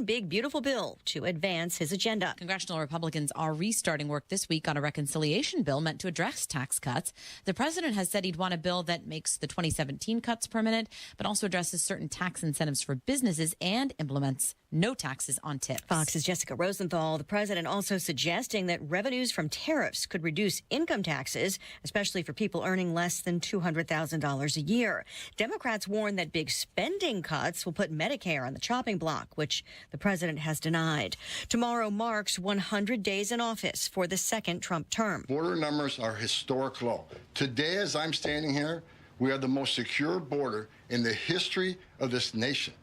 big, beautiful bill to advance his agenda. Congressional Republicans are restarting work this week on a reconciliation bill meant to address tax cuts. The president has said he'd want a bill that makes the 2017 cuts permanent, but also addresses certain tax incentives for businesses and implements no taxes on tips. Fox's Jessica Rosenthal. The president also suggesting that revenues from tariffs could reduce income taxes, especially for people earning less than $200,000 a year. Democrats warn that big spending cuts will put Medicare on the chopping block, which the president has denied. Tomorrow marks 100 days in office for the second Trump term. Border numbers are historic low. Today, as I'm standing here, we are the most secure border in the history of this nation.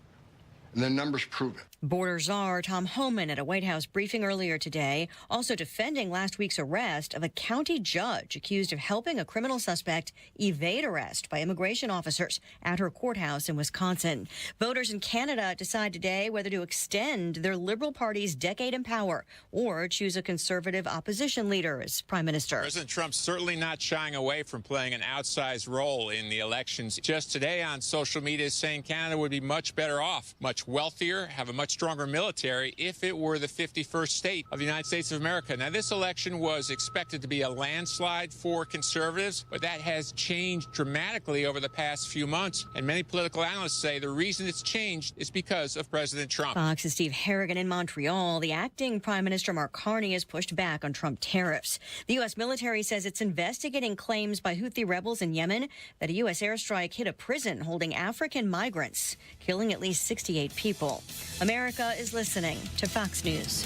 And the numbers prove it. Border czar Tom Homan at a White House briefing earlier today, also defending last week's arrest of a county judge accused of helping a criminal suspect evade arrest by immigration officers at her courthouse in Wisconsin. Voters in Canada decide today whether to extend their Liberal Party's decade in power or choose a conservative opposition leader as prime minister. President Trump's certainly not shying away from playing an outsized role in the elections. Just today on social media saying Canada would be much better off, much wealthier, have a much stronger military if it were the 51st state of the United States of America. Now, this election was expected to be a landslide for conservatives, but that has changed dramatically over the past few months. And many political analysts say the reason it's changed is because of President Trump. Fox's Steve Harrigan in Montreal. The acting Prime Minister Mark Carney has pushed back on Trump tariffs. The U.S. military says it's investigating claims by Houthi rebels in Yemen that a U.S. airstrike hit a prison holding African migrants, killing at least 68 people. America is listening to Fox News.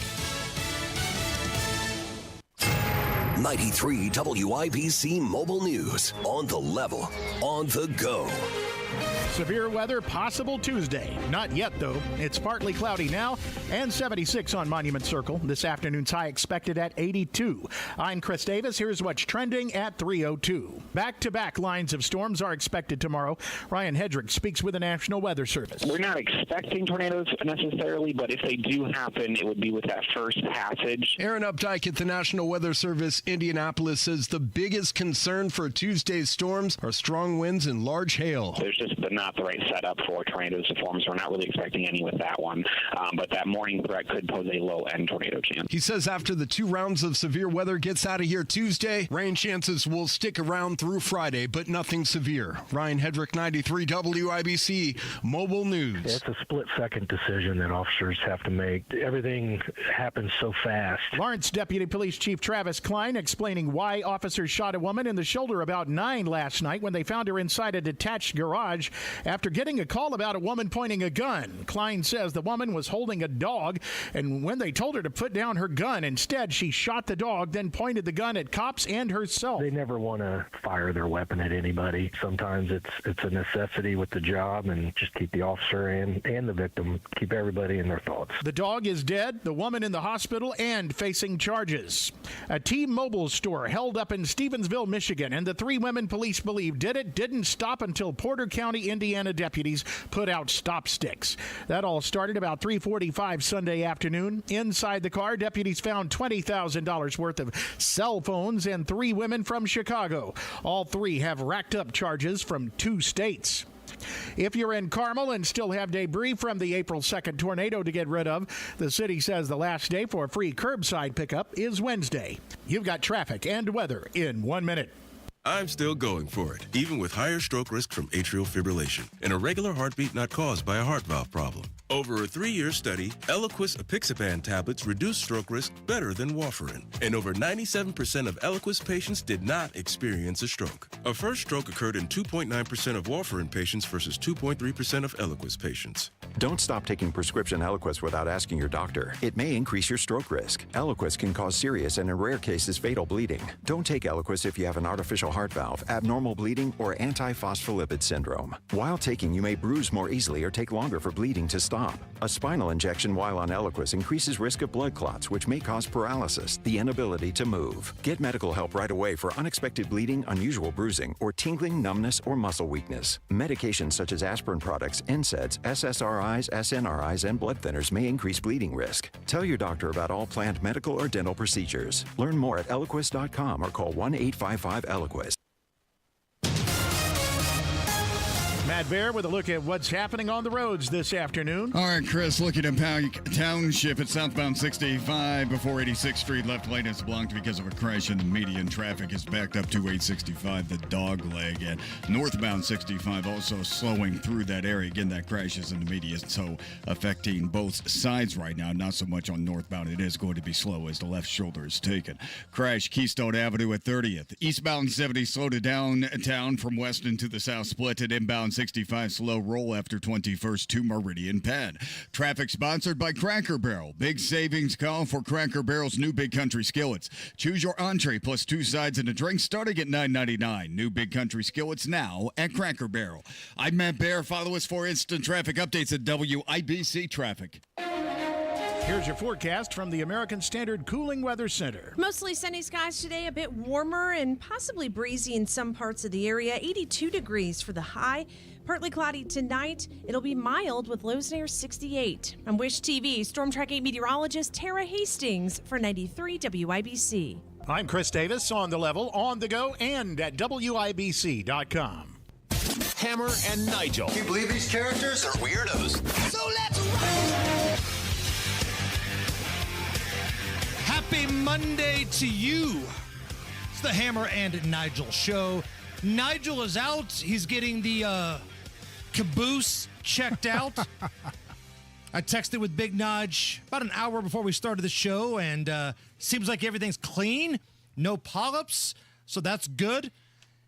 93 WIBC Mobile News. On the level, on the go. Severe weather possible Tuesday. Not yet, though. It's partly cloudy now and 76 on Monument Circle. This afternoon's high expected at 82. I'm Chris Davis. Here's what's trending at 3:02. Back-to-back lines of storms are expected tomorrow. Ryan Hedrick speaks with the National Weather Service. We're not expecting tornadoes necessarily, but if they do happen, it would be with that first passage. Aaron Updike at the National Weather Service Indianapolis says the biggest concern for Tuesday's storms are strong winds and large hail. There's just not the right setup for tornadoes to form, so we're not really expecting any with that one. But that morning threat could pose a low-end tornado chance. He says after the 2 rounds of severe weather gets out of here Tuesday, rain chances will stick around through Friday, but nothing severe. Ryan Hedrick, 93 WIBC Mobile News. It's a split-second decision that officers have to make. Everything happens so fast. Lawrence Deputy Police Chief Travis Klein explaining why officers shot a woman in the shoulder about 9 last night when they found her inside a detached garage after getting a call about a woman pointing a gun. Klein says the woman was holding a dog, and when they told her to put down her gun, instead she shot the dog, then pointed the gun at cops and herself. They never want to fire their weapon at anybody. Sometimes it's a necessity with the job, and just keep the officer and the victim, keep everybody in their thoughts. The dog is dead, the woman in the hospital, and facing charges. A T-Mobile store held up in Stevensville, Michigan, and the 3 women police believe didn't stop until Porter County, Indiana deputies put out stop sticks. That all started about 3:45 Sunday afternoon. Inside the car, deputies found $20,000 worth of cell phones and 3 women from Chicago. All 3 have racked up charges from 2 states. If you're in Carmel and still have debris from the April 2nd tornado to get rid of, the city says the last day for free curbside pickup is Wednesday. You've got traffic and weather in 1 minute. I'm still going for it, even with higher stroke risk from atrial fibrillation and a regular heartbeat not caused by a heart valve problem. Over a 3-year study, Eliquis apixaban tablets reduce stroke risk better than warfarin, and over 97% of Eliquis patients did not experience a stroke. A first stroke occurred in 2.9% of warfarin patients versus 2.3% of Eliquis patients. Don't stop taking prescription Eliquis without asking your doctor. It may increase your stroke risk. Eliquis can cause serious and in rare cases fatal bleeding. Don't take Eliquis if you have an artificial heart valve, abnormal bleeding, or antiphospholipid syndrome. While taking, you may bruise more easily or take longer for bleeding to stop. A spinal injection while on Eliquis increases risk of blood clots, which may cause paralysis, the inability to move. Get medical help right away for unexpected bleeding, unusual bruising, or tingling, numbness, or muscle weakness. Medications such as aspirin products, NSAIDs, SSRIs, SNRIs, and blood thinners may increase bleeding risk. Tell your doctor about all planned medical or dental procedures. Learn more at Eliquis.com or call 1-855-ELIQUIS. Matt Bear with a look at what's happening on the roads this afternoon. All right, Chris, looking at Township at southbound 65 before 86th Street. Left lane is blocked because of a crash in the median. Traffic is backed up to 865, the dog leg. And northbound 65 also slowing through that area. Again, that crash is in the median, so affecting both sides right now. Not so much on northbound. It is going to be slow as the left shoulder is taken. Crash Keystone Avenue at 30th. Eastbound 70 slowed it downtown from Weston to the south split. At inbound 65 slow roll after 21st to Meridian Penn. Traffic sponsored by Cracker Barrel. Big savings call for Cracker Barrel's new Big Country Skillets. Choose your entree plus 2 sides and a drink starting at $9.99. New Big Country Skillets now at Cracker Barrel. I'm Matt Bear. Follow us for instant traffic updates at WIBC Traffic. Here's your forecast from the American Standard Cooling Weather Center. Mostly sunny skies today, a bit warmer and possibly breezy in some parts of the area. 82 degrees for the high. Partly cloudy tonight. It'll be mild with lows near 68. I'm Wish TV Storm Track 8 meteorologist Tara Hastings for 93 WIBC. I'm Chris Davis, on the level, on the go, and at WIBC.com. Hammer and Nigel. Can you believe these characters are weirdos? So let's roll! Happy Monday to you. It's the Hammer and Nigel show. Nigel is out. He's getting the caboose checked out. I texted with Big Nige about an hour before we started the show, and seems like everything's clean. No polyps, so that's good.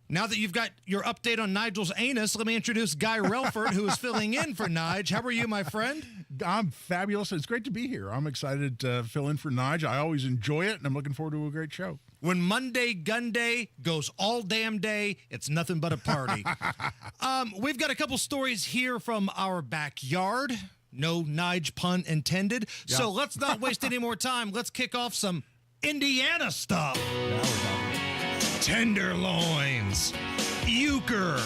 Now that you've got your update on Nigel's anus, let me introduce Guy Relford, who is filling in for Nige. How are you, my friend? I'm fabulous. It's great to be here. I'm excited to fill in for Nige. I always enjoy it, and I'm looking forward to a great show. When Monday Gunday goes all damn day, it's nothing but a party. We've got a couple stories here from our backyard. No Nige pun intended. Yeah. So let's not waste any more time. Let's kick off some Indiana stuff. Tenderloins, euchre,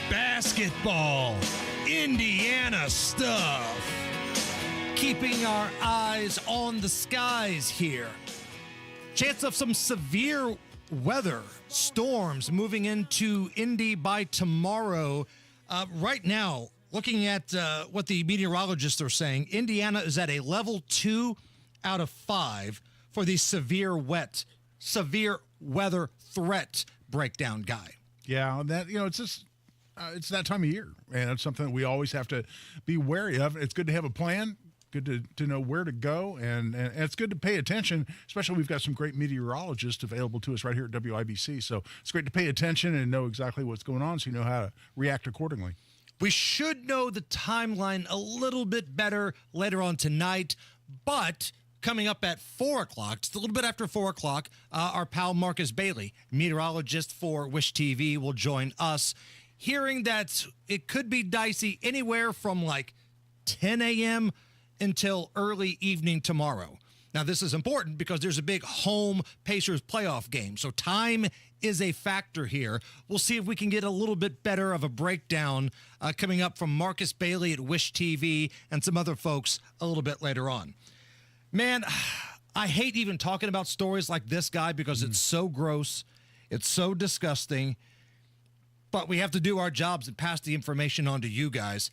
basketball, Indiana stuff. Keeping our eyes on the skies here. Chance of some severe weather, storms moving into Indy by tomorrow. Right now, looking at what the meteorologists are saying, Indiana is at a level 2 out of 5 for the severe weather threat breakdown, Guy. Yeah, that it's just it's that time of year, and it's something that we always have to be wary of. It's good to have a plan, good to know where to go, and it's good to pay attention, especially we've got some great meteorologists available to us right here at WIBC, so it's great to pay attention and know exactly what's going on so you know how to react accordingly. We should know the timeline a little bit better later on tonight, but coming up at 4 o'clock, just a little bit after 4 o'clock, our pal Marcus Bailey, meteorologist for Wish TV, will join us, hearing that it could be dicey anywhere from like 10 a.m. until early evening tomorrow. Now, this is important because there's a big home Pacers playoff game, so time is a factor here. We'll see if we can get a little bit better of a breakdown coming up from Marcus Bailey at Wish TV and some other folks a little bit later on. Man, I hate even talking about stories like this, Guy, because it's so gross. It's so disgusting. But we have to do our jobs and pass the information on to you guys.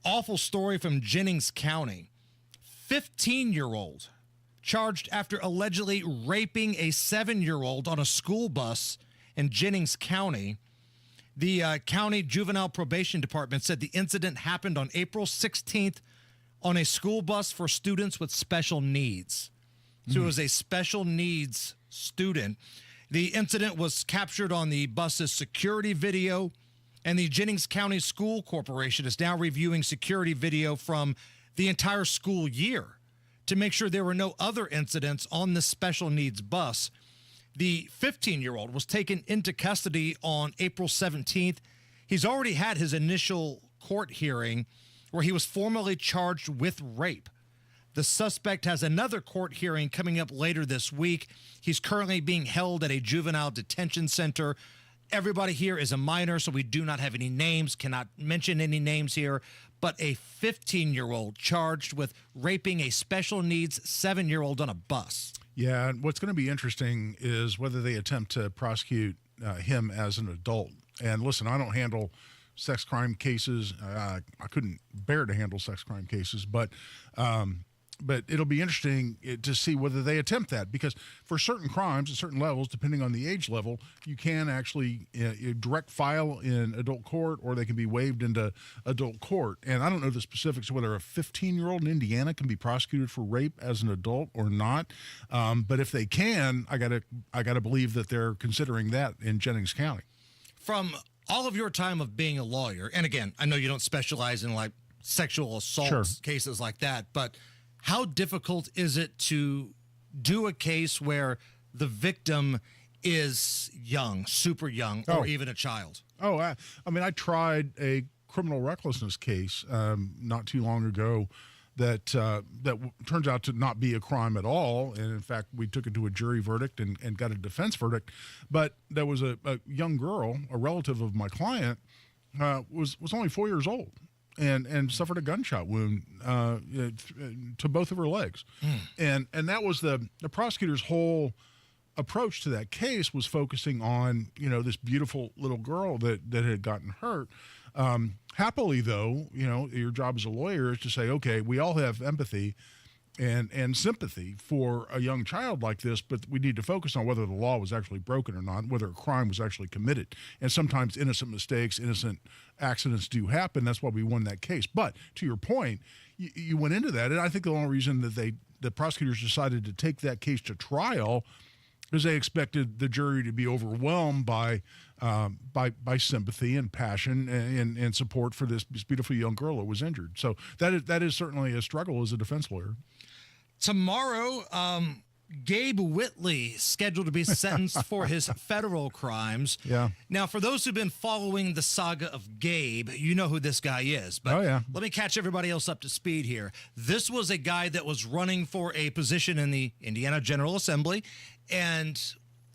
Awful story from Jennings County. 15-year-old charged after allegedly raping a 7-year-old on a school bus in Jennings County. The county juvenile probation department said the incident happened on April 16th on a school bus for students with special needs. So it was a special needs student. The incident was captured on the bus's security video, and the Jennings County School Corporation is now reviewing security video from the entire school year to make sure there were no other incidents on the special needs bus. The 15-year-old was taken into custody on April 17th. He's already had his initial court hearing where he was formally charged with rape. The suspect has another court hearing coming up later this week. He's currently being held at a juvenile detention center. Everybody here is a minor, so we do not have any names, cannot mention any names here, but a 15-year-old charged with raping a special needs 7-year-old on a bus. Yeah, and what's going to be interesting is whether they attempt to prosecute him as an adult. And listen, I don't handle sex crime cases. I couldn't bear to handle sex crime cases, but it'll be interesting to see whether they attempt that, because for certain crimes at certain levels, depending on the age level, you can actually direct file in adult court, or they can be waived into adult court. And I don't know the specifics of whether a 15-year-old in Indiana can be prosecuted for rape as an adult or not. But if they can, I gotta believe that they're considering that in Jennings County. From all of your time of being a lawyer, and again, I know you don't specialize in like sexual assault cases like that, but how difficult is it to do a case where the victim is young, super young, or even a child? I mean, I tried a criminal recklessness case not too long ago that turns out to not be a crime at all. And in fact, we took it to a jury verdict and got a defense verdict. But there was a young girl, a relative of my client, was only 4 years old. And suffered a gunshot wound to both of her legs. And that was the prosecutor's whole approach to that case, was focusing on, this beautiful little girl that had gotten hurt. Happily, though, your job as a lawyer is to say, okay, we all have empathy and sympathy for a young child like this, but we need to focus on whether the law was actually broken or not, whether a crime was actually committed. And sometimes innocent mistakes, innocent accidents do happen. That's why we won that case. But to your point, you went into that, and I think the only reason that the prosecutors decided to take that case to trial is they expected the jury to be overwhelmed by sympathy and passion and support for this beautiful young girl that was injured. So that is certainly a struggle as a defense lawyer. Tomorrow, Gabe Whitley scheduled to be sentenced for his federal crimes. Yeah. Now, for those who've been following the saga of Gabe, you know who this guy is. But let me catch everybody else up to speed here. This was a guy that was running for a position in the Indiana General Assembly and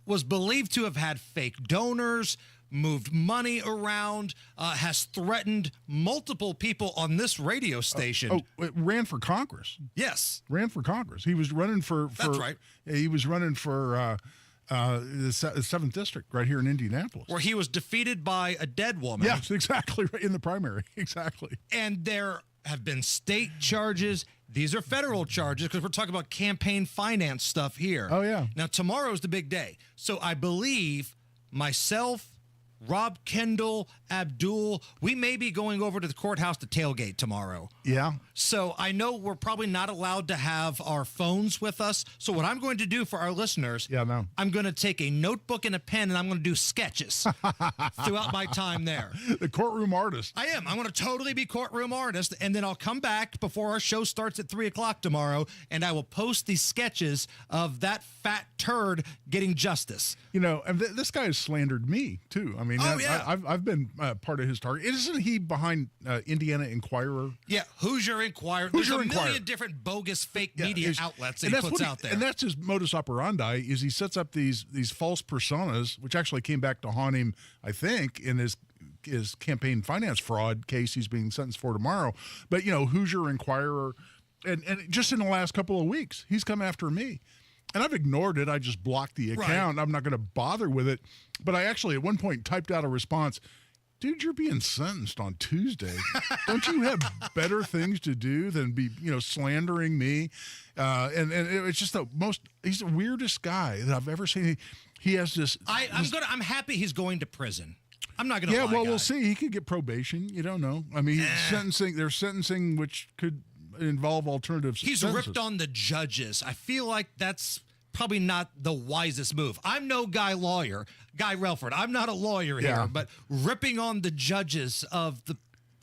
was believed to have had fake donors, moved money around, has threatened multiple people on this radio station. It ran for Congress. Yes. Ran for Congress. He was running for That's right. He was running for the 7th District right here in Indianapolis. Where he was defeated by a dead woman. Yes, exactly. Right in the primary. Exactly. And there have been state charges. These are federal charges because we're talking about campaign finance stuff here. Oh, yeah. Now, tomorrow's the big day. So I believe myself, Rob Kendall, Abdul, we may be going over to the courthouse to tailgate tomorrow. Yeah. So I know we're probably not allowed to have our phones with us. So what I'm going to do for our listeners, I'm going to take a notebook and a pen, and I'm going to do sketches throughout my time there. The courtroom artist. I am. I'm going to totally be courtroom artist, and then I'll come back before our show starts at 3 o'clock tomorrow, and I will post these sketches of that fat turd getting justice. And this guy has slandered me, too. I mean, I've been part of his target. Isn't he behind Indiana Inquirer? Yeah, Hoosier Inquirer. There's a million different bogus fake media outlets that he puts out there. And that's his modus operandi, is he sets up these false personas, which actually came back to haunt him, I think, in his campaign finance fraud case he's being sentenced for tomorrow. But, Hoosier Inquirer, and just in the last couple of weeks, he's come after me. And I've ignored it. I just blocked the account. Right. I'm not going to bother with it. But I actually, at one point, typed out a response. Dude, you're being sentenced on Tuesday. Don't you have better things to do than be, slandering me? And it's just he's the weirdest guy that I've ever seen. He has this. I'm happy he's going to prison. I'm not going to lie, well, guys. We'll see. He could get probation. You don't know. I mean, there's sentencing which could involve alternatives. He's ripped on the judges. I feel like that's probably not the wisest move. I'm no Guy Relford. I'm not a lawyer here, but ripping on the judges of the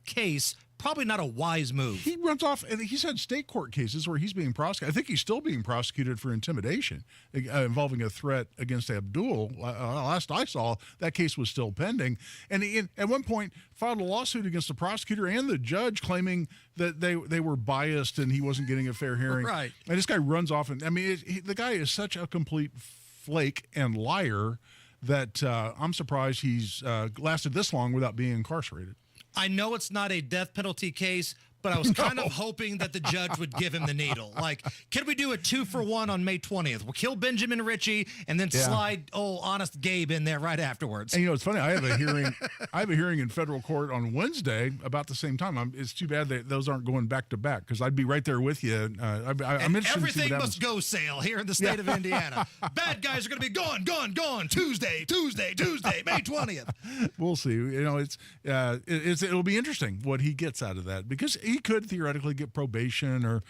case, probably not a wise move. He runs off, and he's had state court cases where he's being prosecuted. I think he's still being prosecuted for intimidation involving a threat against Abdul. Last I saw, that case was still pending. And he, at one point, filed a lawsuit against the prosecutor and the judge claiming that they were biased and he wasn't getting a fair hearing. Right. And this guy runs off. And I mean, the guy is such a complete flake and liar that I'm surprised he's lasted this long without being incarcerated. I know it's not a death penalty case, but I was kind of hoping that the judge would give him the needle. Like, can we do a 2-for-1 on May 20th? We'll kill Benjamin Ritchie and then slide honest Gabe in there right afterwards. And it's funny. I have a hearing. I have a hearing in federal court on Wednesday about the same time. It's too bad that those aren't going back to back because I'd be right there with you. I'm interested. Everything to see what must go sale here in the state of Indiana. Bad guys are going to be gone. Tuesday, May 20th. We'll see. It'll be interesting what he gets out of that because he could theoretically get probation or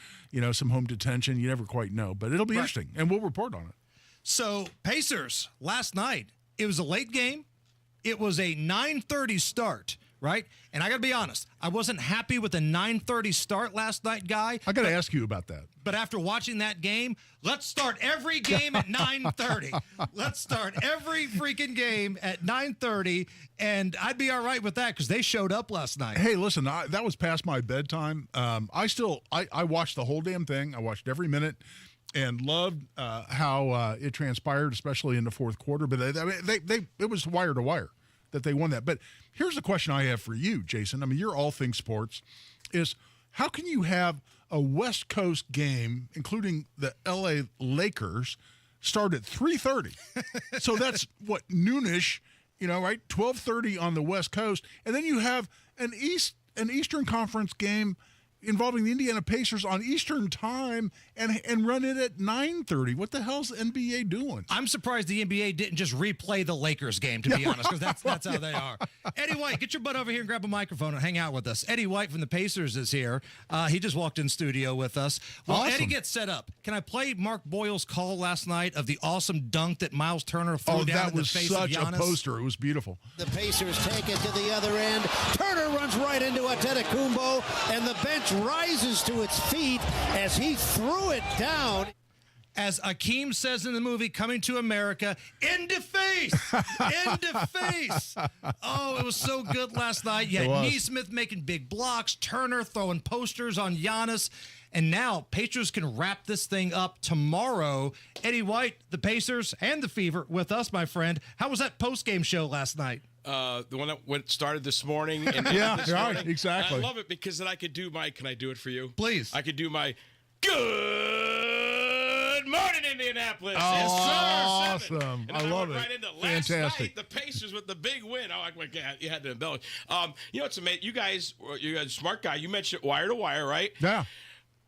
some home detention. You never quite know, but it'll be interesting, and we'll report on it. So Pacers last night. It was a late game. It was a 9:30 start. Right? And I got to be honest, I wasn't happy with the 9:30 start last night, Guy. I got to ask you about that. But after watching that game, let's start every game at 9:30. Let's start every freaking game at 9:30, and I'd be all right with that because they showed up last night. Hey, listen, that was past my bedtime. I watched the whole damn thing. I watched every minute and loved how it transpired, especially in the fourth quarter. But it was wire to wire that they won that. But here's the question I have for you, Jason. I mean, you're all things sports. Is how can you have a West Coast game, including the LA Lakers, start at 3:30? So that's what, noonish, right? 12:30 on the West Coast, and then you have an Eastern Conference game involving the Indiana Pacers on Eastern time and run it at 9:30. What the hell's the NBA doing? I'm surprised the NBA didn't just replay the Lakers game, to be honest, because that's how they are. Eddie White, get your butt over here and grab a microphone and hang out with us. Eddie White from the Pacers is here. He just walked in studio with us. Well, awesome. Eddie gets set up. Can I play Mark Boyle's call last night of the awesome dunk that Miles Turner threw down in the face of Giannis? That was such a poster. It was beautiful. The Pacers take it to the other end. Turner runs right into Antetokounmpo, and the bench rises to its feet as he threw it down. As Akeem says in the movie Coming to America, into face! Into face! Oh, it was so good last night. You had Neesmith making big blocks, Turner throwing posters on Giannis, and now Pacers can wrap this thing up tomorrow. Eddie White, the Pacers, and the Fever with us, my friend. How was that post-game show last night? The one that started this morning. And this morning. Exactly. And I love it because then I could do can I do it for you? Please. I could do my good morning, Indianapolis. Oh, yes, sir. Awesome. And I love it. Right into last Fantastic. night, the Pacers with the big win. Oh, you had to embellish. It's amazing. You guys, you're a smart guy. You mentioned wire to wire, right? Yeah.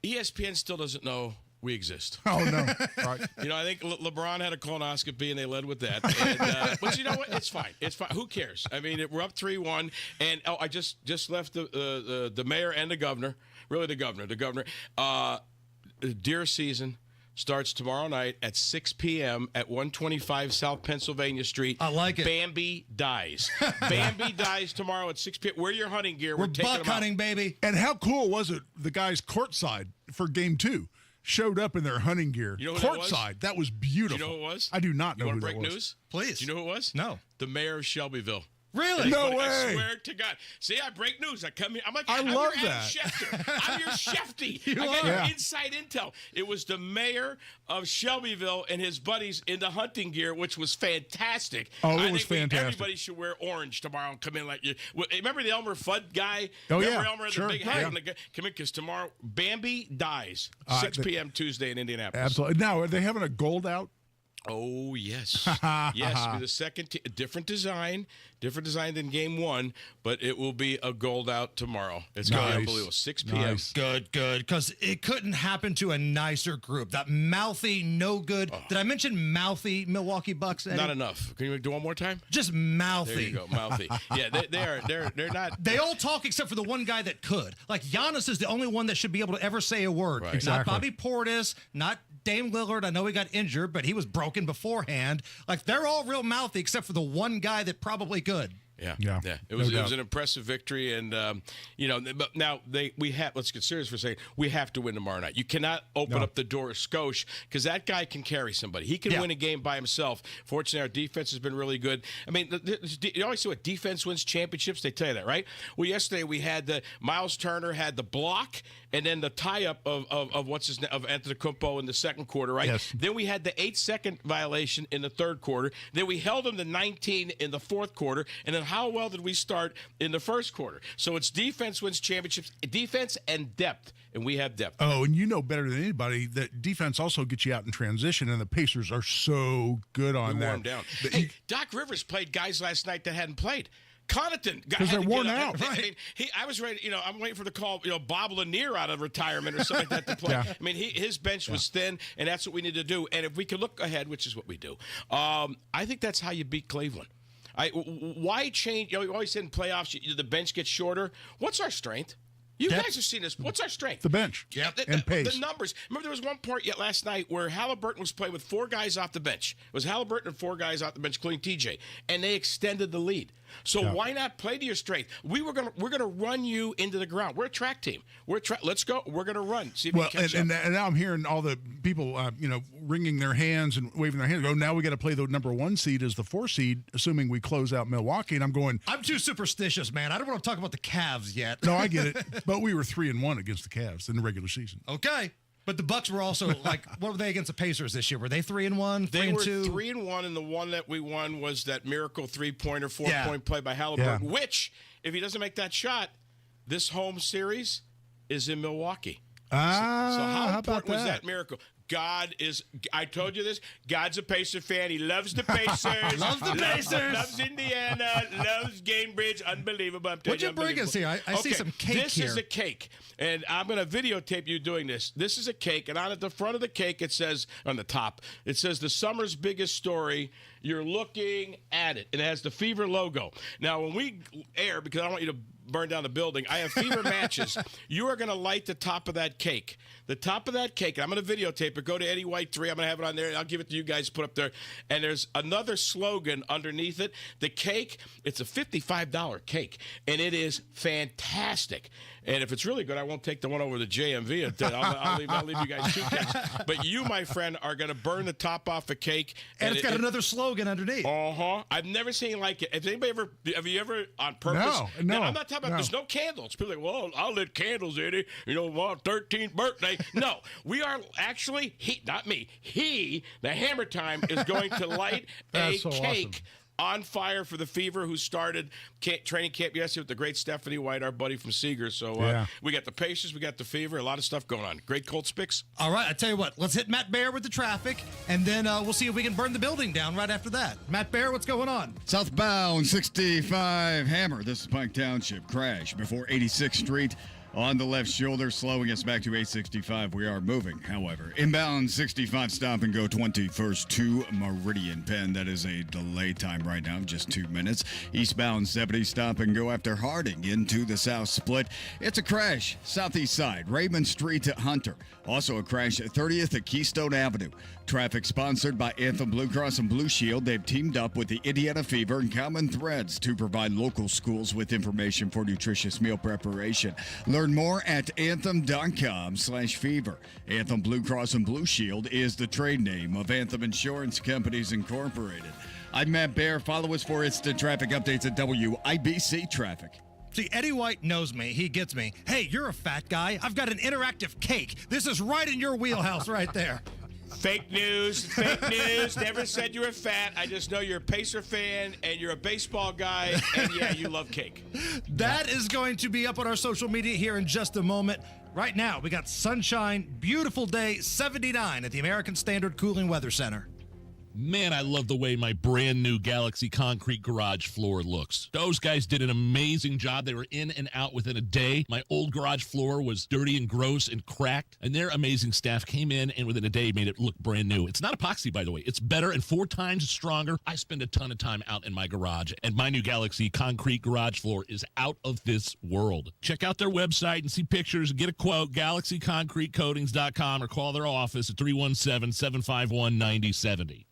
ESPN still doesn't know we exist. Oh, no. Right. I think LeBron had a colonoscopy, and they led with that. And, but you know what? It's fine. It's fine. Who cares? I mean, we're up 3-1, and I just left the mayor and the governor. Really, the governor. Deer season starts tomorrow night at 6 p.m. at 125 South Pennsylvania Street. I like it. Bambi dies. Bambi dies tomorrow at 6 p.m. Wear your hunting gear. We're taking buck hunting, baby. And how cool was it? The guys courtside for Game 2 showed up in their hunting gear. You know who courtside. That was beautiful. Do you know who it was? I do not know who who that was. You want to break news? Please. Do you know who it was? No. The mayor of Shelbyville. Really? No way. I swear to God. See, I break news. I come here. I'm like, I'm love your that. Adam Schefter. I'm your Shefty. I got your inside intel. It was the mayor of Shelbyville and his buddies in the hunting gear, which was fantastic. Oh, I it was think fantastic. Everybody should wear orange tomorrow and come in like you. Remember the Elmer Fudd guy? Oh, remember yeah. Elmer, Sure. the big hat? And the guy? Come in, because tomorrow, Bambi dies. 6 p.m. Tuesday in Indianapolis. Absolutely. Now, are they having a gold out? Oh, yes. Yes, it'll be the second different design than Game 1, but it will be a gold out tomorrow. It's going to be unbelievable. 6 p.m. Nice. Good, because it couldn't happen to a nicer group. That mouthy, no good. Did I mention mouthy Milwaukee Bucks, Eddie? Not enough. Can you do one more time? Just mouthy. There you go, mouthy. Yeah, they're not. They all talk except for the one guy that could. Like, Giannis is the only one that should be able to ever say a word. Right. Not Exactly. Bobby Portis, not Dame Lillard. I know he got injured, but he was broken beforehand. Like, they're all real mouthy except for the one guy that probably could. Yeah. It was an impressive victory, and but now let's get serious for a second. We have to win tomorrow night. You cannot open up the door of Skosh, because that guy can carry somebody. He can win a game by himself. Fortunately, our defense has been really good. I mean, you always say what defense wins championships. They tell you that, right? Well, yesterday we had Miles Turner had the block and then the tie-up of Antetokounmpo in the second quarter, right? Yes. Then we had the 8-second violation in the third quarter. Then we held him to 19 in the fourth quarter, and then how well did we start in the first quarter. So it's defense wins championships, defense and depth, and we have depth. Oh, and you know better than anybody that defense also gets you out in transition, and the Pacers are so good on that. Warm down. Hey, Doc Rivers played guys last night that hadn't played. Connaughton because they're worn out. Right. I mean, I was ready. I'm waiting for the call. Bob Lanier out of retirement or something like that to play. Yeah. I mean, his bench was thin, and that's what we need to do. And if we could look ahead, which is what we do, I think that's how you beat Cleveland. Why change? You always said in playoffs the bench gets shorter. What's our strength? You guys have seen this. What's our strength? The bench. Yeah, and pace. The numbers. Remember, there was one part last night where Halliburton was playing with 4 guys off the bench. It was Halliburton and 4 guys off the bench, including TJ, and they extended the lead. So why not play to your strength? We're gonna run you into the ground. We're a track team. Let's go. We're gonna run. See if we can catch up. And now I'm hearing all the people, wringing their hands and waving their hands. Oh, now we got to play the number 1 seed as the 4 seed, assuming we close out Milwaukee. And I'm going. I'm too superstitious, man. I don't want to talk about the Cavs yet. No, I get it. But we were 3-1 against the Cavs in the regular season. Okay. But the Bucks were also what were they against the Pacers this year? Were they 3-1? They were 3-2? 3-1, and the one that we won was that miracle 3-pointer, 4-point play by Halliburton. Which, if he doesn't make that shot, this home series is in Milwaukee. So how important was that miracle? I told you this, God's a Pacer fan. He loves the Pacers. Loves the Pacers. Loves Indiana. Loves Gamebridge. Unbelievable. What'd you bring us here? I see some cake This is a cake. And I'm going to videotape you doing this. This is a cake. And on at the front of the cake, it says, on the top, it says the summer's biggest story. You're looking at it. And it has the Fever logo. Now, when we air, because I don't want you to burn down the building, I have Fever matches. You are going to light the top of that cake. The top of that cake, I'm going to videotape it. Go to Eddie White 3. I'm going to have it on there. I'll give it to you guys to put up there. And there's another slogan underneath it. The cake, it's a $55 cake, and it is fantastic. And if it's really good, I won't take the one over to JMV. I'll leave you guys 2 cakes. But you, my friend, are going to burn the top off a cake. And it's got another slogan underneath. I've never seen like it. Have you ever on purpose? No. Now, I'm not talking about, there's no candles. People are like, well, I'll lit candles, Eddie. On 13th birthday. No, we are actually, not me, the Hammer Time is going to light a cake on fire for the Fever, who started training camp yesterday with the great Stephanie White, our buddy from Seeger. So we got the Pacers, we got the Fever, a lot of stuff going on. Great Colts picks. All right, I tell you what, let's hit Matt Bear with the traffic, and then we'll see if we can burn the building down right after that. Matt Bear, what's going on? Southbound 65 Hammer. This is Pike Township. Crash before 86th Street. On the left shoulder, slowing us back to 865. We are moving, however. Inbound 65, stop and go 21st to Meridian Penn. That is a delay time right now, just 2 minutes. Eastbound 70, stop and go after Harding into the south split. It's a crash, southeast side, Raymond Street to Hunter. Also a crash at 30th at Keystone Avenue. Traffic sponsored by Anthem Blue Cross and Blue Shield. They've teamed up with the Indiana Fever and Common Threads to provide local schools with information for nutritious meal preparation. Learn more at anthem.com/fever. Anthem Blue Cross and Blue Shield is the trade name of Anthem Insurance Companies Incorporated. I'm Matt Bear. Follow us for instant traffic updates at WIBC Traffic. See, Eddie White knows me. He gets me. Hey, you're a fat guy. I've got an interactive cake. This is right in your wheelhouse right there. Fake news. Never said you were fat. I just know you're a Pacer fan and you're a baseball guy, and yeah, you love cake. That is going to be up on our social media here in just a moment. Right now, we got sunshine, beautiful day, 79 at the American Standard Cooling Weather Center. Man, I love the way my brand new Galaxy concrete garage floor looks. Those guys did an amazing job. They were in and out within a day. My old garage floor was dirty and gross and cracked, and their amazing staff came in and within a day made it look brand new. It's not epoxy, by the way. It's better and 4 times stronger. I spend a ton of time out in my garage, and my new Galaxy concrete garage floor is out of this world. Check out their website and see pictures and get a quote, galaxyconcretecoatings.com, or call their office at 317-751-9070.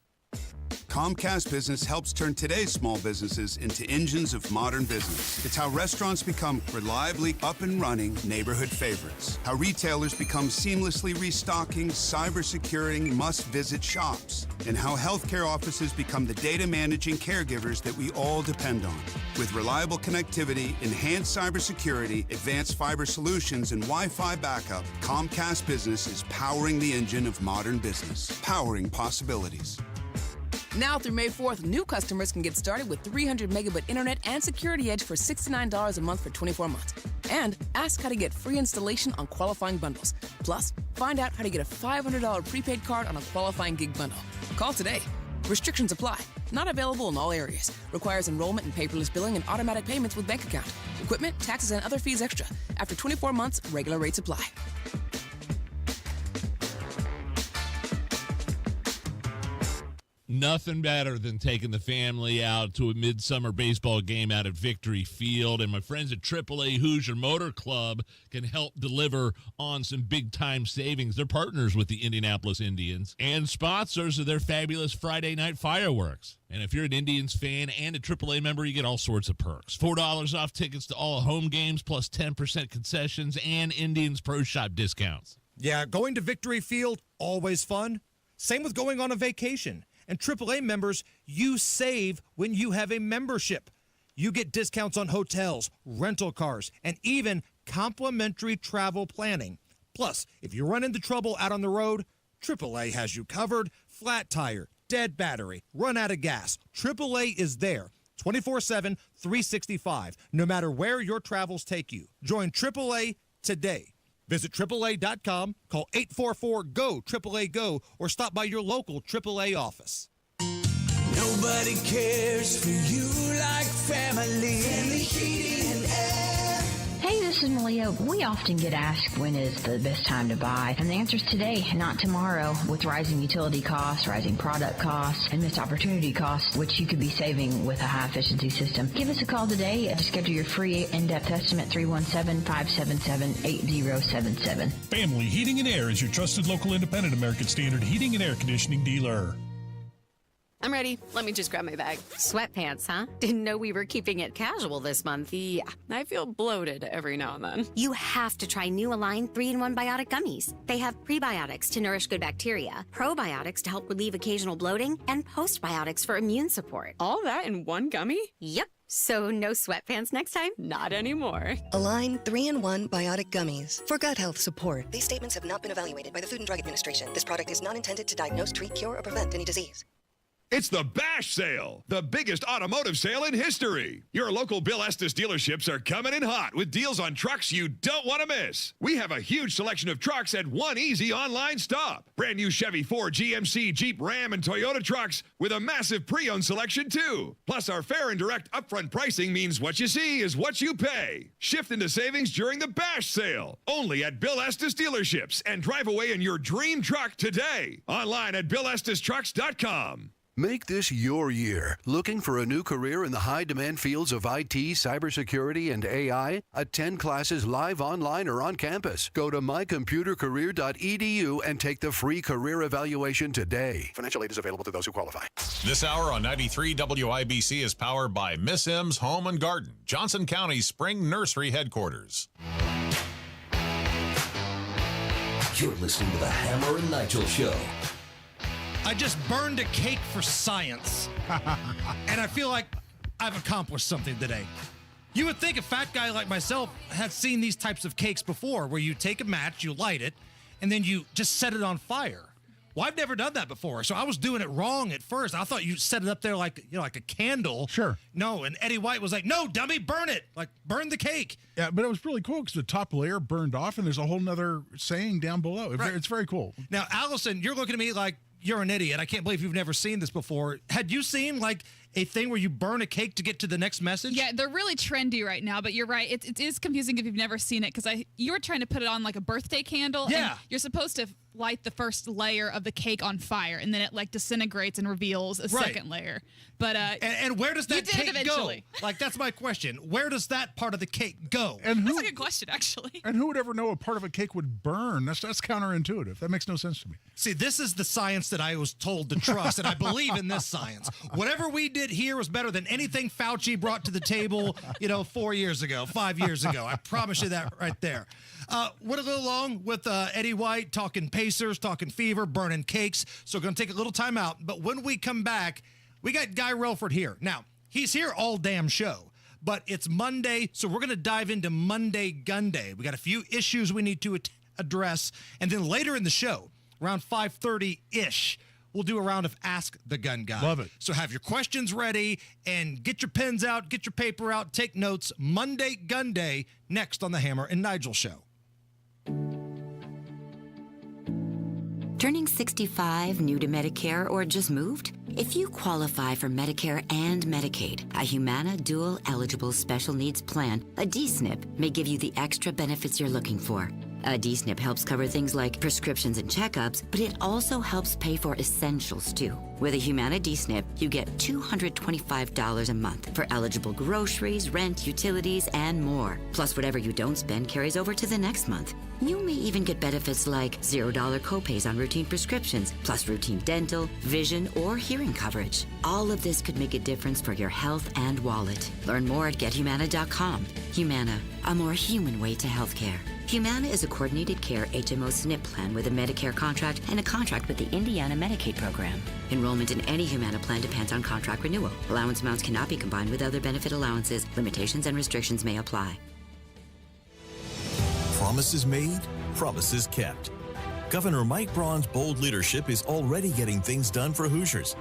Comcast Business helps turn today's small businesses into engines of modern business. It's how restaurants become reliably up and running neighborhood favorites. How retailers become seamlessly restocking, cyber-securing, must-visit shops. And how healthcare offices become the data managing caregivers that we all depend on. With reliable connectivity, enhanced cybersecurity, advanced fiber solutions, and Wi-Fi backup, Comcast Business is powering the engine of modern business. Powering possibilities. Now through May 4th, new customers can get started with 300 megabit internet and Security Edge for $69 a month for 24 months. And ask how to get free installation on qualifying bundles. Plus, find out how to get a $500 prepaid card on a qualifying gig bundle. Call today. Restrictions apply. Not available in all areas. Requires enrollment in paperless billing and automatic payments with bank account. Equipment, taxes, and other fees extra. After 24 months, regular rates apply. Nothing better than taking the family out to a midsummer baseball game out at Victory Field. And my friends at AAA Hoosier Motor Club can help deliver on some big-time savings. They're partners with the Indianapolis Indians and sponsors of their fabulous Friday night fireworks. And if you're an Indians fan and a AAA member, you get all sorts of perks. $4 off tickets to all home games, plus 10% concessions and Indians Pro Shop discounts. Yeah, going to Victory Field, always fun. Same with going on a vacation. And AAA members, you save when you have a membership. You get discounts on hotels, rental cars, and even complimentary travel planning. Plus, if you run into trouble out on the road, AAA has you covered. Flat tire, dead battery, run out of gas. AAA is there 24/7, 365, no matter where your travels take you. Join AAA today. Visit AAA.com, call 844-GO, AAA-GO, or stop by your local AAA office. Nobody cares for you like family. Family Heating and Air. Hey, this is Malia. We often get asked when is the best time to buy, and the answer is today, not tomorrow. With rising utility costs, rising product costs, and missed opportunity costs, which you could be saving with a high-efficiency system. Give us a call today to schedule your free in-depth estimate, 317-577-8077. Family Heating and Air is your trusted local independent American Standard heating and air conditioning dealer. I'm ready. Let me just grab my bag. Sweatpants, huh? Didn't know we were keeping it casual this month. Yeah, I feel bloated every now and then. You have to try new Align 3-in-1 Biotic Gummies. They have prebiotics to nourish good bacteria, probiotics to help relieve occasional bloating, and postbiotics for immune support. All that in one gummy? Yep. So no sweatpants next time? Not anymore. Align 3-in-1 Biotic Gummies for gut health support. These statements have not been evaluated by the Food and Drug Administration. This product is not intended to diagnose, treat, cure, or prevent any disease. It's the Bash Sale, the biggest automotive sale in history. Your local Bill Estes dealerships are coming in hot with deals on trucks you don't want to miss. We have a huge selection of trucks at one easy online stop. Brand new Chevy, Ford, GMC, Jeep, Ram, and Toyota trucks with a massive pre-owned selection too. Plus, our fair and direct upfront pricing means what you see is what you pay. Shift into savings during the Bash Sale, only at Bill Estes dealerships, and drive away in your dream truck today. Online at BillEstesTrucks.com. Make this your year. Looking for a new career in the high-demand fields of IT, cybersecurity, and AI? Attend classes live online or on campus. Go to mycomputercareer.edu and take the free career evaluation today. Financial aid is available to those who qualify. This hour on 93 WIBC is powered by Miss M's Home and Garden, Johnson County's Spring Nursery headquarters. You're listening to the Hammer and Nigel Show. I just burned a cake for science, and I feel like I've accomplished something today. You would think a fat guy like myself had seen these types of cakes before, where you take a match, you light it, and then you just set it on fire. Well, I've never done that before, so I was doing it wrong at first. I thought you set it up there like like a candle. Sure. No, and Eddie White was like, "No, dummy, burn it! Like burn the cake." Yeah, but it was really cool because the top layer burned off, and there's a whole nother saying down below. Right. It's very cool. Now, Allison, you're looking at me like you're an idiot. I can't believe you've never seen this before. Had you seen like a thing where you burn a cake to get to the next message? Yeah, they're really trendy right now, but you're right. It is confusing if you've never seen it, because you were trying to put it on like a birthday candle. Yeah. And you're supposed to light the first layer of the cake on fire, and then it like disintegrates and reveals a second layer. But and where does that cake go? eventually. Like, that's my question. Where does that part of the cake go? And That's a good question, actually. And who would ever know a part of a cake would burn? That's counterintuitive. That makes no sense to me. See, this is the science that I was told to trust, and I believe in this science. Whatever we did here was better than anything Fauci brought to the table, 4 years ago, 5 years ago. I promise you that right there. Went a little long with Eddie White talking Pacers, talking fever, burning cakes. So we're going to take a little time out. But when we come back, we got Guy Relford here. Now, he's here all damn show. But it's Monday, so we're going to dive into Monday Gunday. We got a few issues we need to address. And then later in the show, around 5:30-ish, we'll do a round of Ask the Gun Guy. Love it. So have your questions ready and get your pens out, get your paper out, take notes. Monday Gun Day, next on the Hammer and Nigel Show. Turning 65, new to Medicare, or just moved? If you qualify for Medicare and Medicaid, a Humana Dual Eligible Special Needs Plan, a DSNP, may give you the extra benefits you're looking for. A DSNP helps cover things like prescriptions and checkups, but it also helps pay for essentials, too. With a Humana DSNP, you get $225 a month for eligible groceries, rent, utilities, and more. Plus, whatever you don't spend carries over to the next month. You may even get benefits like $0 copays on routine prescriptions, plus routine dental, vision, or hearing coverage. All of this could make a difference for your health and wallet. Learn more at GetHumana.com. Humana, a more human way to healthcare. Humana is a coordinated care HMO SNP plan with a Medicare contract and a contract with the Indiana Medicaid program. Enrollment in any Humana plan depends on contract renewal. Allowance amounts cannot be combined with other benefit allowances. Limitations and restrictions may apply. Promises made, promises kept. Governor Mike Braun's bold leadership is already getting things done for Hoosiers.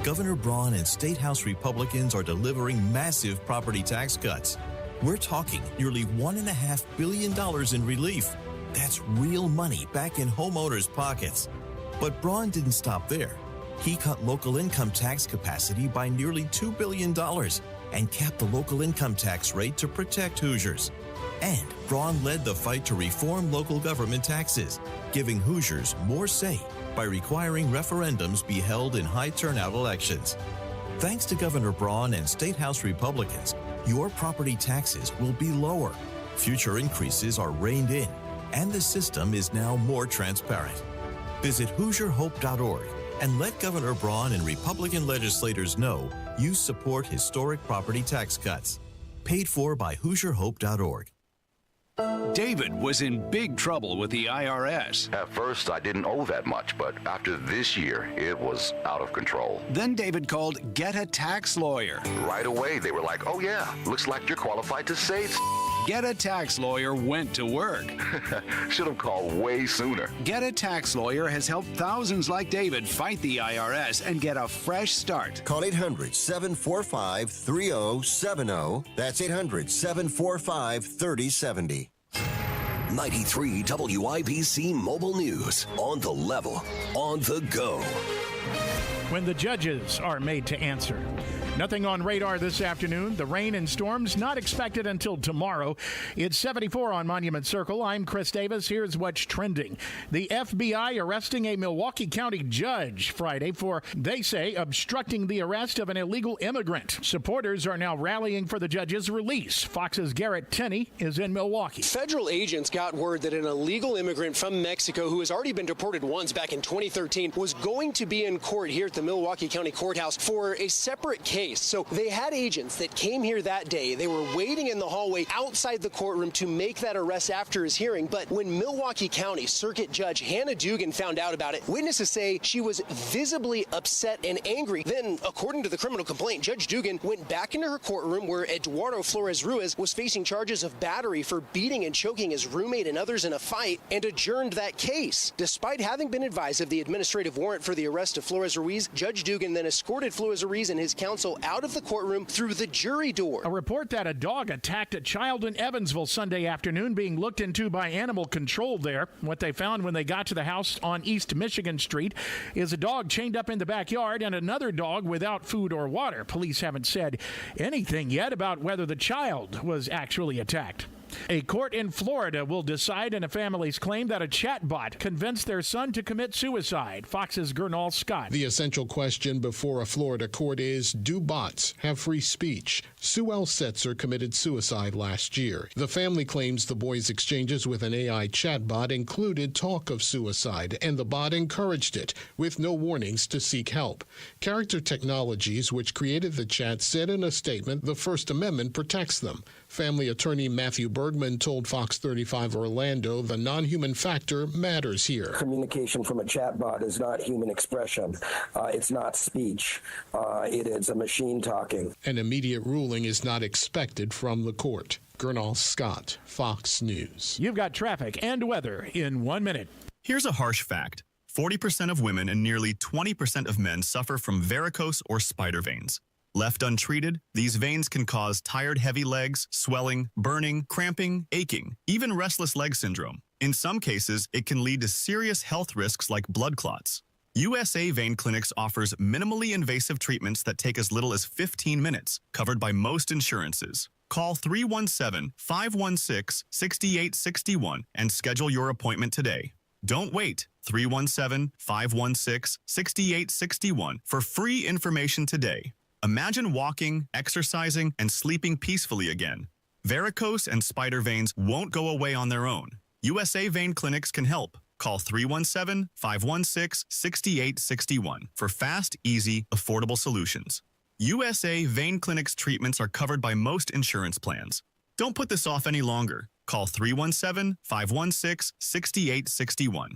Governor Braun and State House Republicans are delivering massive property tax cuts. We're talking nearly $1.5 billion in relief. That's real money back in homeowners' pockets. But Braun didn't stop there. He cut local income tax capacity by nearly $2 billion and capped the local income tax rate to protect Hoosiers. And Braun led the fight to reform local government taxes, giving Hoosiers more say by requiring referendums be held in high-turnout elections. Thanks to Governor Braun and State House Republicans, your property taxes will be lower, future increases are reined in, and the system is now more transparent. Visit HoosierHope.org and let Governor Braun and Republican legislators know you support historic property tax cuts. Paid for by HoosierHope.org. David was in big trouble with the IRS. At first, I didn't owe that much, but after this year, it was out of control. Then David called Get a Tax Lawyer. Right away, they were like, oh yeah, looks like you're qualified to save. Get a Tax Lawyer went to work. Should have called way sooner. Get a Tax Lawyer has helped thousands like David fight the IRS and get a fresh start. Call 800-745-3070. That's 800-745-3070. 93 WIBC Mobile News. On the level, on the go. When the judges are made to answer. Nothing on radar this afternoon. The rain and storms not expected until tomorrow. It's 74 on Monument Circle. I'm Chris Davis. Here's what's trending. The FBI arresting a Milwaukee County judge Friday for, they say, obstructing the arrest of an illegal immigrant. Supporters are now rallying for the judge's release. Fox's Garrett Tenney is in Milwaukee. Federal agents got word that an illegal immigrant from Mexico who has already been deported once back in 2013 was going to be in court here at the Milwaukee County Courthouse for a separate case. So they had agents that came here that day. They were waiting in the hallway outside the courtroom to make that arrest after his hearing. But when Milwaukee County Circuit Judge Hannah Dugan found out about it, witnesses say she was visibly upset and angry. Then, according to the criminal complaint, Judge Dugan went back into her courtroom where Eduardo Flores Ruiz was facing charges of battery for beating and choking his roommate and others in a fight and adjourned that case. Despite having been advised of the administrative warrant for the arrest of Flores Ruiz, Judge Dugan then escorted Flores Ruiz and his counsel out of the courtroom through the jury door. A report that a dog attacked a child in Evansville Sunday afternoon being looked into by animal control there. What they found when they got to the house on East Michigan Street is a dog chained up in the backyard and another dog without food or water. Police haven't said anything yet about whether the child was actually attacked. A court in Florida will decide in a family's claim that a chatbot convinced their son to commit suicide. Fox's Gernal Scott. The essential question before a Florida court is, do bots have free speech? Sue L. Setzer committed suicide last year. The family claims the boy's exchanges with an AI chatbot included talk of suicide, and the bot encouraged it, with no warnings to seek help. Character Technologies, which created the chat, said in a statement the First Amendment protects them. Family attorney Matthew Bergman told Fox 35 Orlando the non-human factor matters here. Communication from a chatbot is not human expression. It's not speech. It is a machine talking. An immediate ruling is not expected from the court. Gernal Scott, Fox News. You've got traffic and weather in 1 minute. Here's a harsh fact. 40% of women and nearly 20% of men suffer from varicose or spider veins. Left untreated, these veins can cause tired, heavy legs, swelling, burning, cramping, aching, even restless leg syndrome. In some cases, it can lead to serious health risks like blood clots. USA Vein Clinics offers minimally invasive treatments that take as little as 15 minutes, covered by most insurances. Call 317-516-6861 and schedule your appointment today. Don't wait. 317-516-6861 for free information today. Imagine walking, exercising, and sleeping peacefully again. Varicose and spider veins won't go away on their own. USA Vein Clinics can help. Call 317-516-6861 for fast, easy, affordable solutions. USA Vein Clinics treatments are covered by most insurance plans. Don't put this off any longer. Call 317-516-6861.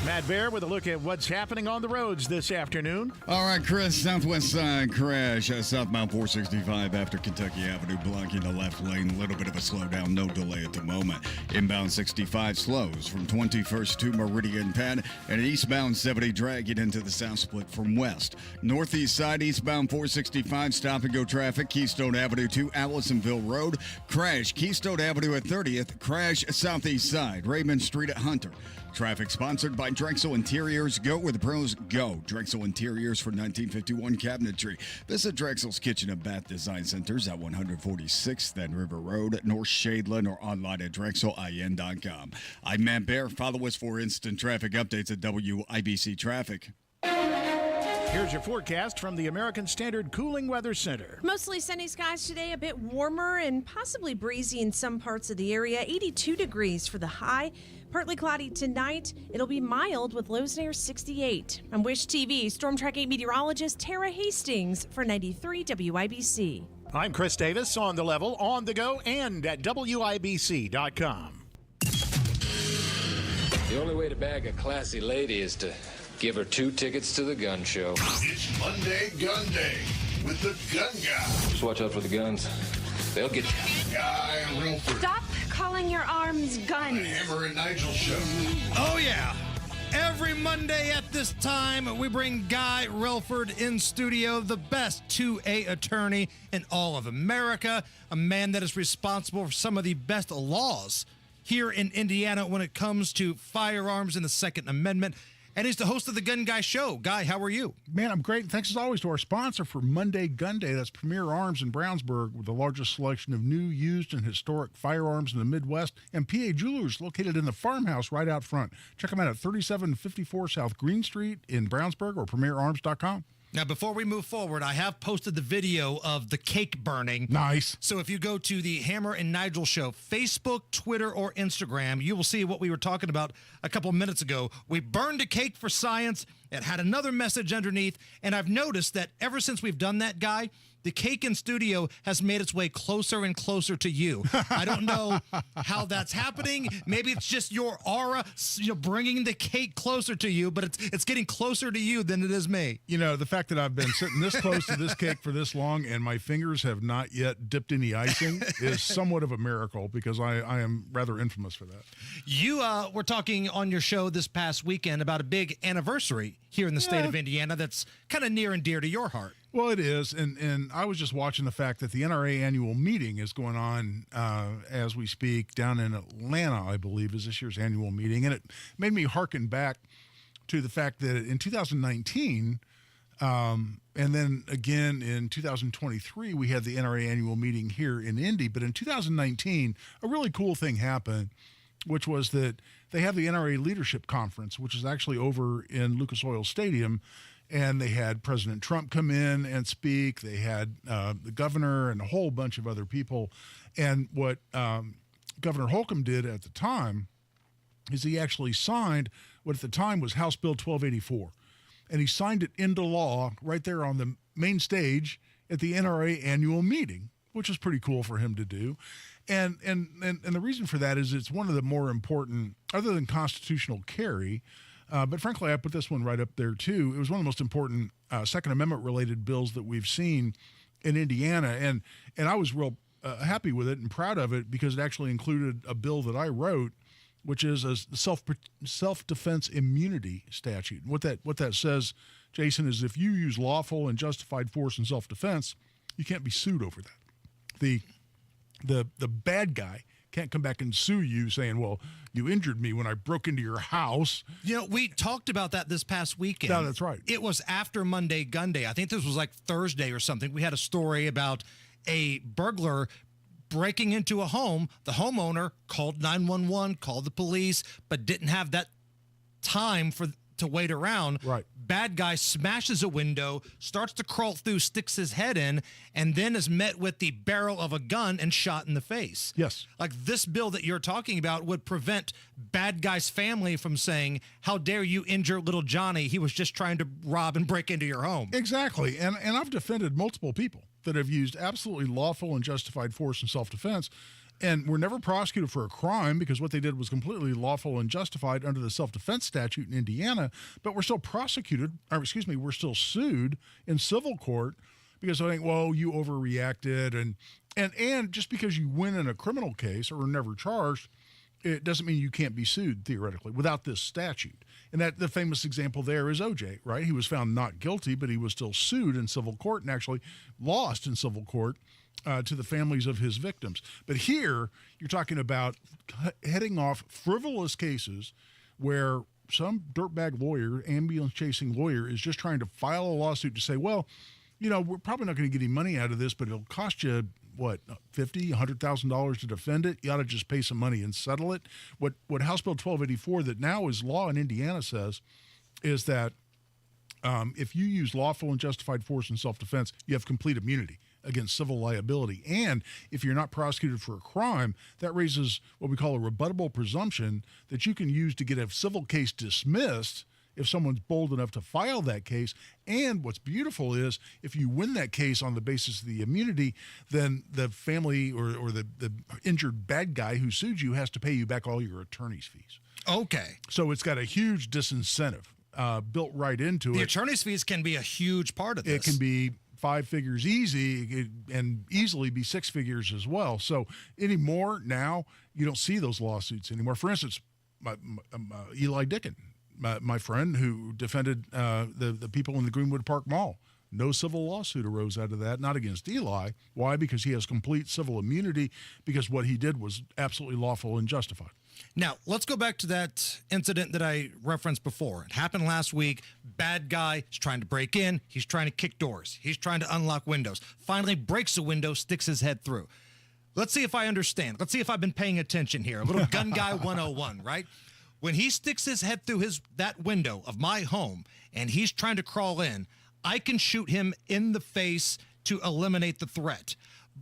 Matt Bear with a look at what's happening on the roads this afternoon. All right, Chris, southwest side crash, southbound 465 after Kentucky Avenue, blocking the left lane. A little bit of a slowdown, no delay at the moment. Inbound 65 slows from 21st to Meridian Penn, and eastbound 70 dragging into the south split from west. Northeast side, eastbound 465, stop-and-go traffic, Keystone Avenue to Allisonville Road. Crash, Keystone Avenue at 30th, crash southeast side, Raymond Street at Hunter. Traffic sponsored by Drexel Interiors. Go where the pros go. Drexel Interiors for 1951 cabinetry. Visit Drexel's Kitchen and Bath Design Centers at 146th and River Road, North Shadeland, or online at drexelin.com. I'm Matt Bear. Follow us for instant traffic updates at WIBC Traffic. Here's your forecast from the American Standard Cooling Weather Center. Mostly sunny skies today, a bit warmer and possibly breezy in some parts of the area. 82 degrees for the high. Partly cloudy tonight. It'll be mild with lows near 68. I'm Wish TV Storm Track 8 meteorologist Tara Hastings for 93 WIBC. I'm Chris Davis on the level, on the go, and at WIBC.com. The only way to bag a classy lady is to give her 2 tickets to the gun show. It's Monday Gunday with the gun guy. Just watch out for the guns. They'll get you. Guy Relford. Stop calling your arms guns. The Hammer and Nigel show. Oh, yeah. Every Monday at this time, we bring Guy Relford in studio, the best 2A attorney in all of America, a man that is responsible for some of the best laws here in Indiana when it comes to firearms and the Second Amendment. And he's the host of the Gun Guy Show. Guy, how are you? Man, I'm great. Thanks as always to our sponsor for Monday Gun Day. That's Premier Arms in Brownsburg, with the largest selection of new, used, and historic firearms in the Midwest. And PA Jewelers, located in the farmhouse right out front. Check them out at 3754 South Green Street in Brownsburg or premierarms.com. Now, before we move forward, I have posted the video of the cake burning. Nice. So if you go to the Hammer and Nigel Show, Facebook, Twitter, or Instagram, you will see what we were talking about a couple minutes ago. We burned a cake for science. It had another message underneath. And I've noticed that ever since we've done that, Guy, the cake in studio has made its way closer and closer to you. I don't know how that's happening. Maybe it's just your aura, bringing the cake closer to you, but it's getting closer to you than it is me. You know, the fact that I've been sitting this close to this cake for this long and my fingers have not yet dipped any icing is somewhat of a miracle, because I am rather infamous for that. You were talking on your show this past weekend about a big anniversary here in the state of Indiana that's kind of near and dear to your heart. Well, it is, and I was just watching the fact that the NRA annual meeting is going on as we speak down in Atlanta, I believe, is this year's annual meeting, and it made me hearken back to the fact that in 2019, and then again in 2023, we had the NRA annual meeting here in Indy, but in 2019, a really cool thing happened, which was that they have the NRA Leadership Conference, which is actually over in Lucas Oil Stadium. And they had President Trump come in and speak. They had the governor and a whole bunch of other people. And what Governor Holcomb did at the time is he actually signed what at the time was House Bill 1284. And he signed it into law right there on the main stage at the NRA annual meeting, which was pretty cool for him to do. And the reason for that is it's one of the more important, other than constitutional carry, but frankly, I put this one right up there, too. It was one of the most important Second Amendment-related bills that we've seen in Indiana. And I was real happy with it and proud of it, because it actually included a bill that I wrote, which is a self-defense immunity statute. And what that says, Jason, is if you use lawful and justified force in self-defense, you can't be sued over that. The bad guy can't come back and sue you saying, well, you injured me when I broke into your house. We talked about that this past weekend. No, that's right. It was after Monday Gunday. I think this was like Thursday or something. We had a story about a burglar breaking into a home. The homeowner called 911, called the police, but didn't have that time to wait around. Right. Bad guy smashes a window, starts to crawl through, sticks his head in, and then is met with the barrel of a gun and shot in the face. Yes. Like this bill that you're talking about would prevent bad guy's family from saying, how dare you injure little Johnny? He was just trying to rob and break into your home. Exactly. And I've defended multiple people that have used absolutely lawful and justified force in self-defense and were never prosecuted for a crime because what they did was completely lawful and justified under the self-defense statute in Indiana, but we're still we're still sued in civil court because I think, well, you overreacted and just because you win in a criminal case or are never charged, it doesn't mean you can't be sued theoretically without this statute. And that the famous example there is OJ, right? He was found not guilty, but he was still sued in civil court and actually lost in civil court to the families of his victims. But here, you're talking about heading off frivolous cases where some dirtbag lawyer, ambulance-chasing lawyer, is just trying to file a lawsuit to say, well, we're probably not going to get any money out of this, but it'll cost you, what, $50,000, $100,000 to defend it? You ought to just pay some money and settle it. What House Bill 1284 that now is law in Indiana says is that if you use lawful and justified force in self-defense, you have complete immunity against civil liability. And if you're not prosecuted for a crime, that raises what we call a rebuttable presumption that you can use to get a civil case dismissed if someone's bold enough to file that case. And what's beautiful is if you win that case on the basis of the immunity, then the family or the injured bad guy who sued you has to pay you back all your attorney's fees. Okay. So it's got a huge disincentive built right into it. The attorney's fees can be a huge part of this. It can be 5 figures easy and easily be 6 figures as well. So anymore now, you don't see those lawsuits anymore. For instance, Eli Dicken, my friend who defended the people in the Greenwood Park Mall. No civil lawsuit arose out of that, not against Eli. Why? Because he has complete civil immunity because what he did was absolutely lawful and justified. Now, let's go back to that incident that I referenced before. It happened last week. Bad guy is trying to break in. He's trying to kick doors. He's trying to unlock windows. Finally breaks a window, sticks his head through. Let's see if I understand. Let's see if I've been paying attention here. A little gun guy 101, right? When he sticks his head through that window of my home and he's trying to crawl in, I can shoot him in the face to eliminate the threat.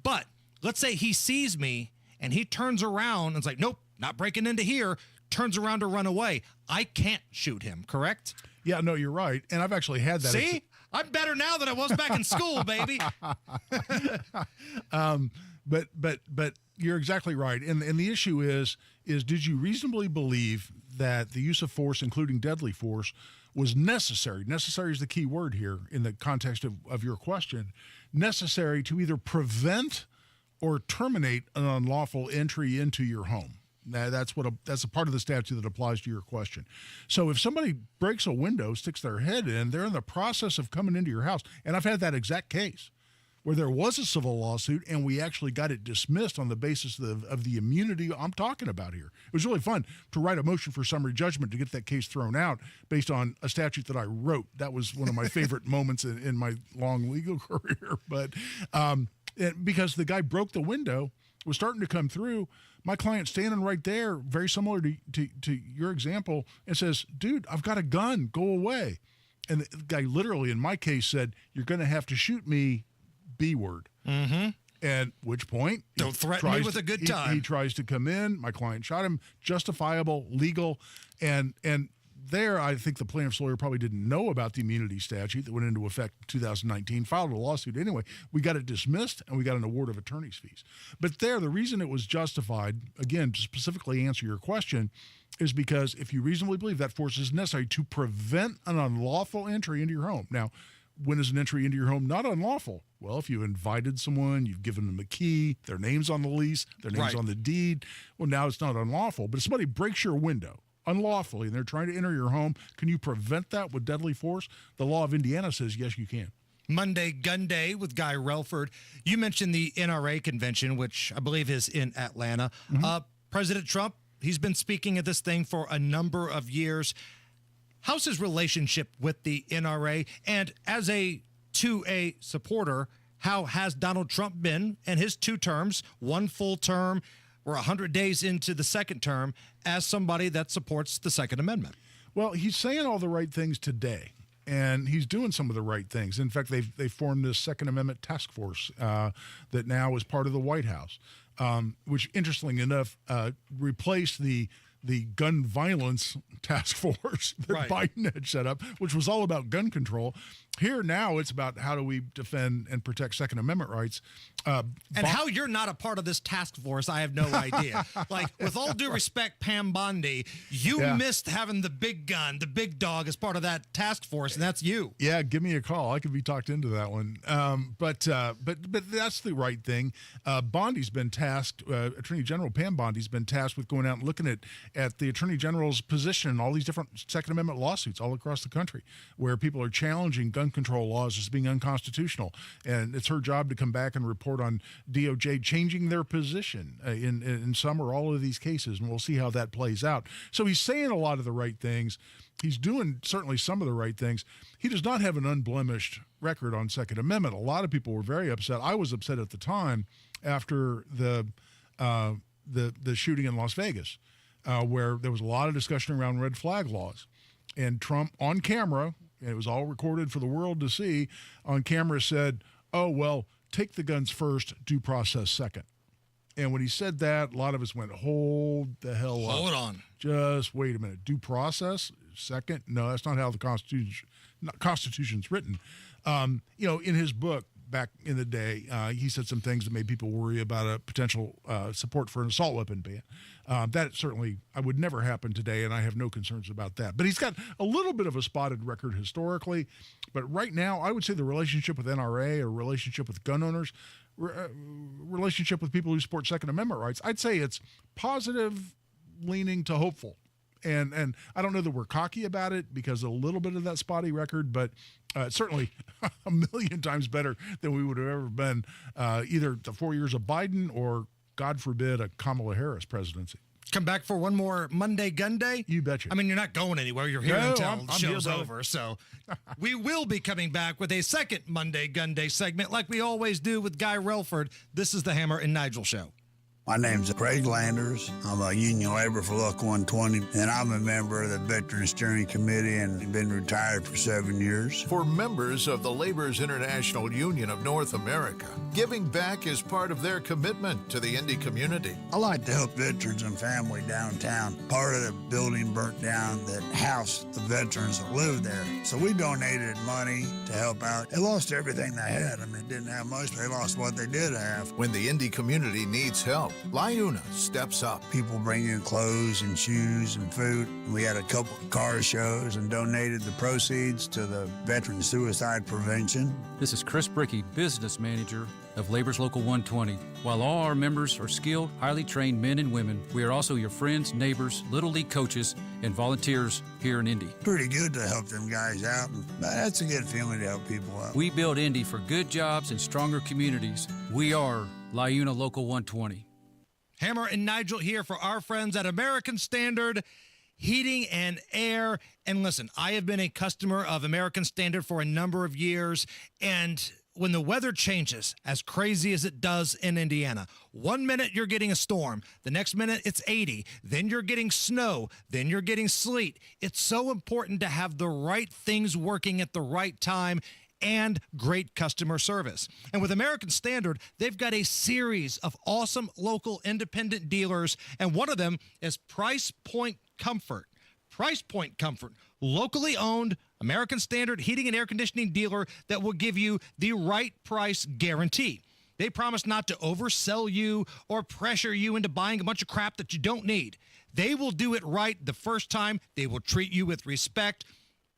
But let's say he sees me and he turns around and is like, nope, not breaking into here, turns around to run away. I can't shoot him, correct? Yeah, no, you're right. And I've actually had that. See? I'm better now than I was back in school, baby. But you're exactly right. And the issue is did you reasonably believe that the use of force, including deadly force, was necessary? Necessary is the key word here in the context of your question. Necessary to either prevent or terminate an unlawful entry into your home. Now, that's a part of the statute that applies to your question. So if somebody breaks a window, sticks their head in, they're in the process of coming into your house. And I've had that exact case where there was a civil lawsuit and we actually got it dismissed on the basis of the immunity I'm talking about here. It was really fun to write a motion for summary judgment to get that case thrown out based on a statute that I wrote. That was one of my favorite moments in my long legal career. But because the guy broke the window, was starting to come through, my client standing right there, very similar to your example, and says, dude, I've got a gun, go away. And the guy literally, in my case, said, you're going to have to shoot me, B word. Mm-hmm. At which point, don't threaten me with a good time. He tries to come in. My client shot him. Justifiable, legal, and there, I think the plaintiff's lawyer probably didn't know about the immunity statute that went into effect in 2019, filed a lawsuit anyway. We got it dismissed, and we got an award of attorney's fees. But there, the reason it was justified, again, to specifically answer your question, is because if you reasonably believe that force is necessary to prevent an unlawful entry into your home. Now, when is an entry into your home not unlawful? Well, if you invited someone, you've given them a key, their name's on the lease, their name's Right. on the deed, well, now it's not unlawful. But if somebody breaks your window unlawfully and they're trying to enter your home, can you prevent that with deadly force? The law of Indiana says yes, you can. Monday Gunday with Guy Relford. You mentioned the NRA convention, which I believe is in Atlanta. President Trump, he's been speaking at this thing for a number of years. How's his relationship with the NRA? And as a 2A supporter, how has Donald Trump been in his 2 terms, 1 full term, we're 100 days into the 2nd term, as somebody that supports the Second Amendment? Well, he's saying all the right things today, and he's doing some of the right things. In fact, they formed this Second Amendment task force that now is part of the White House, which, interestingly enough, replaced the gun violence task force that Biden had set up, which was all about gun control. Here now it's about how do we defend and protect Second Amendment rights. And how you're not a part of this task force, I have no idea. Like, with all due respect, Pam Bondi, you missed having the big gun, the big dog as part of that task force, and that's you. Yeah, give me a call. I could be talked into that one. But that's the right thing. Bondi's been tasked, Attorney General Pam Bondi's been tasked with going out and looking at the Attorney General's position in all these different Second Amendment lawsuits all across the country where people are challenging gun control laws as being unconstitutional. And it's her job to come back and report on DOJ changing their position in some or all of these cases, and we'll see how that plays out. So he's saying a lot of the right things. He's doing certainly some of the right things. He does not have an unblemished record on Second Amendment. A lot of people were very upset. I was upset at the time after the shooting in Las Vegas, where there was a lot of discussion around red flag laws. And Trump, on camera, and it was all recorded for the world to see, on camera said, oh, well, take the guns first, due process second. And when he said that, a lot of us went, hold the hell up. Hold on. Just wait a minute. Due process second? No, that's not how the Constitution's written. In his book back in the day, he said some things that made people worry about a potential support for an assault weapon ban. That certainly would never happen today, and I have no concerns about that. But he's got a little bit of a spotted record historically. But right now, I would say the relationship with NRA or relationship with gun owners, relationship with people who support Second Amendment rights, I'd say it's positive leaning to hopeful. And I don't know that we're cocky about it because of a little bit of that spotty record, but certainly a million times better than we would have ever been either the 4 years of Biden or, God forbid, a Kamala Harris presidency. Come back for one more Monday Gunday? You betcha. I mean, you're not going anywhere. You're here until the show's over. So we will be coming back with a second Monday Gunday segment like we always do with Guy Relford. This is the Hammer and Nigel Show. My name's Craig Landers. I'm a union laborer for Look 120, and I'm a member of the Veterans Steering Committee and been retired for 7 years. For members of the Laborers International Union of North America, giving back is part of their commitment to the Indy community. I like to help veterans and family downtown. Part of the building burnt down that housed the veterans that lived there. So we donated money to help out. They lost everything they had. I mean, they didn't have much, but they lost what they did have. When the Indy community needs help, LIUNA steps up. People bring in clothes and shoes and food. We had a couple of car shows and donated the proceeds to the Veteran Suicide Prevention. This is Chris Brickey, Business Manager of Labor's Local 120. While all our members are skilled, highly trained men and women, we are also your friends, neighbors, Little League coaches, and volunteers here in Indy. Pretty good to help them guys out. That's a good feeling to help people out. We build Indy for good jobs and stronger communities. We are LIUNA Local 120. Hammer and Nigel here for our friends at American Standard Heating and Air. And listen, I have been a customer of American Standard for a number of years, and when the weather changes as crazy as it does in Indiana, 1 minute you're getting a storm, the next minute it's 80, then you're getting snow, then you're getting sleet. It's so important to have the right things working at the right time and great customer service. And with American Standard, they've got a series of awesome local independent dealers, and one of them is Price Point Comfort. Price Point Comfort, locally owned American Standard heating and air conditioning dealer that will give you the right price guarantee. They promise not to oversell you or pressure you into buying a bunch of crap that you don't need. They will do it right the first time. They will treat you with respect.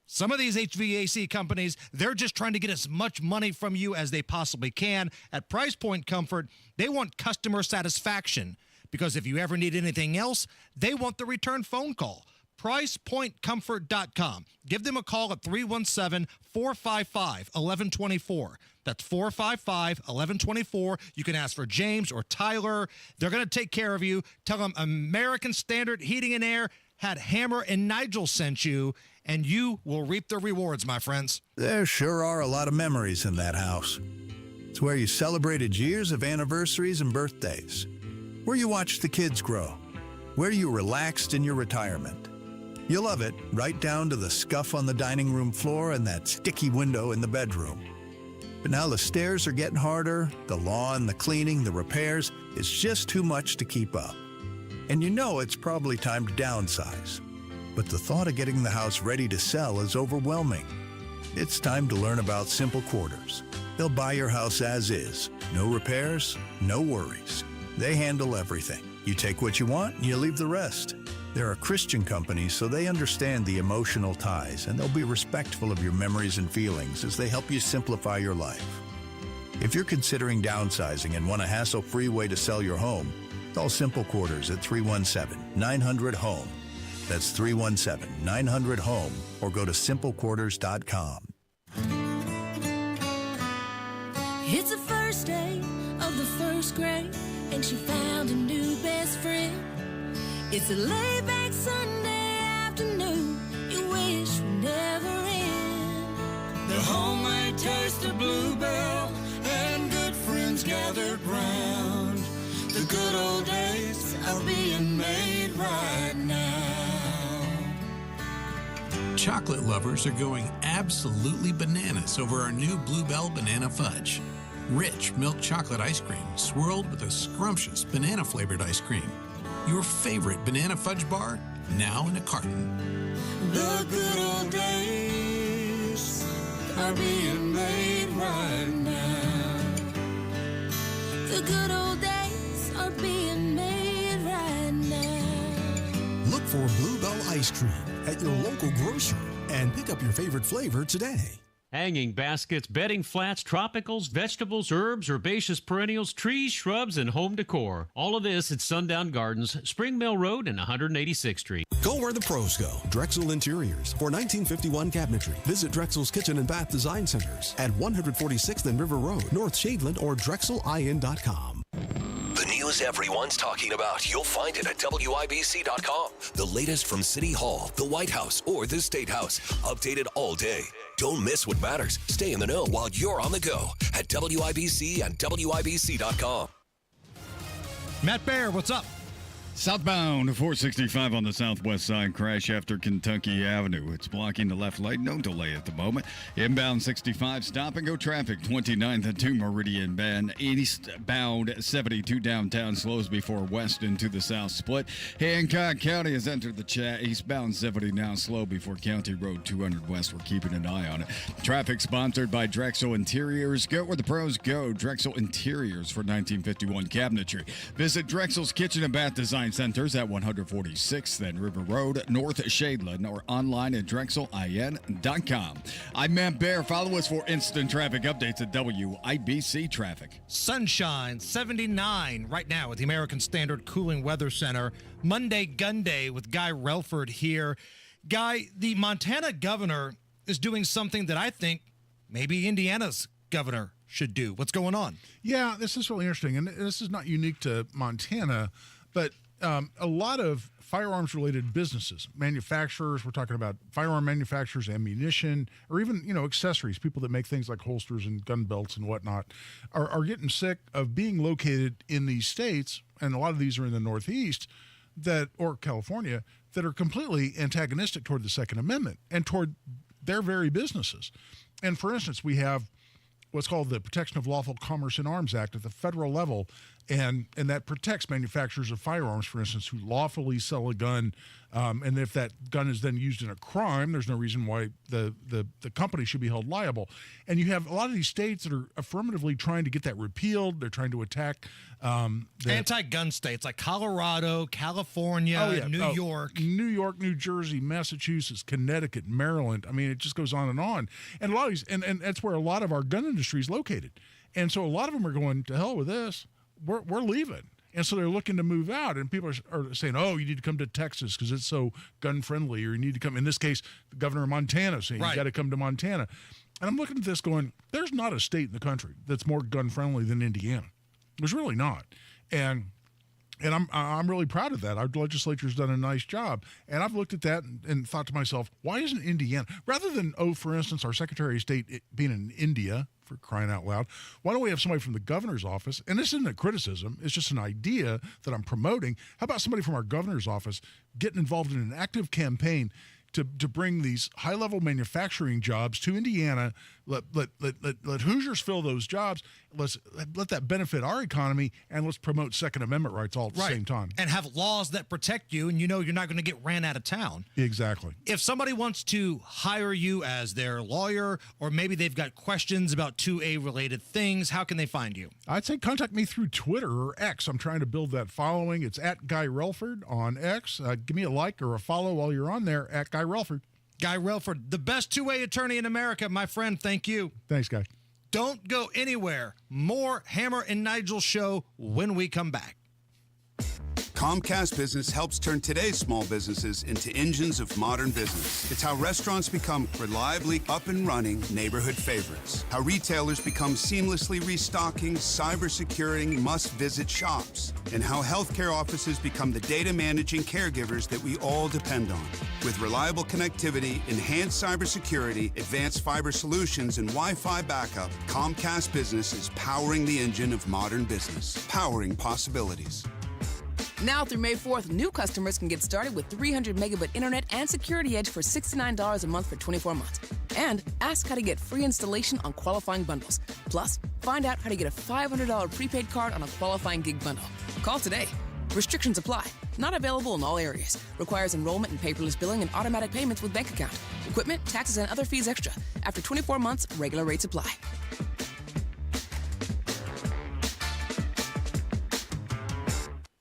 Some of these HVAC companies, they're just trying to get as much money from you as they possibly can. At Price Point Comfort, they want customer satisfaction because if you ever need anything else, they want the return phone call. PricePointComfort.com. Give them a call at 317-455-1124. That's 455-1124. You can ask for James or Tyler. They're going to take care of you. Tell them American Standard Heating and Air had Hammer and Nigel sent you, and you will reap the rewards, my friends. There sure are a lot of memories in that house. It's where you celebrated years of anniversaries and birthdays, where you watched the kids grow, where you relaxed in your retirement. You love it right down to the scuff on the dining room floor and that sticky window in the bedroom. But now the stairs are getting harder, the lawn, the cleaning, the repairs, it's just too much to keep up. And you know it's probably time to downsize. But the thought of getting the house ready to sell is overwhelming. It's time to learn about Simple Quarters. They'll buy your house as is. No repairs, no worries. They handle everything. You take what you want and you leave the rest. They're a Christian company, so they understand the emotional ties, and they'll be respectful of your memories and feelings as they help you simplify your life. If you're considering downsizing and want a hassle-free way to sell your home, call Simple Quarters at 317-900-HOME. That's 317-900-HOME, or go to simplequarters.com. It's the first day of the first grade, and she found a new best friend. It's a laid-back Sunday afternoon you wish would never end. The homemade taste of Bluebell and good friends gathered round. The good old days are being made right now. Chocolate lovers are going absolutely bananas over our new Bluebell Banana Fudge. Rich milk chocolate ice cream swirled with a scrumptious banana-flavored ice cream. Your favorite banana fudge bar, now in a carton. The good old days are being made right now. The good old days are being made right now. Look for Bluebell ice cream at your local grocer and pick up your favorite flavor today. Hanging baskets, bedding flats, tropicals, vegetables, herbs, herbaceous perennials, trees, shrubs, and home decor. All of this at Sundown Gardens, Spring Mill Road and 186th Street. Go where the pros go. Drexel Interiors for 1951 cabinetry. Visit Drexel's Kitchen and Bath Design Centers at 146th and River Road, North Shadeland, or drexelin.com. The news everyone's talking about, you'll find it at WIBC.com. The latest from City Hall, the White House, or the State House. Updated all day. Don't miss what matters. Stay in the know while you're on the go at WIBC and WIBC.com. Matt Baer, what's up? Southbound 465 on the southwest side, crash after Kentucky Avenue. It's blocking the left lane, no delay at the moment. Inbound 65, stop and go traffic, 29th and 2 Meridian Bend. Eastbound 72 downtown, slows before west into the south split. Hancock County has entered the chat. Eastbound 70 now slow before County Road 200 west. We're keeping an eye on it. Traffic sponsored by Drexel Interiors. Go where the pros go. Drexel Interiors for 1951 cabinetry. Visit Drexel's Kitchen and Bath Design Centers at 146th and River Road, North Shadeland, or online at drexelin.com. I'm Matt Baer. Follow us for instant traffic updates at WIBC Traffic. Sunshine, 79 right now at the American Standard Cooling Weather Center. Monday Gunday with Guy Relford here. Guy, the Montana governor is doing something that I think maybe Indiana's governor should do. What's going on? Yeah, this is really interesting, and this is not unique to Montana, but a lot of firearms-related businesses, manufacturers, we're talking about firearm manufacturers, ammunition, or even, accessories, people that make things like holsters and gun belts and whatnot, are getting sick of being located in these states, and a lot of these are in the Northeast, or California, that are completely antagonistic toward the Second Amendment and toward their very businesses. And for instance, we have what's called the Protection of Lawful Commerce in Arms Act at the federal level And that protects manufacturers of firearms, for instance, who lawfully sell a gun. And if that gun is then used in a crime, there's no reason why the company should be held liable. And you have a lot of these states that are affirmatively trying to get that repealed. They're trying to attack anti-gun states like Colorado, California, New York, New Jersey, Massachusetts, Connecticut, Maryland. I mean, it just goes on. And a lot of these, and that's where a lot of our gun industry is located. And so a lot of them are going, to hell with this. We're leaving. And so they're looking to move out, and people are saying, oh, you need to come to Texas because it's so gun-friendly, or you need to come, in this case, the governor of Montana saying you got to come to Montana. And I'm looking at this going, there's not a state in the country that's more gun-friendly than Indiana. There's really not. And I'm really proud of that. Our legislature's done a nice job. And I've looked at that and thought to myself, why isn't Indiana, rather than, for instance, our Secretary of State being in India, for crying out loud, why don't we have somebody from the governor's office? And this isn't a criticism, it's just an idea that I'm promoting. How about somebody from our governor's office getting involved in an active campaign to bring these high-level manufacturing jobs to Indiana, let Hoosiers fill those jobs, let that benefit our economy, and let's promote Second Amendment rights all at the same time. And have laws that protect you, and you know you're not going to get ran out of town. Exactly. If somebody wants to hire you as their lawyer, or maybe they've got questions about 2A-related things, how can they find you? I'd say contact me through Twitter or X. I'm trying to build that following. It's at Guy Relford on X. Give me a like or a follow while you're on there, at Guy Relford. Guy Relford, the best two-way attorney in America, my friend. Thank you. Thanks, Guy. Don't go anywhere. More Hammer and Nigel show when we come back. Comcast Business helps turn today's small businesses into engines of modern business. It's how restaurants become reliably up and running neighborhood favorites. How retailers become seamlessly restocking, cyber-securing, must-visit shops. And how healthcare offices become the data managing caregivers that we all depend on. With reliable connectivity, enhanced cybersecurity, advanced fiber solutions, and Wi-Fi backup, Comcast Business is powering the engine of modern business. Powering possibilities. Now through May 4th, new customers can get started with 300 megabit internet and Security Edge for $69 a month for 24 months. And ask how to get free installation on qualifying bundles. Plus, find out how to get a $500 prepaid card on a qualifying gig bundle. Call today. Restrictions apply. Not available in all areas. Requires enrollment in paperless billing and automatic payments with bank account. Equipment, taxes, and other fees extra. After 24 months, regular rates apply.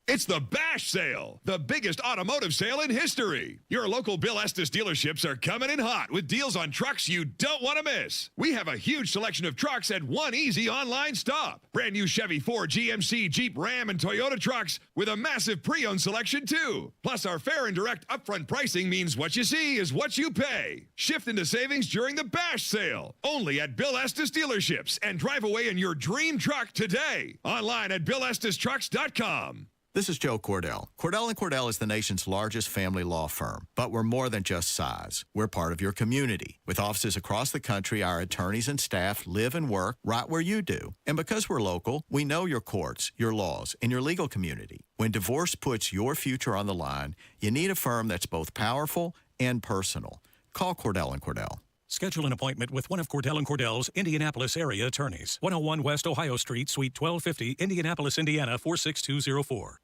It's the Bash Sale, the biggest automotive sale in history. Your local Bill Estes dealerships are coming in hot with deals on trucks you don't want to miss. We have a huge selection of trucks at one easy online stop. Brand new Chevy, Ford, GMC, Jeep, Ram, and Toyota trucks with a massive pre-owned selection too. Plus, our fair and direct upfront pricing means what you see is what you pay. Shift into savings during the Bash Sale. Only at Bill Estes dealerships, and drive away in your dream truck today. Online at BillEstesTrucks.com. This is Joe Cordell. Cordell & Cordell is the nation's largest family law firm, but we're more than just size. We're part of your community. With offices across the country, our attorneys and staff live and work right where you do. And because we're local, we know your courts, your laws, and your legal community. When divorce puts your future on the line, you need a firm that's both powerful and personal. Call Cordell & Cordell. Schedule an appointment with one of Cordell & Cordell's Indianapolis area attorneys. 101 West Ohio Street, Suite 1250, Indianapolis, Indiana 46204.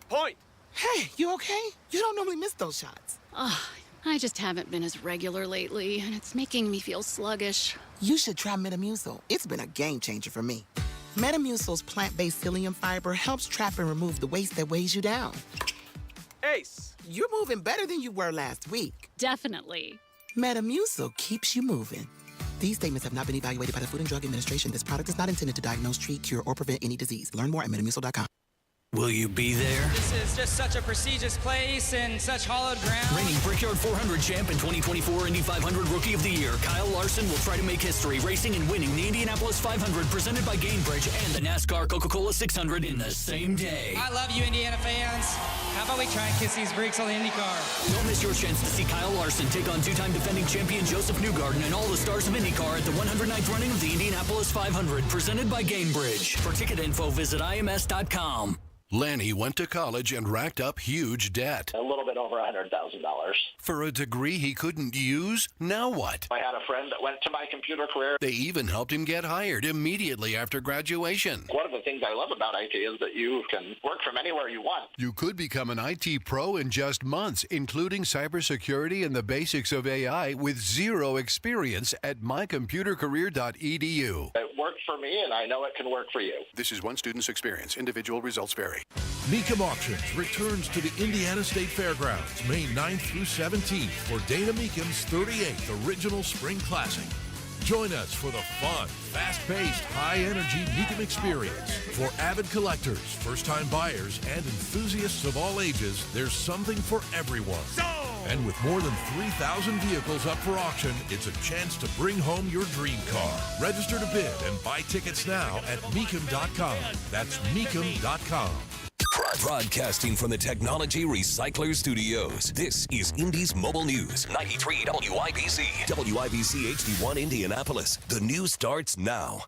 Point! Hey, you okay? You don't normally miss those shots. I just haven't been as regular lately, and it's making me feel sluggish. You should try Metamucil. It's been a game changer for me. Metamucil's plant-based psyllium fiber helps trap and remove the waste that weighs you down. Ace, you're moving better than you were last week. Definitely. Metamucil keeps you moving. These statements have not been evaluated by the Food and Drug Administration. This product is not intended to diagnose, treat, cure, or prevent any disease. Learn more at metamucil.com. Will you be there? This is just such a prestigious place and such hallowed ground. Reigning Brickyard 400 champ and 2024 Indy 500 Rookie of the Year, Kyle Larson will try to make history racing and winning the Indianapolis 500 presented by Gainbridge and the NASCAR Coca-Cola 600 in the same day. I love you, Indiana fans. How about we try and kiss these bricks on the IndyCar? Don't miss your chance to see Kyle Larson take on two-time defending champion Joseph Newgarden and all the stars of IndyCar at the 109th running of the Indianapolis 500 presented by Gainbridge. For ticket info, visit ims.com. Lanny went to college and racked up huge debt. A little bit over $100,000. For a degree he couldn't use? Now what? I had a friend that went to my computer career. They even helped him get hired immediately after graduation. One of the things I love about IT is that you can work from anywhere you want. You could become an IT pro in just months, including cybersecurity and the basics of AI with zero experience at mycomputercareer.edu. It worked for me, and I know it can work for you. This is one student's experience. Individual results vary. Mecum Auctions returns to the Indiana State Fairgrounds May 9th through 17th for Dana Mecum's 38th Original Spring Classic. Join us for the fun, fast-paced, high-energy Mecum experience. For avid collectors, first-time buyers, and enthusiasts of all ages, there's something for everyone. And with more than 3,000 vehicles up for auction, it's a chance to bring home your dream car. Register to bid and buy tickets now at Mecum.com. That's Mecum.com. Broadcasting from the Technology Recycler Studios, this is Indy's Mobile News, 93 WIBC. WIBC HD1 Indianapolis. The news starts now.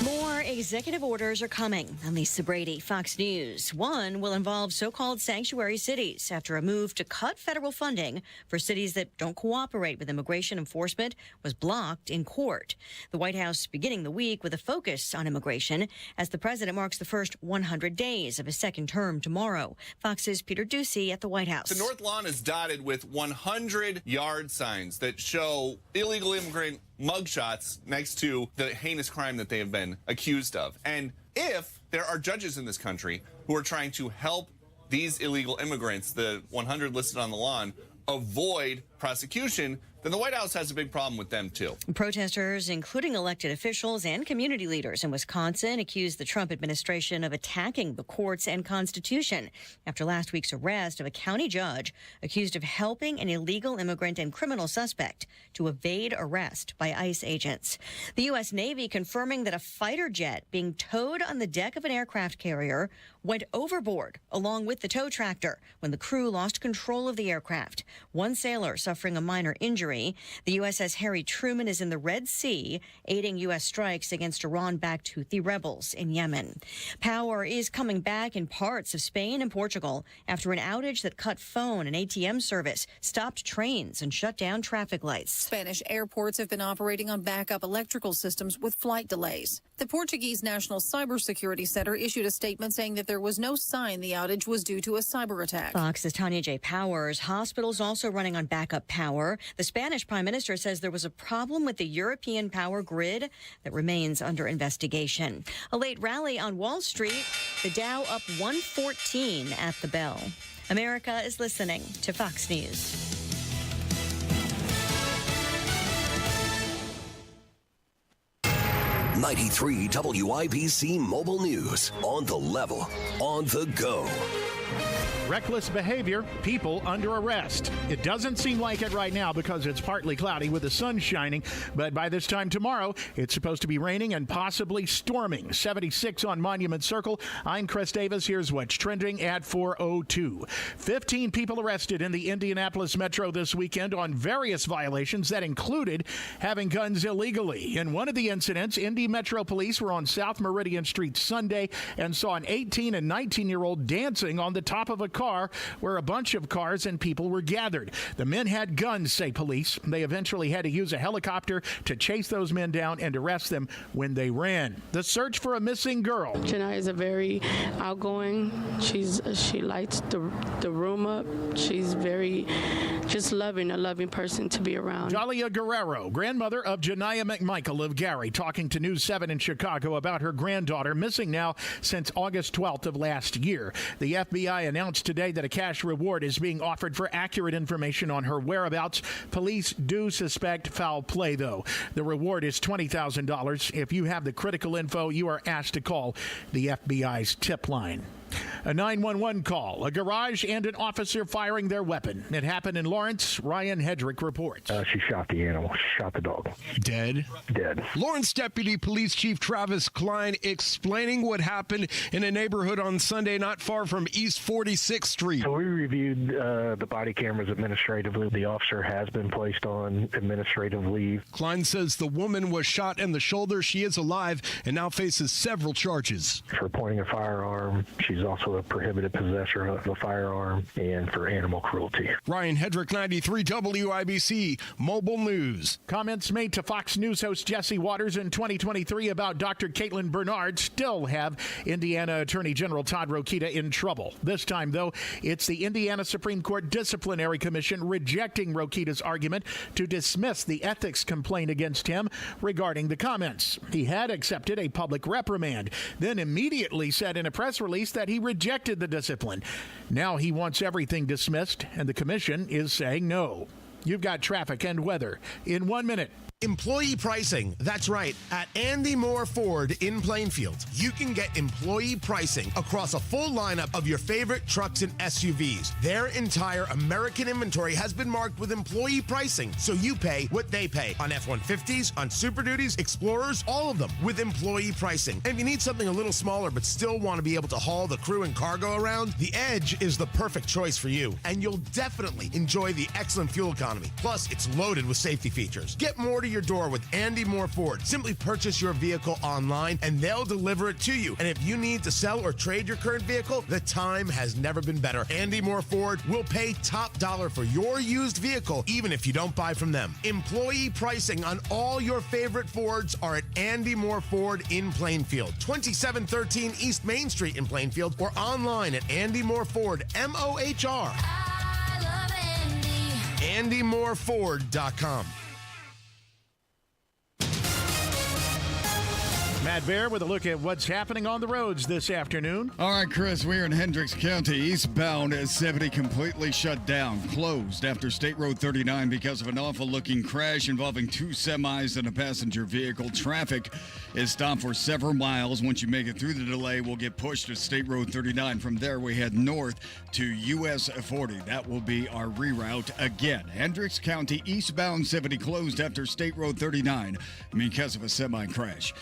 More executive orders are coming. I'm Lisa Brady, Fox News. One will involve so-called sanctuary cities after a move to cut federal funding for cities that don't cooperate with immigration enforcement was blocked in court. The White House beginning the week with a focus on immigration as the president marks the first 100 days of his second term tomorrow. Fox's Peter Ducey at the White House. The North Lawn is dotted with 100 yard signs that show illegal immigrant mugshots next to the heinous crime that they have been accused of. And if there are judges in this country who are trying to help these illegal immigrants, the 100 listed on the lawn, avoid prosecution, then the White House has a big problem with them, too. Protesters, including elected officials and community leaders in Wisconsin, accused the Trump administration of attacking the courts and Constitution after last week's arrest of a county judge accused of helping an illegal immigrant and criminal suspect to evade arrest by ICE agents. The U.S. Navy confirming that a fighter jet being towed on the deck of an aircraft carrier went overboard along with the tow tractor when the crew lost control of the aircraft. One sailor suffering a minor injury. The USS Harry Truman is in the Red Sea, aiding U.S. strikes against Iran-backed Houthi rebels in Yemen. Power is coming back in parts of Spain and Portugal after an outage that cut phone and ATM service, stopped trains, and shut down traffic lights. Spanish airports have been operating on backup electrical systems with flight delays. The Portuguese National Cybersecurity Center issued a statement saying that there was no sign the outage was due to a cyber attack. Fox's Tanya J. Powers. Hospitals also running on backup power. The Spanish Prime Minister says there was a problem with the European power grid that remains under investigation. A late rally on Wall Street, the Dow up 114 at the bell. America is listening to Fox News. '93 WIBC Mobile News. On the level, on the go. Reckless behavior, people under arrest. It doesn't seem like it right now because it's partly cloudy with the sun shining, but by this time tomorrow, it's supposed to be raining and possibly storming. 76 on Monument Circle. I'm Chris Davis. Here's what's trending at 4:02. 15 people arrested in the Indianapolis Metro this weekend on various violations that included having guns illegally. In one of the incidents, Indy Metro Police were on South Meridian Street Sunday and saw an 18 and 19-year-old dancing on the top of a car where a bunch of cars and people were gathered. The men had guns, say police. They eventually had to use a helicopter to chase those men down and arrest them when they ran. The search for a missing girl. Janai is a very outgoing. She lights the room up. She's very just loving, a loving person to be around. Dahlia Guerrero, grandmother of Janaya McMichael of Gary, talking to News 7 in Chicago about her granddaughter, missing now since August 12th of last year. The FBI announced today that a cash reward is being offered for accurate information on her whereabouts. Police do suspect foul play, though. The reward is $20,000. If you have the critical info, you are asked to call the FBI's tip line. A 911 call, a garage, and an officer firing their weapon. It happened in Lawrence. Ryan Hedrick reports. She shot the animal, shot the dog. Dead? Dead. Lawrence Deputy Police Chief Travis Klein explaining what happened in a neighborhood on Sunday not far from East 46th Street. So we reviewed the body cameras administratively. The officer has been placed on administrative leave. Klein says the woman was shot in the shoulder. She is alive and now faces several charges. For pointing a firearm, she's also a prohibited possessor of a firearm, and for animal cruelty. Ryan Hedrick, 93 WIBC Mobile News. Comments made to Fox News host Jesse Waters in 2023 about Dr. Caitlin Bernard still have Indiana Attorney General Todd Rokita in trouble. This time, though, it's the Indiana Supreme Court Disciplinary Commission rejecting Rokita's argument to dismiss the ethics complaint against him regarding the comments. He had accepted a public reprimand, then immediately said in a press release that he rejected the discipline. Now he wants everything dismissed, and the commission is saying no. You've got traffic and weather in 1 minute. Employee pricing. That's right. At Andy Moore Ford in Plainfield, you can get employee pricing across a full lineup of your favorite trucks and SUVs. Their entire American inventory has been marked with employee pricing, so you pay what they pay on F-150s, on Super Duties, Explorers, all of them with employee pricing. And if you need something a little smaller but still want to be able to haul the crew and cargo around, the Edge is the perfect choice for you. And you'll definitely enjoy the excellent fuel economy. Plus, it's loaded with safety features. Get more to your door with Andy Moore Ford. Simply purchase your vehicle online and they'll deliver it to you. And if you need to sell or trade your current vehicle, the time has never been better. Andy Moore Ford will pay top dollar for your used vehicle, even if you don't buy from them. Employee pricing on all your favorite Fords are at Andy Moore Ford in Plainfield, 2713 East Main Street in Plainfield, or online at Andy Moore Ford, MOHR. I love Andy. AndyMooreFord.com. Matt Bear with a look at what's happening on the roads this afternoon. All right, Chris, we're in Hendricks County. Eastbound 70 completely shut down, closed after State Road 39 because of an awful-looking crash involving two semis and a passenger vehicle. Traffic is stopped for several miles. Once you make it through the delay, we'll get pushed to State Road 39. From there, we head north to US 40. That will be our reroute again. Hendricks County eastbound 70 closed after State Road 39 because of a semi-crash.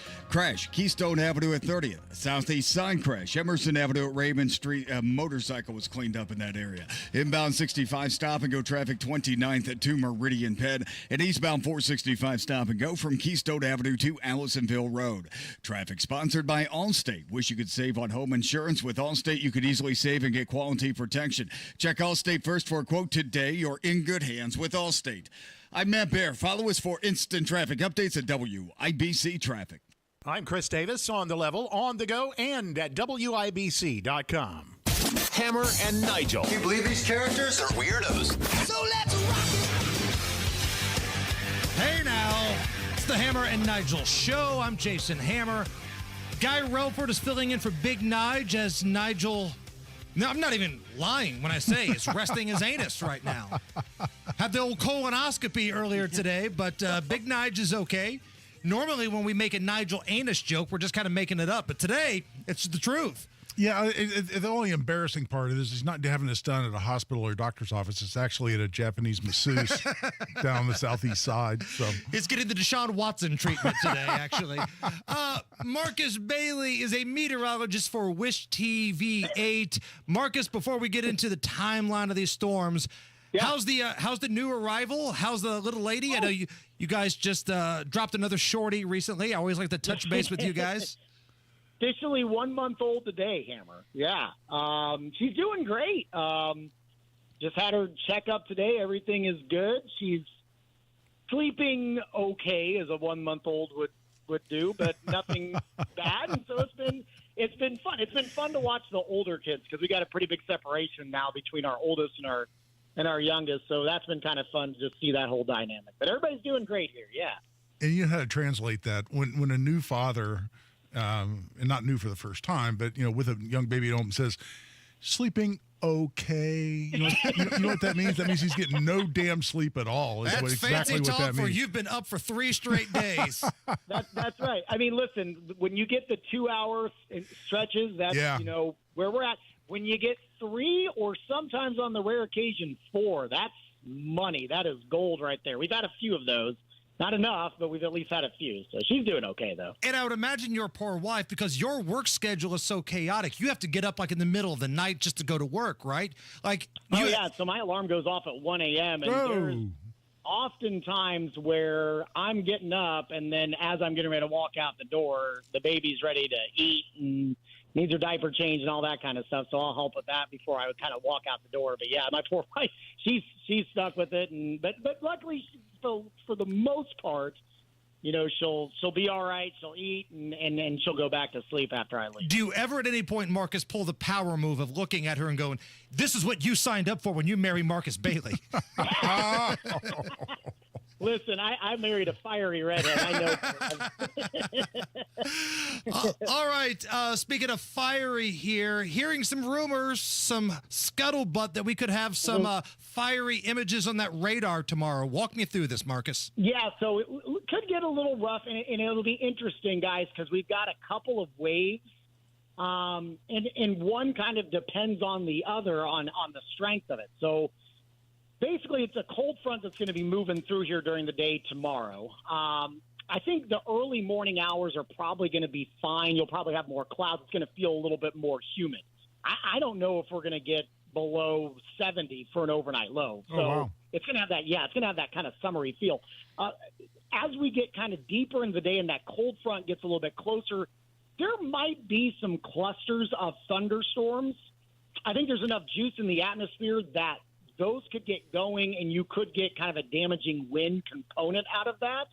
Keystone Avenue at 30th. Southeast side crash. Emerson Avenue at Raymond Street. A motorcycle was cleaned up in that area. Inbound 65 stop and go traffic 29th to Meridian Penn. And eastbound 465 stop and go from Keystone Avenue to Allisonville Road. Traffic sponsored by Allstate. Wish you could save on home insurance. With Allstate, you could easily save and get quality protection. Check Allstate first for a quote today. You're in good hands with Allstate. I'm Matt Bear. Follow us for instant traffic updates at WIBC Traffic. I'm Chris Davis, on the level, on the go, and at WIBC.com. Hammer and Nigel. Can you believe these characters are weirdos? So let's rock it! Hey now, it's the Hammer and Nigel show. I'm Jason Hammer. Guy Relford is filling in for Big Nige as Nigel... No, I'm not even lying when I say it's resting his anus right now. Had the old colonoscopy earlier today, but Big Nige is okay. Normally, when we make a Nigel anus joke, we're just kind of making it up. But today, it's the truth. Yeah, the only embarrassing part of this is he's not having this done at a hospital or doctor's office. It's actually at a Japanese masseuse down the southeast side. So he's getting the Deshaun Watson treatment today, actually. Marcus Bailey is a meteorologist for Wish TV 8. Marcus, before we get into the timeline of these storms, how's the new arrival? How's the little lady? I know you guys just dropped another shorty recently. I always like to touch base with you guys. Officially 1 month old today, Hammer. Yeah. She's doing great. Just had her check up today. Everything is good. She's sleeping okay, as a 1 month old would do, but nothing bad. And so it's been fun. It's been fun to watch the older kids because we got a pretty big separation now between our oldest and our youngest. So that's been kind of fun to just see that whole dynamic. But everybody's doing great here. Yeah. And you know how to translate that when a new father, and not new for the first time, but with a young baby at home, says sleeping okay. You know what that means? That means he's getting no damn sleep at all. That's exactly fancy what that talk for means. you've been up for 3 straight days. That's right. I mean, listen, when you get the 2 hour stretches, that's where we're at. When you get 3 or sometimes on the rare occasion 4, that's money. That is gold right there. We've had a few of those. Not enough, but we've at least had a few. So she's doing okay, though. And I would imagine your poor wife, because your work schedule is so chaotic, you have to get up like in the middle of the night just to go to work, right? Like, yeah. So my alarm goes off at 1 a.m. and there's oftentimes where I'm getting up, and then as I'm getting ready to walk out the door, the baby's ready to eat and needs her diaper change and all that kind of stuff. So I'll help with that before I would kind of walk out the door. But yeah, my poor wife, she's stuck with it, and but luckily for the most part, you know, she'll be all right. She'll eat and she'll go back to sleep after I leave. Do you ever at any point, Marcus, pull the power move of looking at her and going, "This is what you signed up for when you marry Marcus Bailey"? Listen, I married a fiery redhead. I know. All right. Speaking of fiery here, hearing some rumors, some scuttlebutt that we could have some fiery images on that radar tomorrow. Walk me through this, Marcus. Yeah, so it could get a little rough, and it'll be interesting, guys, because we've got a couple of waves, and one kind of depends on the other on the strength of it. So basically, it's a cold front that's going to be moving through here during the day tomorrow. I think the early morning hours are probably going to be fine. You'll probably have more clouds. It's going to feel a little bit more humid. I don't know if we're going to get below 70 for an overnight low. So it's going to have that, it's going to have that kind of summery feel. As we get kind of deeper in the day and that cold front gets a little bit closer, there might be some clusters of thunderstorms. I think there's enough juice in the atmosphere that those could get going, and you could get kind of a damaging wind component out of that.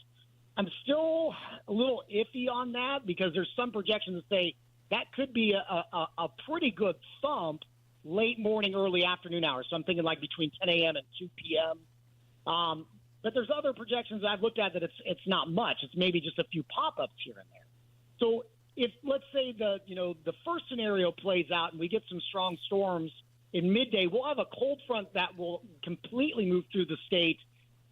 I'm still a little iffy on that because there's some projections that say that could be a pretty good thump late morning, early afternoon hours. So I'm thinking like between 10 a.m. and 2 p.m. But there's other projections I've looked at that it's not much. It's maybe just a few pop-ups here and there. So if, let's say, the first scenario plays out and we get some strong storms in midday, we'll have a cold front that will completely move through the state,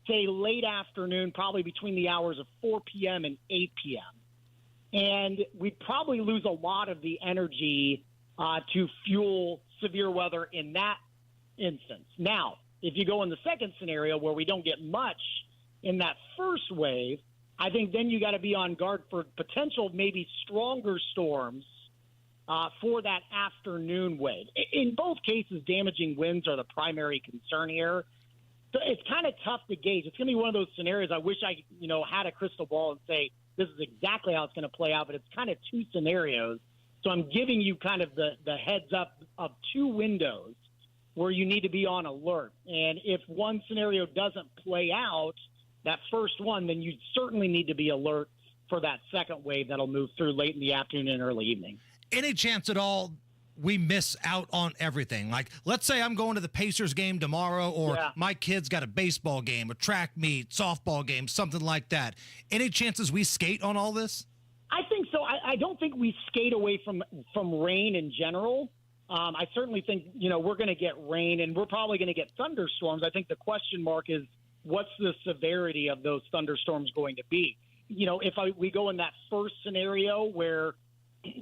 say late afternoon, probably between the hours of 4 p.m. and 8 p.m. And we'd probably lose a lot of the energy to fuel severe weather in that instance. Now, if you go in the second scenario where we don't get much in that first wave, I think then you got to be on guard for potential maybe stronger storms for that afternoon wave. In both cases, damaging winds are the primary concern here. So it's kind of tough to gauge. It's going to be one of those scenarios I wish I had a crystal ball and say this is exactly how it's going to play out, but it's kind of two scenarios. So I'm giving you kind of the heads up of two windows where you need to be on alert. And if one scenario doesn't play out, that first one, then you certainly need to be alert for that second wave that'll move through late in the afternoon and early evening. Any chance at all we miss out on everything? Like, let's say I'm going to the Pacers game tomorrow, or my kid's got a baseball game, a track meet, softball game, something like that. Any chances we skate on all this? I think so. I don't think we skate away from rain in general. I certainly think, we're going to get rain, and we're probably going to get thunderstorms. I think the question mark is, what's the severity of those thunderstorms going to be? If we go in that first scenario where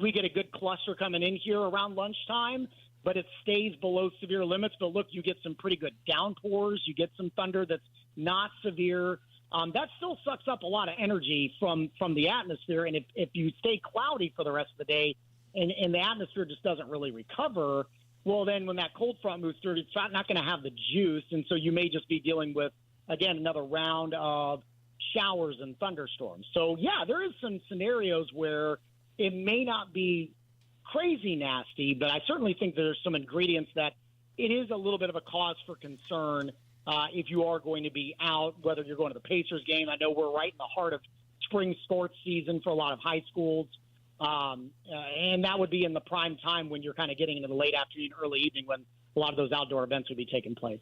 we get a good cluster coming in here around lunchtime, but it stays below severe limits. But look, you get some pretty good downpours. You get some thunder that's not severe. That still sucks up a lot of energy from the atmosphere. And if you stay cloudy for the rest of the day and the atmosphere just doesn't really recover, well, then when that cold front moves through, it's not going to have the juice. And so you may just be dealing with, again, another round of showers and thunderstorms. So, yeah, there is some scenarios where it may not be crazy nasty, but I certainly think there's some ingredients that it is a little bit of a cause for concern if you are going to be out, whether you're going to the Pacers game. I know we're right in the heart of spring sports season for a lot of high schools, and that would be in the prime time when you're kind of getting into the late afternoon, early evening when a lot of those outdoor events would be taking place.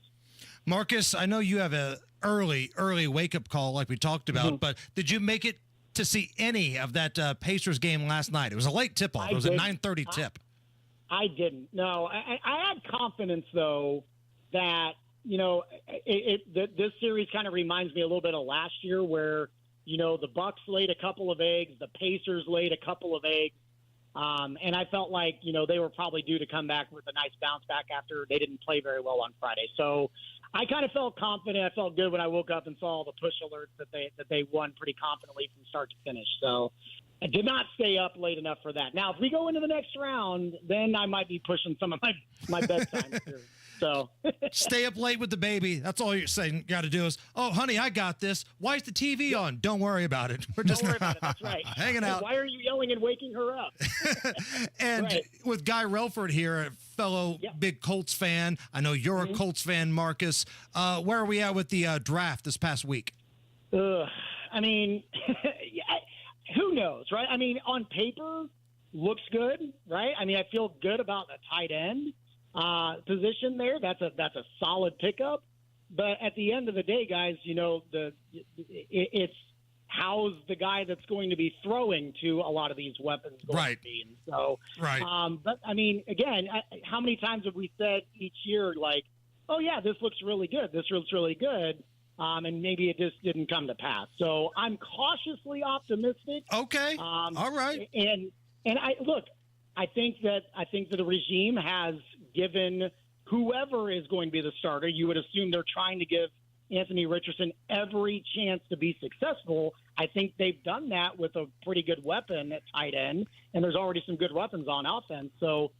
Marcus, I know you have a early wake-up call like we talked about, but did you make it to see any of that Pacers game last night? It was a late tip-off. It was a 9:30 tip. I didn't. No. I had confidence, though, that, this series kind of reminds me a little bit of last year where, the Bucks laid a couple of eggs, the Pacers laid a couple of eggs. And I felt like, they were probably due to come back with a nice bounce back after they didn't play very well on Friday. So I kind of felt confident. I felt good when I woke up and saw all the push alerts that they won pretty confidently from start to finish. So I did not stay up late enough for that. Now, if we go into the next round, then I might be pushing some of my bedtime here. So stay up late with the baby. That's all you're saying. Got to do is, oh, honey, I got this. Why is the TV on? Don't worry about it. We're just Don't worry about it. That's right. hanging out. Why are you yelling and waking her up? And with Guy Relford here, a fellow big Colts fan. I know you're a Colts fan, Marcus. Where are we at with the draft this past week? I mean, who knows, right? I mean, on paper, looks good, right? I mean, I feel good about the tight end position there. That's a solid pickup. But at the end of the day, guys, it's how's the guy that's going to be throwing to a lot of these weapons going to be. And so, but I mean, again, how many times have we said each year, like, oh yeah, this looks really good. This looks really good. And maybe it just didn't come to pass. So I'm cautiously optimistic. Okay. All right. And I think that the regime has given whoever is going to be the starter, you would assume they're trying to give Anthony Richardson every chance to be successful. I think they've done that with a pretty good weapon at tight end, and there's already some good weapons on offense. So,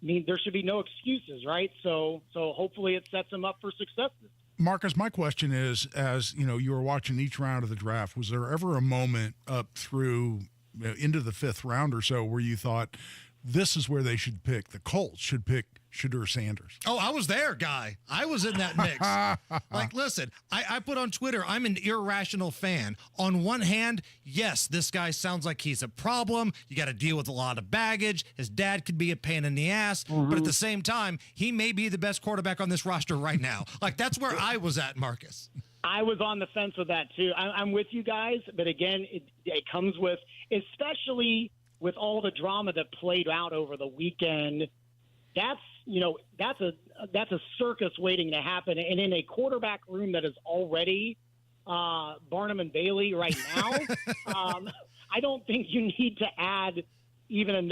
I mean, there should be no excuses, right? So hopefully it sets them up for success. Marcus, my question is, as you were watching each round of the draft, was there ever a moment up through into the fifth round or so where you thought this is where they should pick? The Colts should pick Shedeur Sanders. Oh, I was there, Guy. I was in that mix. Like, listen, I put on Twitter, I'm an irrational fan. On one hand, yes, this guy sounds like he's a problem. You got to deal with a lot of baggage. His dad could be a pain in the ass. But at the same time, he may be the best quarterback on this roster right now. Like, that's where I was at, Marcus. I was on the fence with that, too. I'm with you guys. But, again, it comes with, especially with all the drama that played out over the weekend, that's a circus waiting to happen. And in a quarterback room that is already Barnum and Bailey right now, I don't think you need to add even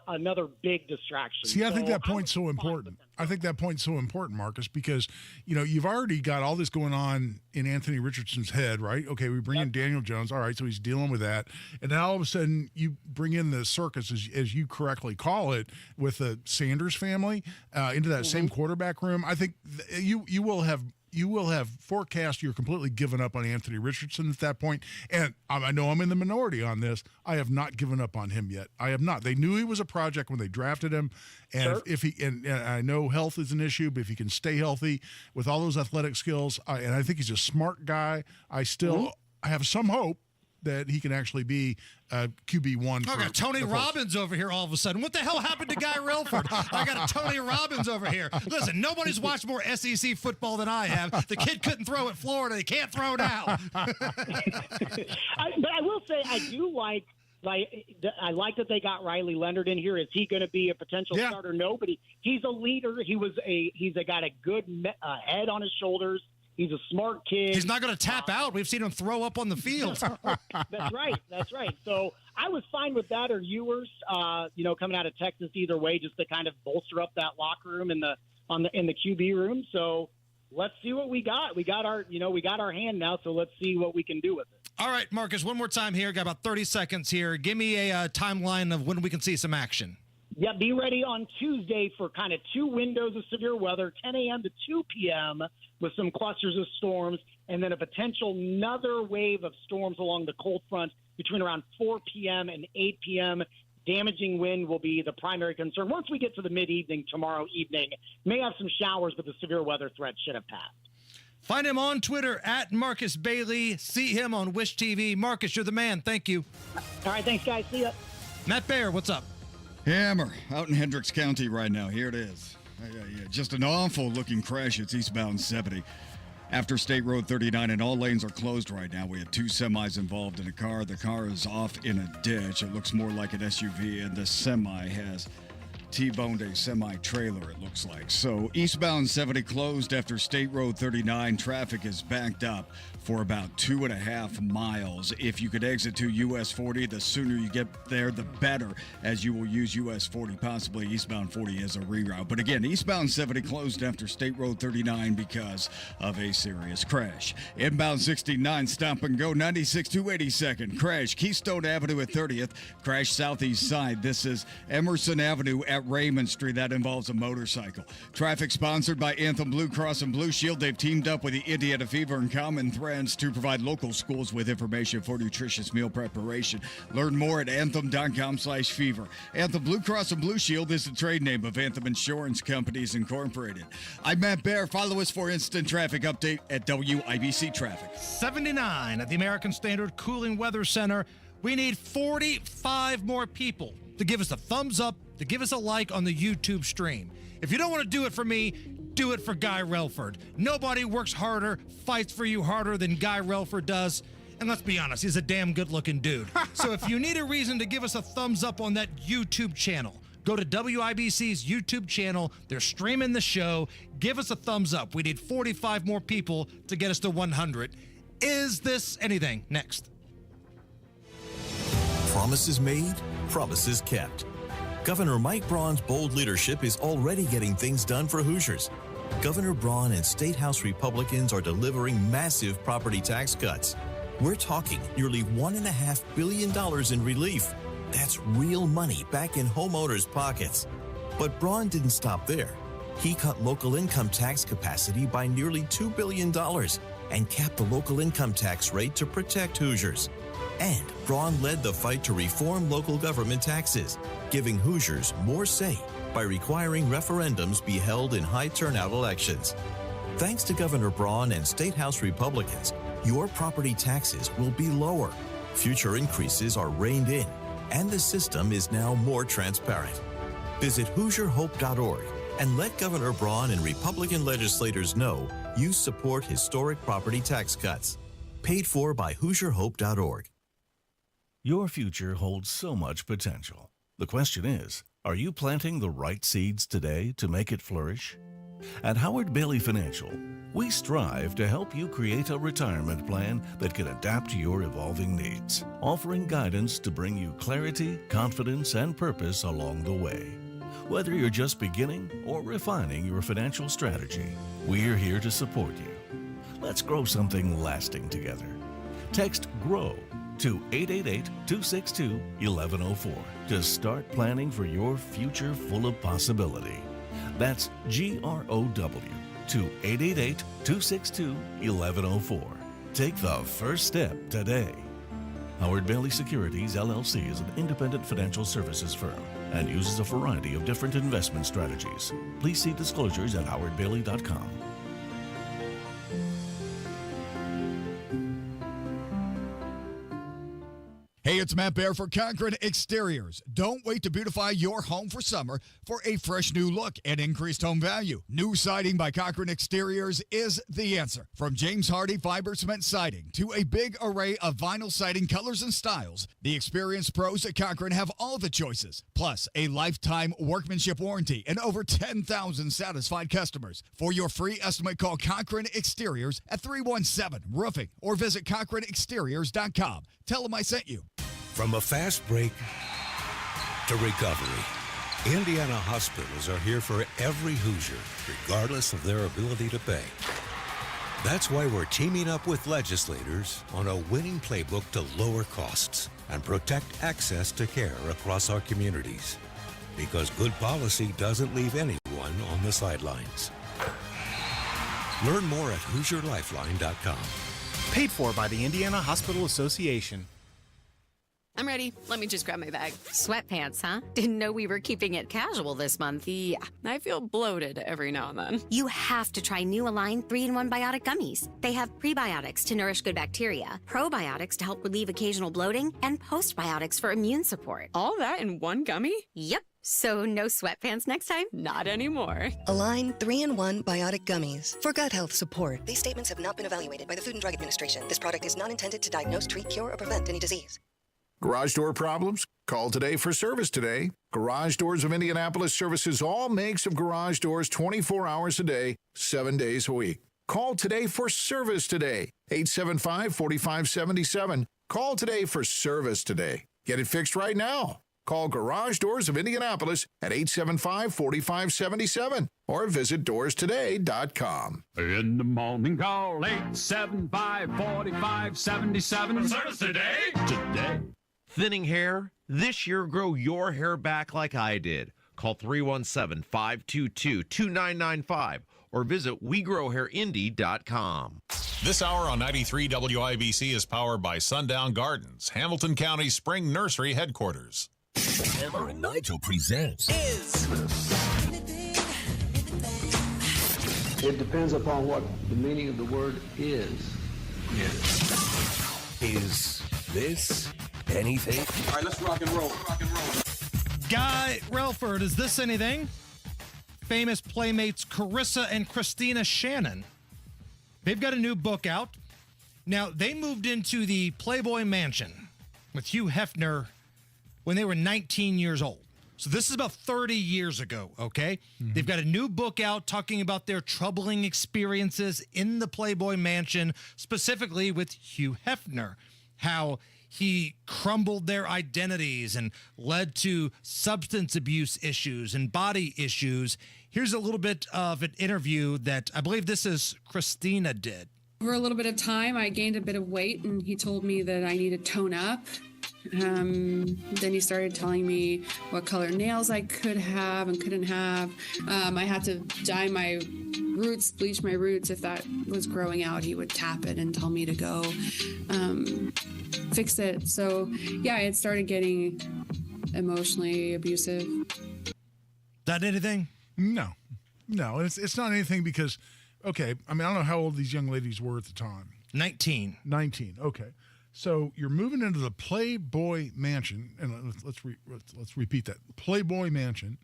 another big distraction. See, I think that point's so important. I think that point's so important, Marcus, because, you've already got all this going on in Anthony Richardson's head, right? Okay, we bring in Daniel Jones. All right, so he's dealing with that. And now all of a sudden you bring in the circus, as you correctly call it, with the Sanders family into that same quarterback room. I think you will have forecast you're completely given up on Anthony Richardson at that point. And I know I'm in the minority on this. I have not given up on him yet. I have not. They knew he was a project when they drafted him. And if he and I know health is an issue, but if he can stay healthy with all those athletic skills, and I think he's a smart guy, I still have some hope that he can actually be QB1. I got Tony Robbins over here all of a sudden. What the hell happened to Guy Relford? I got a Tony Robbins over here. Listen, nobody's watched more SEC football than I have. The kid couldn't throw at Florida. He can't throw now. But I will say I do like I like that they got Riley Leonard in here. Is he going to be a potential starter? No, but he's a leader. He's got a good head on his shoulders. He's a smart kid. He's not going to tap out. We've seen him throw up on the field. That's right. So I was fine with that, or Ewers, coming out of Texas either way, just to kind of bolster up that locker room in the QB room. So let's see what we got. We got our hand now. So let's see what we can do with it. All right, Marcus, one more time here. Got about 30 seconds here. Give me a timeline of when we can see some action. Yeah, be ready on Tuesday for kind of two windows of severe weather, 10 a.m. to 2 p.m. with some clusters of storms, and then a potential another wave of storms along the cold front between around 4 p.m. and 8 p.m. Damaging wind will be the primary concern. Once we get to the mid-evening tomorrow evening, may have some showers, but the severe weather threat should have passed. Find him on Twitter at Marcus Bailey. See him on Wish TV. Marcus, you're the man. Thank you. All right, thanks, guys. See ya. Matt Baer, what's up? Hammer out in Hendricks County right now. Here it is. Just an awful-looking crash. It's eastbound 70. After State Road 39, and all lanes are closed right now. We had two semis involved in a car. The car is off in a ditch. It looks more like an SUV, and the semi has T-boned a semi-trailer, it looks like. So eastbound 70 closed after State Road 39. Traffic is backed up for about 2.5 miles. If you could exit to US 40, the sooner you get there, the better, as you will use US 40, possibly eastbound 40 as a reroute. But again, eastbound 70 closed after State Road 39 because of a serious crash. Inbound 69, stop and go, 96 to 82nd. Crash, Keystone Avenue at 30th. Crash southeast side. This is Emerson Avenue at Raymond Street. That involves a motorcycle. Traffic sponsored by Anthem Blue Cross and Blue Shield. They've teamed up with the Indiana Fever and Common Threads to provide local schools with information for nutritious meal preparation. Learn more at anthem.com/fever. Anthem Blue Cross and Blue Shield is the trade name of Anthem Insurance Companies Incorporated. I'm Matt Bear. Follow us for instant traffic update at WIBC Traffic. 79 at the American Standard Cooling Weather Center. We need 45 more people to give us a thumbs up, to give us a like on the YouTube stream. If you don't want to do it for me, do it for Guy Relford. Nobody works harder, fights for you harder than Guy Relford does. And let's be honest, he's a damn good-looking dude. So if you need a reason to give us a thumbs up on that YouTube channel, go to WIBC's YouTube channel. They're streaming the show. Give us a thumbs up. We need 45 more people to get us to 100. Is this anything? Next. Promises made, promises kept. Governor Mike Braun's bold leadership is already getting things done for Hoosiers. Governor Braun and State House Republicans are delivering massive property tax cuts. We're talking nearly $1.5 billion in relief. That's real money back in homeowners' pockets. But Braun didn't stop there. He cut local income tax capacity by nearly $2 billion and capped the local income tax rate to protect Hoosiers. And Braun led the fight to reform local government taxes, giving Hoosiers more say by requiring referendums be held in high-turnout elections. Thanks to Governor Braun and State House Republicans, your property taxes will be lower, future increases are reined in, and the system is now more transparent. Visit HoosierHope.org and let Governor Braun and Republican legislators know you support historic property tax cuts. Paid for by HoosierHope.org. Your future holds so much potential. The question is, are you planting the right seeds today to make it flourish? At Howard Bailey Financial, we strive to help you create a retirement plan that can adapt to your evolving needs, offering guidance to bring you clarity, confidence, and purpose along the way. Whether you're just beginning or refining your financial strategy, we're here to support you. Let's grow something lasting together. Text GROW to 888-262-1104 to start planning for your future full of possibility. That's GROW to 888-262-1104. Take the first step today. Howard Bailey Securities, LLC is an independent financial services firm and uses a variety of different investment strategies. Please see disclosures at howardbailey.com. Hey, it's Matt Bear for Cochran Exteriors. Don't wait to beautify your home for summer for a fresh new look and increased home value. New siding by Cochran Exteriors is the answer. From James Hardy fiber cement siding to a big array of vinyl siding colors and styles, the experienced pros at Cochran have all the choices, plus a lifetime workmanship warranty and over 10,000 satisfied customers. For your free estimate, call Cochran Exteriors at 317-ROOFING or visit CochranExteriors.com. Tell them I sent you. From a fast break to recovery, Indiana hospitals are here for every Hoosier, regardless of their ability to pay. That's why we're teaming up with legislators on a winning playbook to lower costs and protect access to care across our communities. Because good policy doesn't leave anyone on the sidelines. Learn more at HoosierLifeline.com. Paid for by the Indiana Hospital Association. I'm ready. Let me just grab my bag. Sweatpants, huh? Didn't know we were keeping it casual this month. Yeah, I feel bloated every now and then. You have to try new Align 3-in-1 Biotic Gummies. They have prebiotics to nourish good bacteria, probiotics to help relieve occasional bloating, and postbiotics for immune support. All that in one gummy? Yep. So no sweatpants next time? Not anymore. Align 3-in-1 Biotic Gummies for gut health support. These statements have not been evaluated by the Food and Drug Administration. This product is not intended to diagnose, treat, cure, or prevent any disease. Garage door problems? Call today for service today. Garage Doors of Indianapolis services all makes of garage doors 24 hours a day, 7 days a week. Call today for service today. 875-4577. Call today for service today. Get it fixed right now. Call Garage Doors of Indianapolis at 875-4577 or visit doorstoday.com. In the morning, call 875-4577. For service today. Today. Thinning hair? This year, grow your hair back like I did. Call 317-522-2995 or visit WeGrowHairIndy.com. This hour on 93 WIBC is powered by Sundown Gardens, Hamilton County Spring Nursery Headquarters. Hammer and Nigel presents It depends upon what the meaning of the word is. Is this anything? All right, let's rock and roll. Guy Relford, is this anything? Famous playmates Carissa and Christina Shannon. They've got a new book out. Now, they moved into the Playboy Mansion with Hugh Hefner when they were 19 years old. So this is about 30 years ago, okay? Mm-hmm. They've got a new book out talking about their troubling experiences in the Playboy Mansion, specifically with Hugh Hefner, how he crumbled their identities and led to substance abuse issues and body issues. Here's a little bit of an interview that I believe this is Christina did. Over a little bit of time, I gained a bit of weight, and he told me that I need to tone up. Then he started telling me what color nails I could have and couldn't have. I had to dye my roots, bleach my roots. If that was growing out, he would tap it and tell me to go fix it. So, yeah, it started getting emotionally abusive. That anything? No. It's not anything because, okay, I mean, I don't know how old these young ladies were at the time. 19. Okay. So you're moving into the Playboy Mansion, and let's repeat that. Playboy Mansion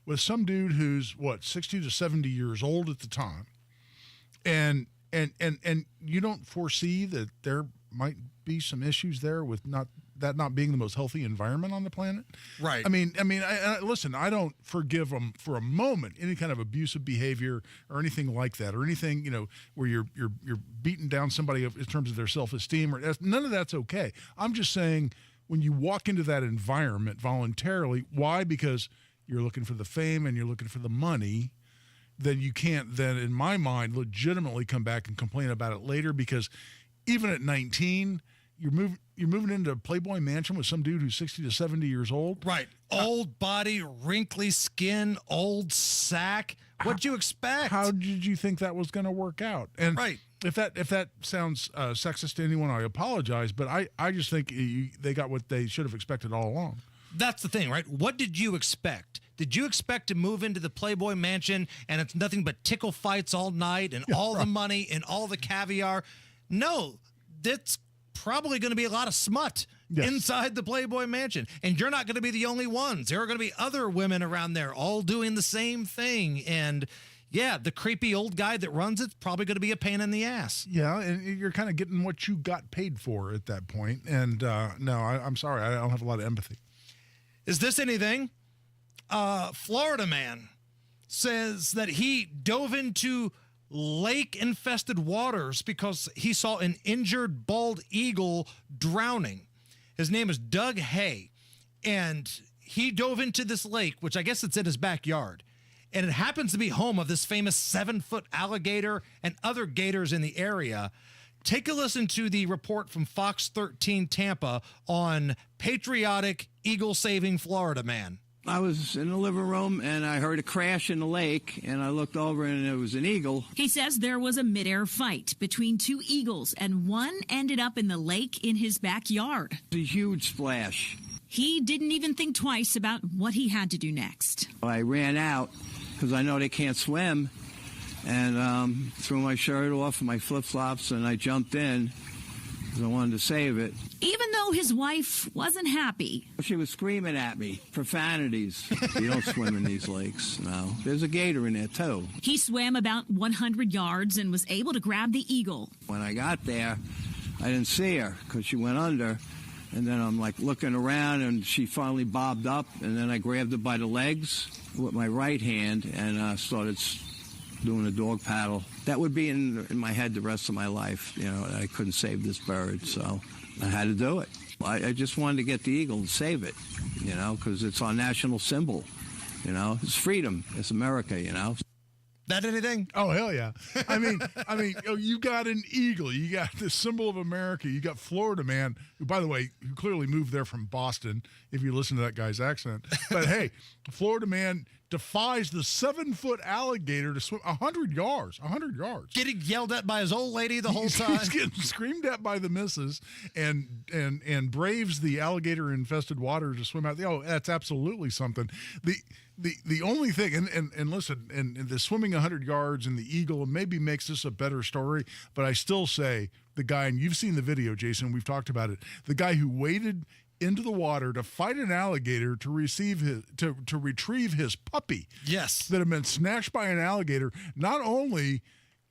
with some dude who's, 60 to 70 years old at the time. And you don't foresee that there might be some issues there with not being the most healthy environment on the planet. Right. I mean, listen, I don't forgive them for a moment any kind of abusive behavior or anything like that, or anything, where you're beating down somebody in terms of their self-esteem, or none of that's okay. I'm just saying when you walk into that environment voluntarily, why? Because you're looking for the fame and you're looking for the money, then you can't then, in my mind, legitimately come back and complain about it later, because even at 19, you're moving into a Playboy Mansion with some dude who's 60 to 70 years old. Right. Old body, wrinkly skin, old sack. What'd you expect? How did you think that was going to work out? And right. If that sounds sexist to anyone, I apologize, but I just think they got what they should have expected all along. That's the thing, right? What did you expect? Did you expect to move into the Playboy Mansion and it's nothing but tickle fights all night and all the money and all the caviar? No, that's probably going to be a lot of smut inside the Playboy Mansion. And you're not going to be the only ones. There are going to be other women around there all doing the same thing. And yeah, the creepy old guy that runs it's probably going to be a pain in the ass. Yeah, and you're kind of getting what you got paid for at that point. And no, I'm sorry, I don't have a lot of empathy. Is this anything? Florida man says that he dove into lake-infested waters because he saw an injured bald eagle drowning. His name is Doug Hay, and he dove into this lake, which I guess it's in his backyard, and it happens to be home of this famous 7-foot alligator and other gators in the area. Take a listen to the report from Fox 13 Tampa on patriotic eagle-saving Florida man. I was in the living room, and I heard a crash in the lake, and I looked over, and it was an eagle. He says there was a midair fight between two eagles, and one ended up in the lake in his backyard. It was a huge splash. He didn't even think twice about what he had to do next. I ran out, because I know they can't swim, and threw my shirt off and my flip-flops, and I jumped in, because I wanted to save it. Even though his wife wasn't happy. She was screaming at me, profanities. You don't swim in these lakes, no. There's a gator in there, too. He swam about 100 yards and was able to grab the eagle. When I got there, I didn't see her because she went under, And then I'm like looking around, and she finally bobbed up, and then I grabbed her by the legs with my right hand and started doing a dog paddle. That would be in my head the rest of my life. You know, I couldn't save this bird, so I had to do it. I just wanted to get the eagle and save it, you know, because it's our national symbol. You know, it's freedom. It's America, you know. That anything? Oh, hell yeah. I mean, you got an eagle. You got the symbol of America. You got Florida man, who, by the way, who clearly moved there from Boston, if you listen to that guy's accent. But, hey, Florida man defies the 7-foot alligator to swim 100 yards. 100 yards. Getting yelled at by his old lady the whole time. He's getting screamed at by the missus and braves the alligator-infested water to swim out. Oh, that's absolutely something. The only thing, and listen, and the swimming 100 yards and the eagle maybe makes this a better story, but I still say the guy, and you've seen the video, Jason, we've talked about it, the guy who waded into the water to fight an alligator to retrieve his puppy. Yes. That had been snatched by an alligator, not only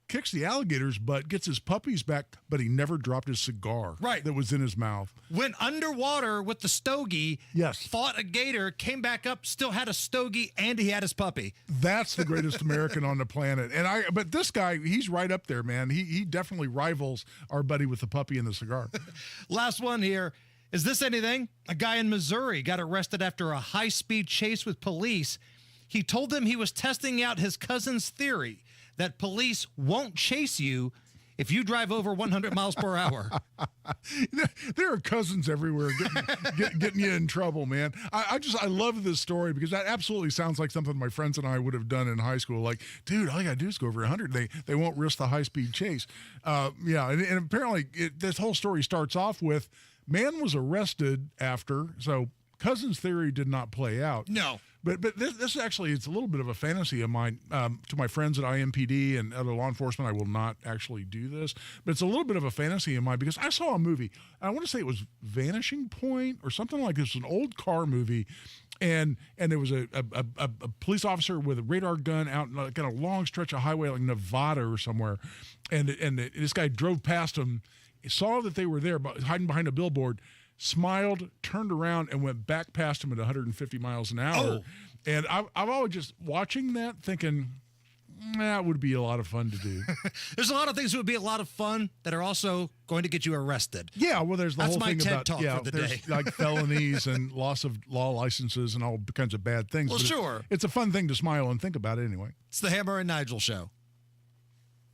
kicks the alligator's butt, gets his puppies back, but he never dropped his cigar that was in his mouth. Went underwater with the stogie, yes, fought a gator, came back up, still had a stogie, and he had his puppy. That's the greatest American on the planet. But this guy, he's right up there, man. He definitely rivals our buddy with the puppy and the cigar. Last one here. Is this anything? A guy in Missouri got arrested after a high-speed chase with police. He told them he was testing out his cousin's theory that police won't chase you if you drive over 100 miles per hour. There are cousins everywhere getting you in trouble, man. I love this story because that absolutely sounds like something my friends and I would have done in high school. Like, dude, all you got to do is go over 100. They won't risk the high-speed chase. And apparently this whole story starts off with man was arrested after, so cousin's theory did not play out. No. But this actually, it's a little bit of a fantasy of mine. To my friends at IMPD and other law enforcement, I will not actually do this. But it's a little bit of a fantasy of mine because I saw a movie. I want to say it was Vanishing Point or something like this, an old car movie. And there was a police officer with a radar gun out on a long stretch of highway like Nevada or somewhere. And this guy drove past him, saw that they were there hiding behind a billboard, smiled, turned around, and went back past him at 150 miles an hour. Oh. And I've always just watching that thinking, that would be a lot of fun to do. There's a lot of things that would be a lot of fun that are also going to get you arrested. Yeah, well, there's the That's whole my thing TED about talk for the there's day. like felonies and loss of law licenses and all kinds of bad things. Well, But sure. It's a fun thing to smile and think about it anyway. It's the Hammer and Nigel Show.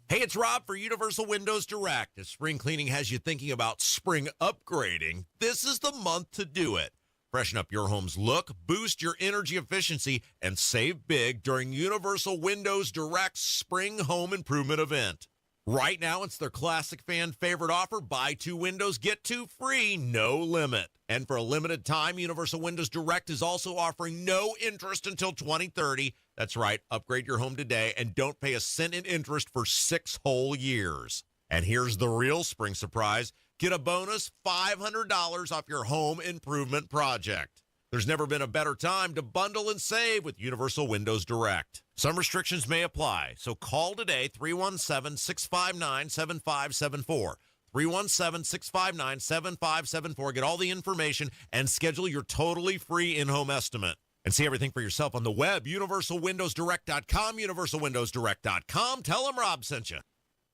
Hey, it's Rob for Universal Windows Direct. If spring cleaning has you thinking about spring upgrading, this is the month to do it. Freshen up your home's look, boost your energy efficiency, and save big during Universal Windows Direct's Spring Home Improvement event. Right now, it's their classic fan favorite offer, buy 2 windows, get 2 free, no limit. And for a limited time, Universal Windows Direct is also offering no interest until 2030. That's right, upgrade your home today and don't pay a cent in interest for 6 whole years. And here's the real spring surprise. Get a bonus $500 off your home improvement project. There's never been a better time to bundle and save with Universal Windows Direct. Some restrictions may apply, so call today 317-659-7574. 317-659-7574. Get all the information and schedule your totally free in-home estimate. And see everything for yourself on the web, universalwindowsdirect.com, universalwindowsdirect.com. Tell them Rob sent you.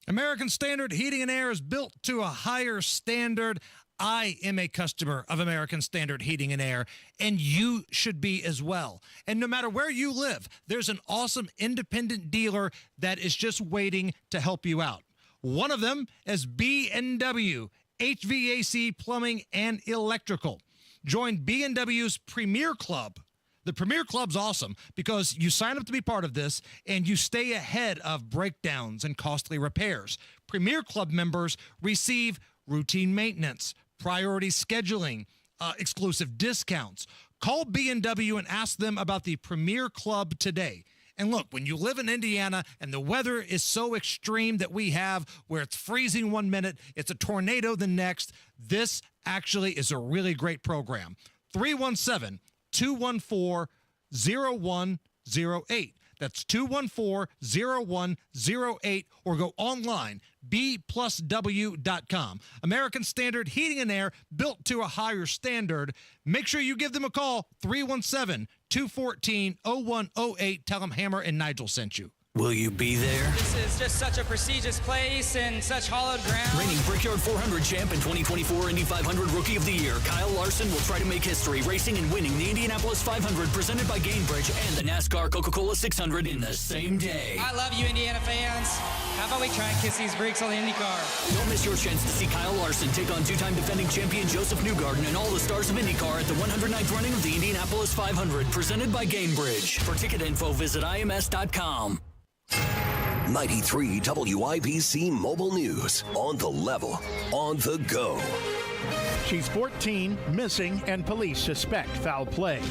American Standard Heating and Air is built to a higher standard. I am a customer of American Standard Heating and Air, and you should be as well. And no matter where you live, there's an awesome independent dealer that is just waiting to help you out. One of them is B&W, HVAC, plumbing, and electrical. Join B&W's Premier Club. The Premier Club's awesome because you sign up to be part of this and you stay ahead of breakdowns and costly repairs. Premier Club members receive routine maintenance, priority scheduling, exclusive discounts. Call B&W and ask them about the Premier Club today. And look, when you live in Indiana and the weather is so extreme that we have where it's freezing one minute, it's a tornado the next, this actually is a really great program. 317-214-0108. That's 214-0108, or go online, bplusw.com. American Standard Heating and Air, built to a higher standard. Make sure you give them a call, 317-214-0108. Tell them Hammer and Nigel sent you. Will you be there? This is just such a prestigious place and such hallowed ground. Reigning Brickyard 400 champ and 2024 Indy 500 Rookie of the Year, Kyle Larson will try to make history racing and winning the Indianapolis 500 presented by Gainbridge and the NASCAR Coca-Cola 600 in the same day. I love you, Indiana fans. How about we try and kiss these bricks on the IndyCar? Don't miss your chance to see Kyle Larson take on two-time defending champion Joseph Newgarden and all the stars of IndyCar at the 109th running of the Indianapolis 500 presented by Gainbridge. For ticket info, visit ims.com. 93 WIBC Mobile News. On the level, on the go. She's 14, missing, and police suspect foul play.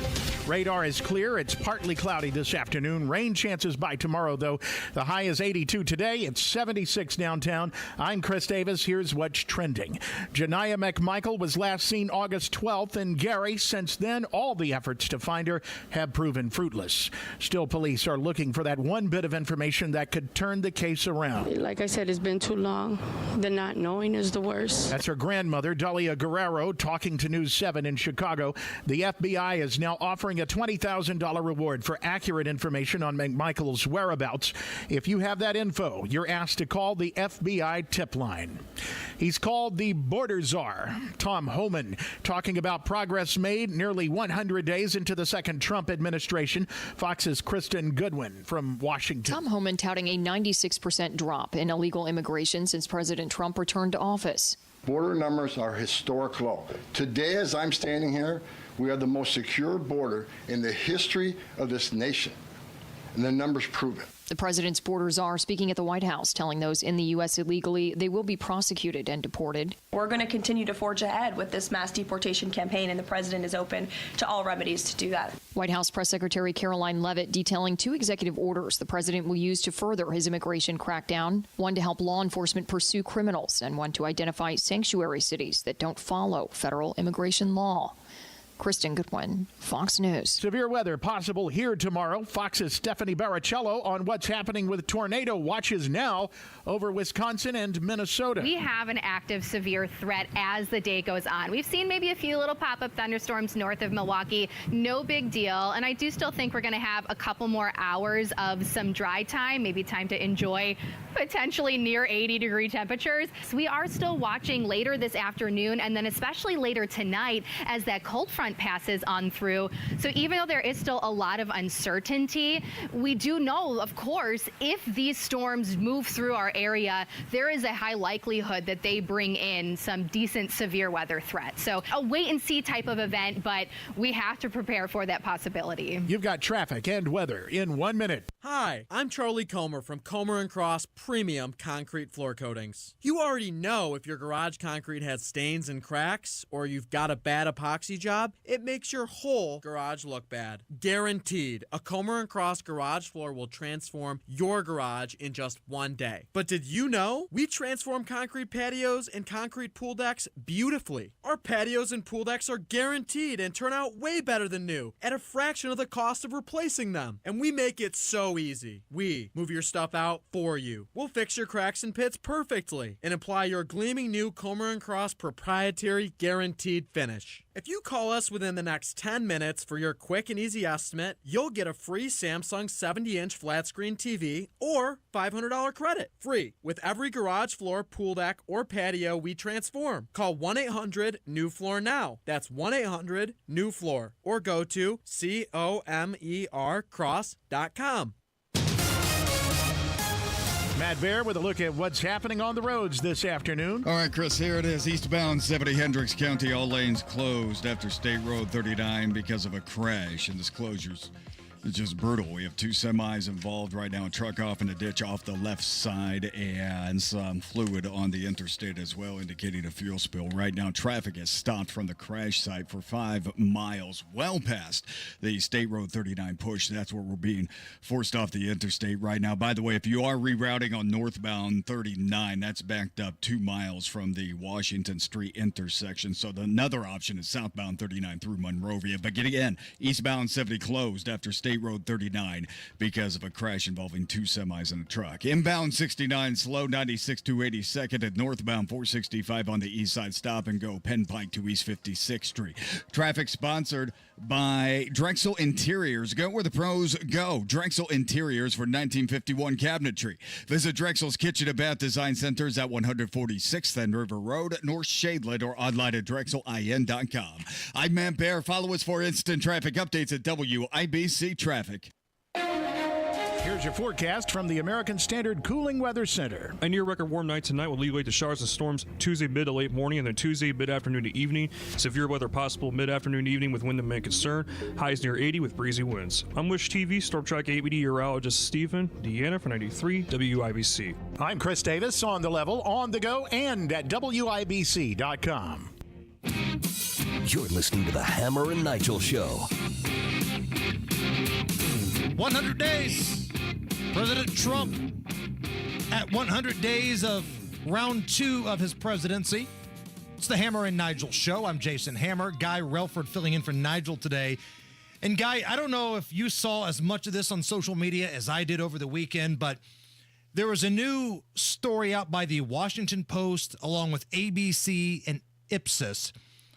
Radar is clear. It's partly cloudy this afternoon. Rain chances by tomorrow, though. The high is 82 today. It's 76 downtown. I'm Chris Davis. Here's what's trending. Janiyah McMichael was last seen August 12th in Gary. Since then, all the efforts to find her have proven fruitless. Still, police are looking for that one bit of information that could turn the case around. Like I said, it's been too long. The not knowing is the worst. That's her grandmother, Dalia Guerrero, talking to News 7 in Chicago. The FBI is now offering a $20,000 reward for accurate information on McMichael's whereabouts. If you have that info, you're asked to call the FBI tip line. He's called the border czar, Tom Homan, talking about progress made nearly 100 days into the second Trump administration. Fox's Kristen Goodwin from Washington. Tom Homan touting a 96% drop in illegal immigration since President Trump returned to office. Border numbers are historic low. Today, as I'm standing here, we are the most secure border in the history of this nation. And the numbers prove it. The president's border czar speaking at the White House, telling those in the U.S. illegally they will be prosecuted and deported. We're going to continue to forge ahead with this mass deportation campaign, and the president is open to all remedies to do that. White House Press Secretary Caroline Leavitt detailing two executive orders the president will use to further his immigration crackdown, one to help law enforcement pursue criminals and one to identify sanctuary cities that don't follow federal immigration law. Kristen Goodwin, Fox News. Severe weather possible here tomorrow. Fox's Stephanie Baracello on what's happening with tornado watches now over Wisconsin and Minnesota. We have an active severe threat as the day goes on. We've seen maybe a few little pop-up thunderstorms north of Milwaukee. No big deal. And I do still think we're going to have a couple more hours of some dry time, maybe time to enjoy potentially near 80-degree temperatures. So we are still watching later this afternoon and then especially later tonight as that cold front passes on through. So even though there is still a lot of uncertainty, we do know, of course, if these storms move through our area, there is a high likelihood that they bring in some decent severe weather threats. So a wait and see type of event, but we have to prepare for that possibility. You've got traffic and weather in 1 minute. Hi, I'm Charlie Comer from Comer & Cross Premium Concrete Floor Coatings. You already know if your garage concrete has stains and cracks or you've got a bad epoxy job, it makes your whole garage look bad. Guaranteed, a Comer & Cross garage floor will transform your garage in just 1 day. But did you know we transform concrete patios and concrete pool decks beautifully? Our patios and pool decks are guaranteed and turn out way better than new at a fraction of the cost of replacing them. And we make it so easy. We move your stuff out for you. We'll fix your cracks and pits perfectly and apply your gleaming new Comer & Cross proprietary guaranteed finish. If you call us within the next 10 minutes for your quick and easy estimate, you'll get a free Samsung 70-inch flat screen TV or $500 credit. Free with every garage floor, pool deck, or patio we transform. Call 1-800-NEW-FLOOR now. That's 1-800-NEW-FLOOR or go to COMERcross.com. Matt Bear with a look at what's happening on the roads this afternoon. All right, Chris, here it is. Eastbound 70 Hendricks County, all lanes closed after State Road 39 because of a crash. And this closure's it's just brutal. We have two semis involved right now, a truck off in a ditch off the left side, and some fluid on the interstate as well, indicating a fuel spill. Right now, traffic is stopped from the crash site for 5 miles, well past the State Road 39 push. That's where we're being forced off the interstate right now. By the way, if you are rerouting on northbound 39, that's backed up 2 miles from the Washington Street intersection. So another option is southbound 39 through Monrovia. But again, eastbound 70 closed after State State Road 39 because of a crash involving two semis and a truck. Inbound 69 slow, 96 to 82nd, and northbound 465 on the east side. Stop and go, Penn Pike to East 56th Street. Traffic sponsored by Drexel Interiors. Go where the pros go. Drexel Interiors for 1951 cabinetry. Visit Drexel's Kitchen and Bath Design Centers at 146th and River Road, North Shadeland, or online at drexelin.com. I'm Matt Bear. Follow us for instant traffic updates at WIBC Traffic. Here's your forecast from the American Standard Cooling Weather Center. A near record warm night tonight will lead way to showers and storms Tuesday mid to late morning and then Tuesday mid-afternoon to evening. Severe weather possible mid-afternoon evening with wind and main concern. Highs near 80 with breezy winds. I'm Wish TV Storm Track 8 meteorologist Stephen Deanna for 93 WIBC. I'm Chris Davis on the level, on the go, and at WIBC.com. You're listening to the Hammer and Nigel Show. 100 days. President Trump at 100 days of round 2 of his presidency. It's the Hammer and Nigel Show. I'm Jason Hammer. Guy Relford filling in for Nigel today. And Guy, I don't know if you saw as much of this on social media as I did over the weekend, but there was a new story out by the Washington Post along with ABC and Ipsos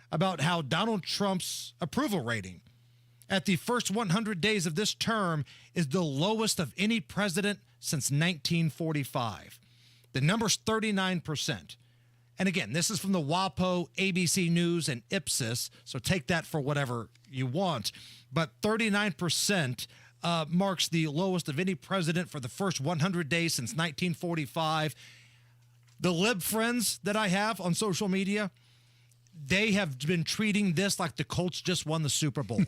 about how Donald Trump's approval rating at the first 100 days of this term is the lowest of any president since 1945. The number's 39%. And again, this is from the WAPO, ABC News, and Ipsos, so take that for whatever you want. But 39% marks the lowest of any president for the first 100 days since 1945. The lib friends that I have on social media, they have been treating this like the Colts just won the Super Bowl.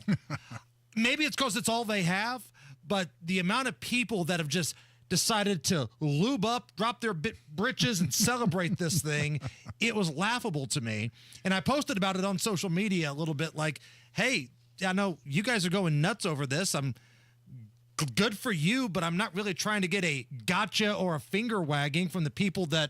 Maybe it's because it's all they have, but the amount of people that have just decided to lube up, drop their britches, and celebrate this thing, it was laughable to me. And I posted about it on social media a little bit like, hey, I know you guys are going nuts over this. I'm good for you, but I'm not really trying to get a gotcha or a finger wagging from the people that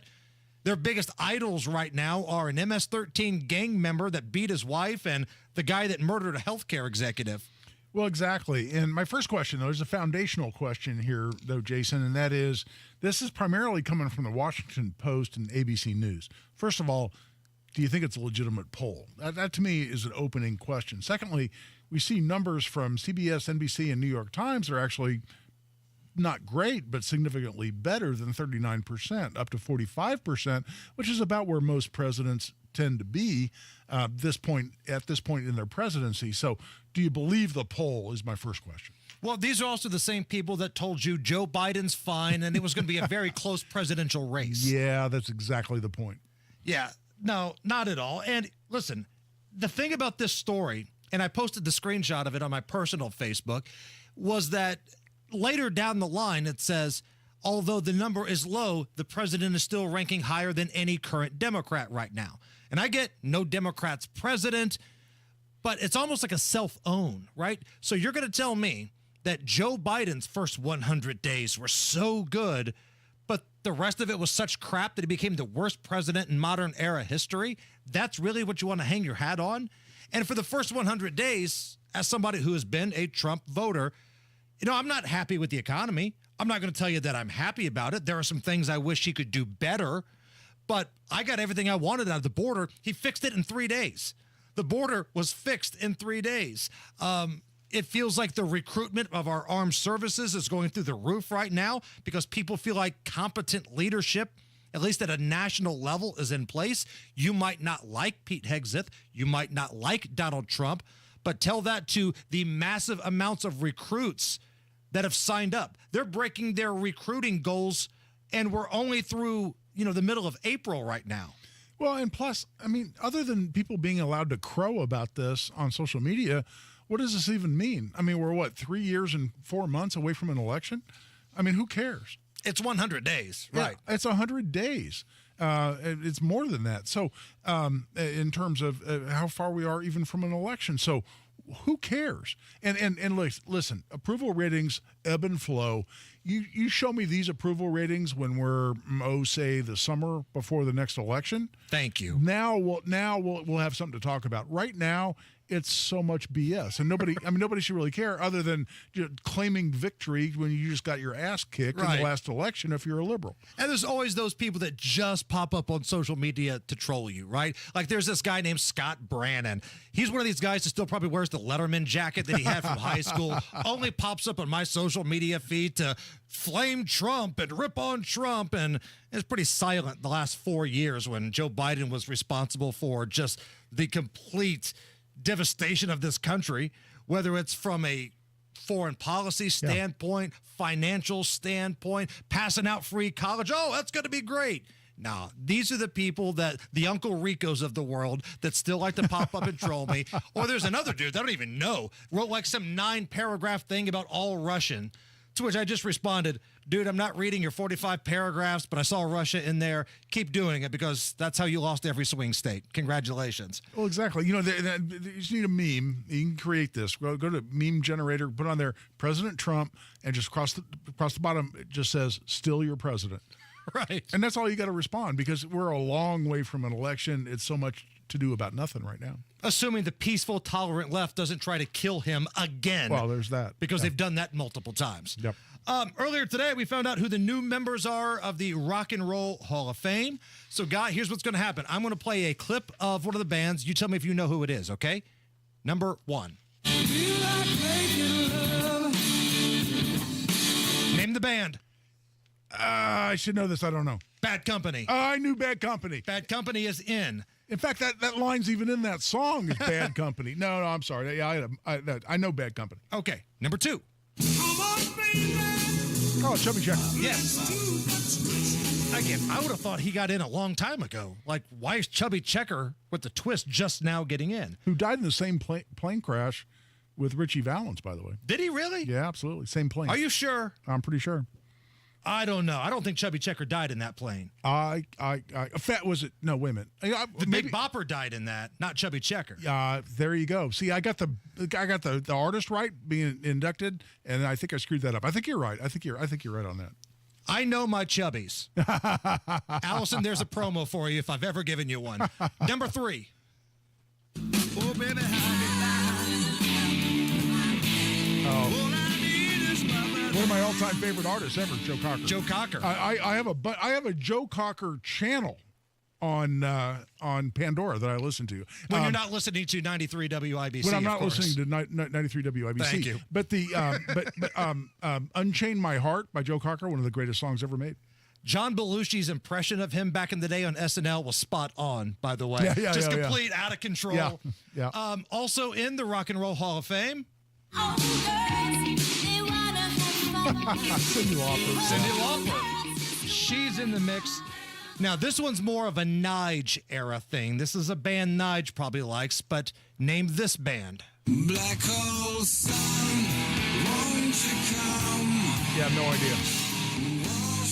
their biggest idols right now are an MS-13 gang member that beat his wife and the guy that murdered a healthcare executive. Well, exactly. And my first question, though, is a foundational question here, though, Jason, and that is, this is primarily coming from the Washington Post and ABC News. First of all, do you think it's a legitimate poll? That to me is an opening question. Secondly, we see numbers from CBS, NBC, and New York Times are actually not great, but significantly better than 39%, up to 45%, which is about where most presidents tend to be at this point in their presidency. So do you believe the poll is my first question. Well, these are also the same people that told you Joe Biden's fine and it was going to be a very close presidential race. Yeah, that's exactly the point. Yeah, no, not at all. And listen, the thing about this story, and I posted the screenshot of it on my personal Facebook, was that later down the line, it says, although the number is low, the president is still ranking higher than any current Democrat right now. And I get no Democrat's president, but it's almost like a self-own, right? So you're going to tell me that Joe Biden's first 100 days were so good, but the rest of it was such crap that he became the worst president in modern era history? That's really what you want to hang your hat on? And for the first 100 days, as somebody who has been a Trump voter, you know, I'm not happy with the economy. I'm not going to tell you that I'm happy about it. There are some things I wish he could do better, but I got everything I wanted out of the border. He fixed it in 3 days. The border was fixed in 3 days. It feels like the recruitment of our armed services is going through the roof right now because people feel like competent leadership, at least at a national level, is in place. You might not like Pete Hegseth. You might not like Donald Trump, but tell that to the massive amounts of recruits that have signed up. They're breaking their recruiting goals, and we're only through, the middle of April right now. Well, and plus, I mean, other than people being allowed to crow about this on social media, what does this even mean? I mean, we're 3 years and 4 months away from an election? I mean, who cares? It's 100 days, right? Yeah, it's 100 days. It's more than that. So in terms of how far we are even from an election. So who cares? And listen, approval ratings ebb and flow. You show me these approval ratings when we're, say, the summer before the next election. Thank you. Now we'll have something to talk about. Right now, it's so much BS, and nobody should really care other than claiming victory when you just got your ass kicked in the last election if you're a liberal. And there's always those people that just pop up on social media to troll you, right? Like there's this guy named Scott Brannon. He's one of these guys that still probably wears the Letterman jacket that he had from high school, only pops up on my social media feed to flame Trump and rip on Trump, and it's pretty silent the last 4 years when Joe Biden was responsible for just the complete devastation of this country, whether it's from a foreign policy standpoint, financial standpoint, passing out free college. Oh, that's going to be great. Now, these are the people that the Uncle Ricos of the world that still like to pop up and troll me. Or there's another dude that I don't even know, wrote like some 9-paragraph thing about all Russian, to which I just responded, dude, I'm not reading your 45 paragraphs, but I saw Russia in there. Keep doing it because that's how you lost every swing state. Congratulations. Well, exactly. You just need a meme. You can create this. Go to meme generator, put on there President Trump, and just across the bottom, it just says, still your president. Right. And that's all you got to respond because we're a long way from an election. It's so much to do about nothing right now. Assuming the peaceful, tolerant left doesn't try to kill him again. Well, there's that. Because they've done that multiple times. Yep. Earlier today, we found out who the new members are of the Rock and Roll Hall of Fame. So, Guy, here's what's going to happen. I'm going to play a clip of one of the bands. You tell me if you know who it is, okay? Number 1. Name the band. I should know this. I don't know. Bad Company. I knew Bad Company. Bad Company is in. In fact, that line's even in that song is Bad Company. No, I'm sorry. Yeah, I know Bad Company. Okay. Number 2. Oh, Chubby Checker. Yes. Again, I would have thought he got in a long time ago. Like, why is Chubby Checker with the twist just now getting in? Who died in the same plane crash with Richie Valens, by the way. Did he really? Yeah, absolutely. Same plane. Are you sure? I'm pretty sure. I don't know. I don't think Chubby Checker died in that plane. Was it? No, wait a minute. The Big Bopper died in that, not Chubby Checker. There you go. See, I got the artist right being inducted, and I think I screwed that up. I think you're right. I think you're right on that. I know my chubbies. Allison, there's a promo for you if I've ever given you one. Number 3. Oh, baby, one of my all-time favorite artists ever, Joe Cocker. Joe Cocker. I have a Joe Cocker channel on Pandora that I listen to. When you're not listening to 93 WIBC, when I'm not listening to 93 WIBC. Thank you. But Unchain My Heart by Joe Cocker, one of the greatest songs ever made. John Belushi's impression of him back in the day on SNL was spot on, by the way. Just complete out of control. Yeah. Also in the Rock and Roll Hall of Fame. Cyndi Lauper. She's in the mix. Now, this one's more of a Nige era thing. This is a band Nige probably likes, but name this band. Black hole sun, won't you come? Yeah, no idea.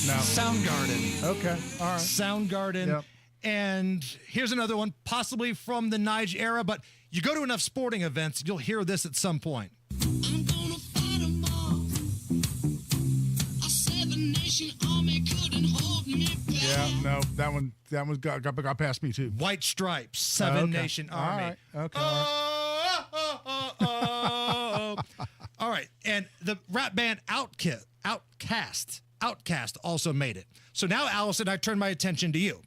No. Soundgarden. Okay, all right. Soundgarden. Yep. And here's another one, possibly from the Nige era, but you go to enough sporting events, you'll hear this at some point. I'm gonna fight 'em all. A 7-nation army couldn't hold me back. Yeah, no, that one got past me too. White Stripes, 7-nation army. All right. Okay. All right, and the rap band Outkast also made it. So now, Allison, I turn my attention to you.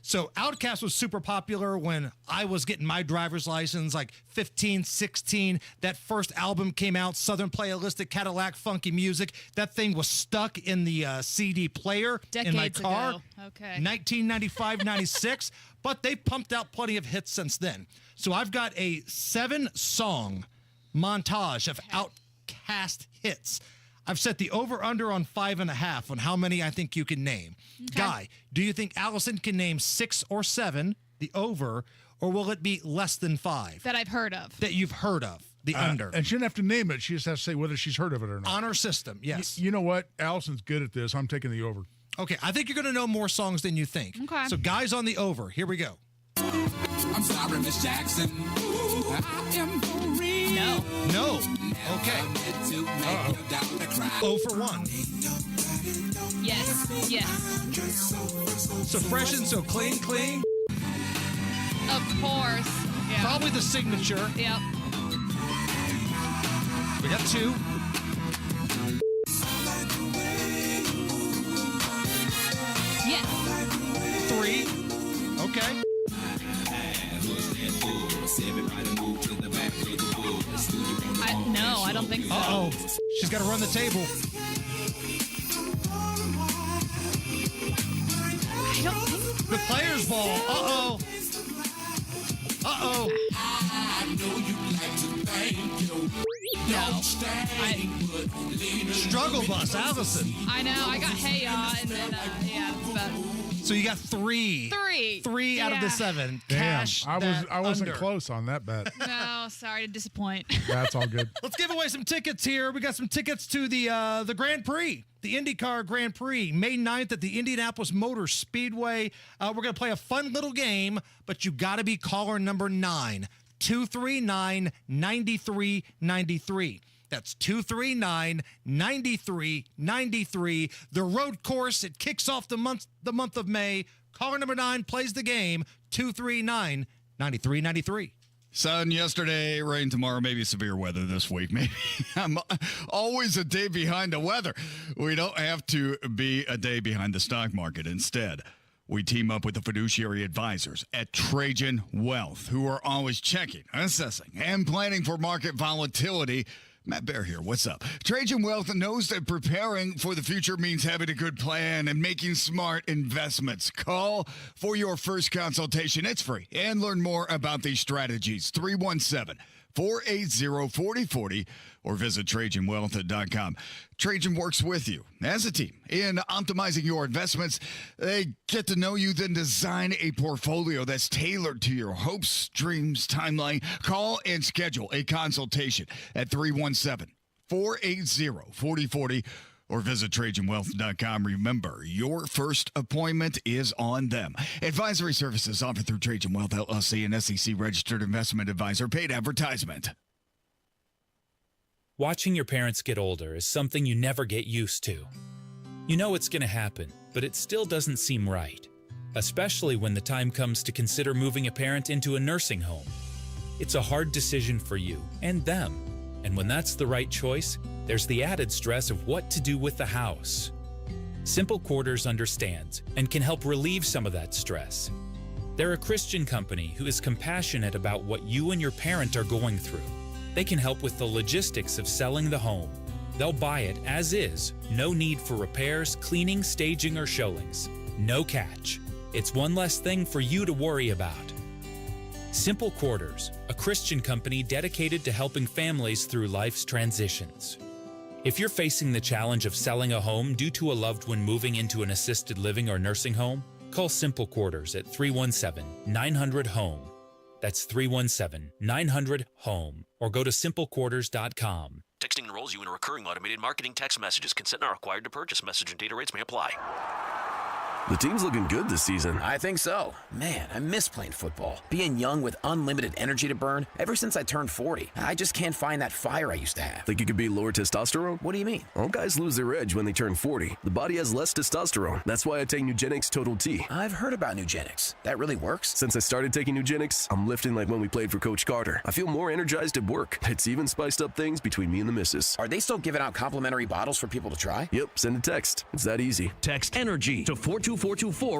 So Outkast was super popular when I was getting my driver's license, like 15, 16. That first album came out, Southern Playalistic Cadillac Funky Music. That thing was stuck in the CD player in my car. Ago. Okay. 1995, 96. But they pumped out plenty of hits since then. So I've got a 7-song montage of Outkast hits. I've set the over-under on 5.5 on how many I think you can name. Okay. Guy, do you think Allison can name 6 or 7, the over, or will it be less than 5? That I've heard of. That you've heard of, the under. And she doesn't have to name it. She just has to say whether she's heard of it or not. Honor system, yes. You know what? Allison's good at this. I'm taking the over. Okay, I think you're going to know more songs than you think. Okay. So guys on the over, here we go. I'm sorry, Miss Jackson. I am for real. No. Okay. 0 for 1. Yes. So fresh and so clean. Of course. Yeah. Probably the signature. Yep. We got 2. Yeah. 3. Okay. No, I don't think so. Uh-oh. She's got to run the table. I don't think The player's ball. Uh-oh. Uh-oh. No. Struggle bus, Allison. I know. I got hey ya, and then yeah, but So you got 3. 3. 3 out of the Yeah. 7. Damn, Cash. I wasn't under. close on that bet. No, sorry to disappoint. That's all good. Let's give away some tickets here. We got some tickets to the Grand Prix, the IndyCar Grand Prix, May 9th at the Indianapolis Motor Speedway. We're going to play a fun little game, but you got to be caller number 9, 239-9393. That's 239-9393. The road course, it kicks off the month of May. Caller number 9 plays the game, 239-9393. Sun yesterday, rain tomorrow, maybe severe weather this week. Maybe I'm always a day behind the weather. We don't have to be a day behind the stock market. Instead, we team up with the fiduciary advisors at Trajan Wealth, who are always checking, assessing, and planning for market volatility. Matt Bear here. What's up? Trajan Wealth knows that preparing for the future means having a good plan and making smart investments. Call for your first consultation. It's free. And learn more about these strategies. 317-480-4040 or visit TrajanWealth.com. Trajan works with you as a team in optimizing your investments. They get to know you, then design a portfolio that's tailored to your hopes, dreams, timeline. Call and schedule a consultation at 317-480-4040 or visit TrajanWealth.com. Remember, your first appointment is on them. Advisory services offered through Trajan Wealth, LLC, an SEC-registered investment advisor. Paid advertisement. Watching your parents get older is something you never get used to. You know it's going to happen, but it still doesn't seem right, especially when the time comes to consider moving a parent into a nursing home. It's a hard decision for you and them, and when that's the right choice, there's the added stress of what to do with the house. Simple Quarters understands and can help relieve some of that stress. They're a Christian company who is compassionate about what you and your parent are going through. They can help with the logistics of selling the home. They'll buy it as is, no need for repairs, cleaning, staging, or showings. No catch. It's one less thing for you to worry about. Simple Quarters, a Christian company dedicated to helping families through life's transitions. If you're facing the challenge of selling a home due to a loved one moving into an assisted living or nursing home, call Simple Quarters at 317-900-HOME. That's 317-900-HOME. Or go to simplequarters.com. Texting enrolls you in a recurring automated marketing text messages. Consent not required to purchase. Message and data rates may apply. The team's looking good this season. I think so. Man, I miss playing football. Being young with unlimited energy to burn. Ever since I turned 40, I just can't find that fire I used to have. Think you could beat lower testosterone? What do you mean? All guys lose their edge when they turn 40. The body has less testosterone. That's why I take Nugenix Total T. I've heard about Nugenix. That really works? Since I started taking Nugenix, I'm lifting like when we played for Coach Carter. I feel more energized at work. It's even spiced up things between me and the missus. Are they still giving out complimentary bottles for people to try? Yep, send a text. It's that easy. Text ENERGY to 42424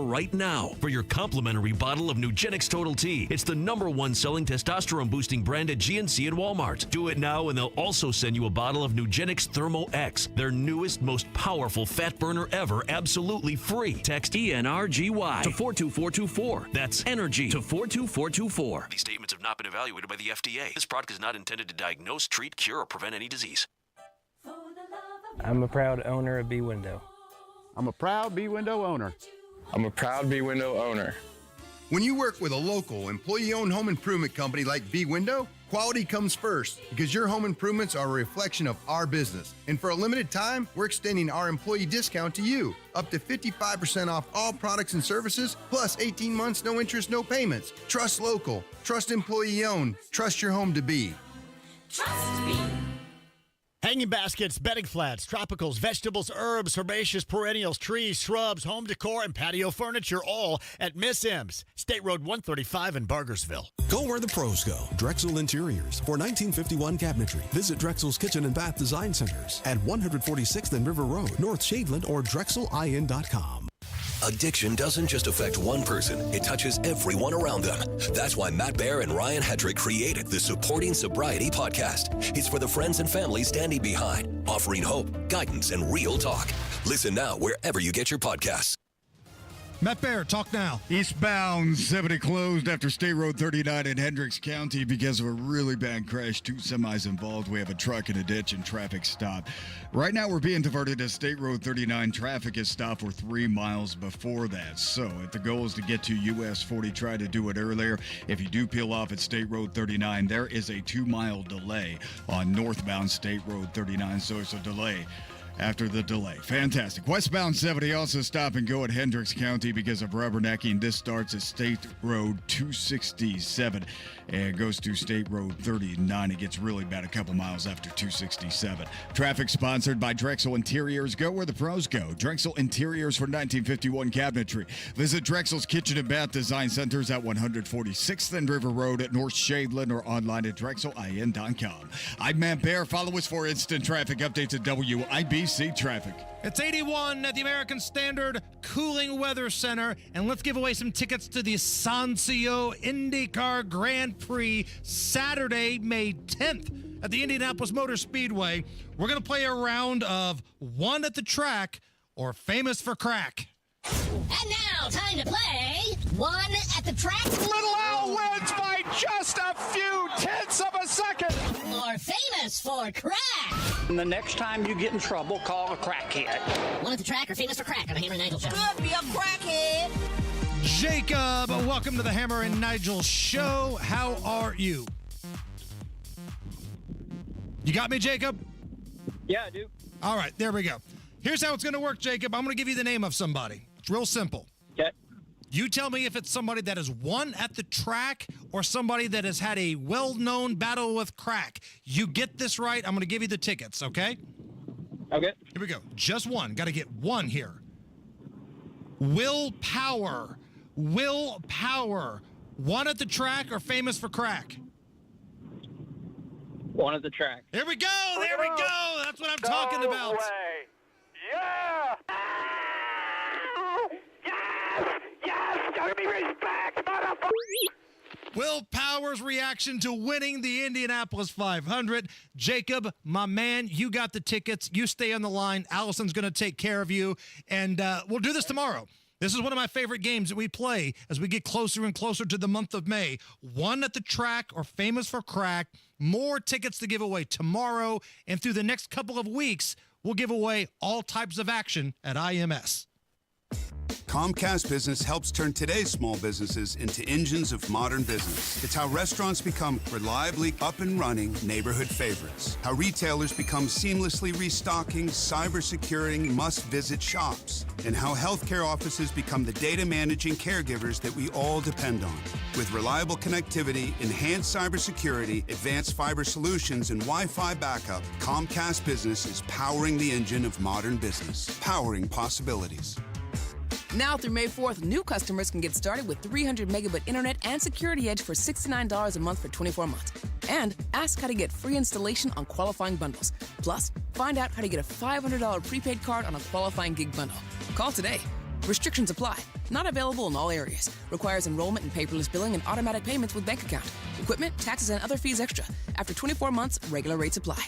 right now for your complimentary bottle of Nugenix Total T. It's the #1 selling testosterone boosting brand at GNC and Walmart. Do it now and they'll also send you a bottle of Nugenix Thermo X, their newest, most powerful fat burner ever, absolutely free. Text ENRGY to 42424. That's ENERGY to 42424. These statements have not been evaluated by the FDA. This product is not intended to diagnose, treat, cure, or prevent any disease. I'm a proud owner of B Window. I'm a proud B Window owner. I'm a proud B Window owner. When you work with a local, employee-owned home improvement company like B Window, quality comes first because your home improvements are a reflection of our business. And for a limited time, we're extending our employee discount to you, up to 55% off all products and services, plus 18 months, no interest, no payments. Trust local, trust employee-owned, trust your home to be. Trust me. Hanging baskets, bedding flats, tropicals, vegetables, herbs, herbaceous perennials, trees, shrubs, home decor, and patio furniture, all at Miss M's, State Road 135 in Bargersville. Go where the pros go. Drexel Interiors for 1951 cabinetry. Visit Drexel's Kitchen and Bath Design Centers at 146th and River Road, North Shadeland, or DrexelIN.com. Addiction doesn't just affect one person, it touches everyone around them. That's why Matt Baer and Ryan Hedrick created the Supporting Sobriety podcast. It's for the friends and family standing behind, offering hope, guidance, and real talk. Listen now wherever you get your podcasts. Matt Baer, talk now. Eastbound 70 closed after State Road 39 in Hendricks County because of a really bad crash. 2 semis involved. We have a truck in a ditch and traffic stop. Right now we're being diverted to State Road 39. Traffic is stopped for 3 miles before that. So if the goal is to get to US 40, try to do it earlier. If you do peel off at State Road 39, there is a 2-mile delay on northbound State Road 39. So it's a delay after the delay. Fantastic. Westbound 70 also stop and go at Hendricks County because of rubbernecking. This starts at State Road 267 and goes to State Road 39. It gets really bad a couple miles after 267. Traffic sponsored by Drexel Interiors. Go where the pros go. Drexel Interiors for 1951 cabinetry. Visit Drexel's Kitchen and Bath Design Centers at 146th and River Road at North Shadeland or online at DrexelIN.com. I'm Matt Baer. Follow us for instant traffic updates at WIBC Traffic. It's 81 at the American Standard Cooling Weather Center, and let's give away some tickets to the Sancio IndyCar Grand Prix Saturday, May 10th at the Indianapolis Motor Speedway. We're going to play a round of One at the Track or Famous for Crack. And now, time to play One at the Track. Little Al wins by just a few tenths of a second. Or Famous for Crack. And the next time you get in trouble, call a crackhead. One at the Track or Famous for Crack on the Hammer and Nigel Show. Could be a crackhead. Jacob, welcome to the Hammer and Nigel Show. How are you? You got me, Jacob? Yeah, I do. All right, there we go. Here's how it's going to work, Jacob. I'm going to give you the name of somebody. It's real simple. Okay. You tell me if it's somebody that has won at the track or somebody that has had a well-known battle with crack. You get this right, I'm going to give you the tickets, okay? Okay. Here we go. Just one. Got to get one here. Willpower. Willpower. One at the track or famous for crack? One at the Track. Here we go. There we go. That's what I'm talking about. Way. Yeah! Yes! Gotta be respect, motherfucker! Willpower's reaction to winning the Indianapolis 500. Jacob, my man, you got the tickets. You stay on the line. Allison's going to take care of you. And we'll do this tomorrow. This is one of my favorite games that we play as we get closer and closer to the month of May. One at the Track or famous for crack. More tickets to give away tomorrow. And through the next couple of weeks, we'll give away all types of action at IMS. Comcast Business helps turn today's small businesses into engines of modern business. It's how restaurants become reliably up and running neighborhood favorites. How retailers become seamlessly restocking, cyber-securing, must-visit shops. And how healthcare offices become the data managing caregivers that we all depend on. With reliable connectivity, enhanced cybersecurity, advanced fiber solutions, and Wi-Fi backup, Comcast Business is powering the engine of modern business. Powering possibilities. Now through May 4th, new customers can get started with 300 megabit internet and Security Edge for $69 a month for 24 months. And ask how to get free installation on qualifying bundles. Plus, find out how to get a $500 prepaid card on a qualifying gig bundle. Call today. Restrictions apply. Not available in all areas. Requires enrollment and paperless billing and automatic payments with bank account. Equipment, taxes, and other fees extra. After 24 months, regular rates apply.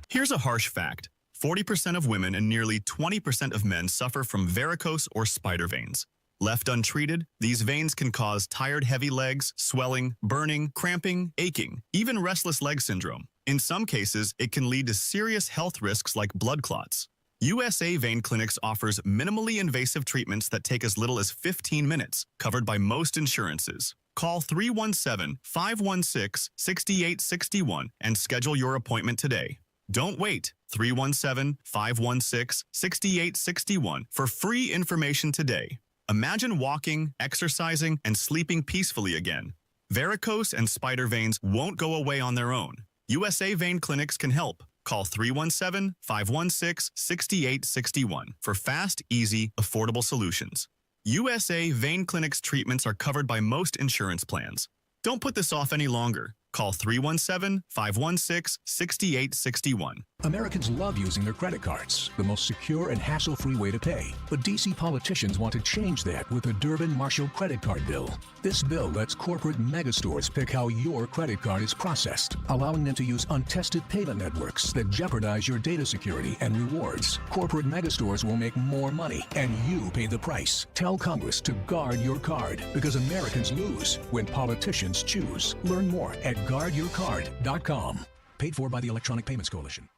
Here's a harsh fact. 40% of women and nearly 20% of men suffer from varicose or spider veins. Left untreated, these veins can cause tired, heavy legs, swelling, burning, cramping, aching, even restless leg syndrome. In some cases, it can lead to serious health risks like blood clots. USA Vein Clinics offers minimally invasive treatments that take as little as 15 minutes, covered by most insurances. Call 317-516-6861 and schedule your appointment today. Don't wait. 317-516-6861 for free information today. Imagine walking, exercising, and sleeping peacefully again. Varicose and spider veins won't go away on their own. USA Vein Clinics can help. Call 317-516-6861 for fast, easy, affordable solutions. USA Vein Clinics treatments are covered by most insurance plans. Don't put this off any longer. Call 317-516-6861. Americans love using their credit cards, the most secure and hassle-free way to pay. But D.C. politicians want to change that with the Durbin-Marshall credit card bill. This bill lets corporate megastores pick how your credit card is processed, allowing them to use untested payment networks that jeopardize your data security and rewards. Corporate megastores will make more money, and you pay the price. Tell Congress to guard your card, because Americans lose when politicians choose. Learn more at guardyourcard.com. Paid for by the Electronic Payments Coalition.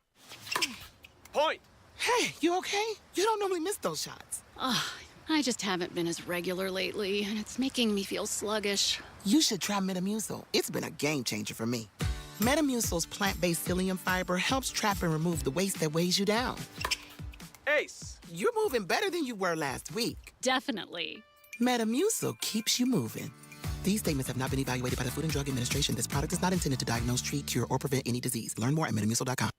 Point! Hey, you okay? You don't normally miss those shots. I just haven't been as regular lately, and it's making me feel sluggish. You should try Metamucil. It's been a game changer for me. Metamucil's plant-based psyllium fiber helps trap and remove the waste that weighs you down. Ace! You're moving better than you were last week. Definitely. Metamucil keeps you moving. These statements have not been evaluated by the Food and Drug Administration. This product is not intended to diagnose, treat, cure, or prevent any disease. Learn more at metamucil.com.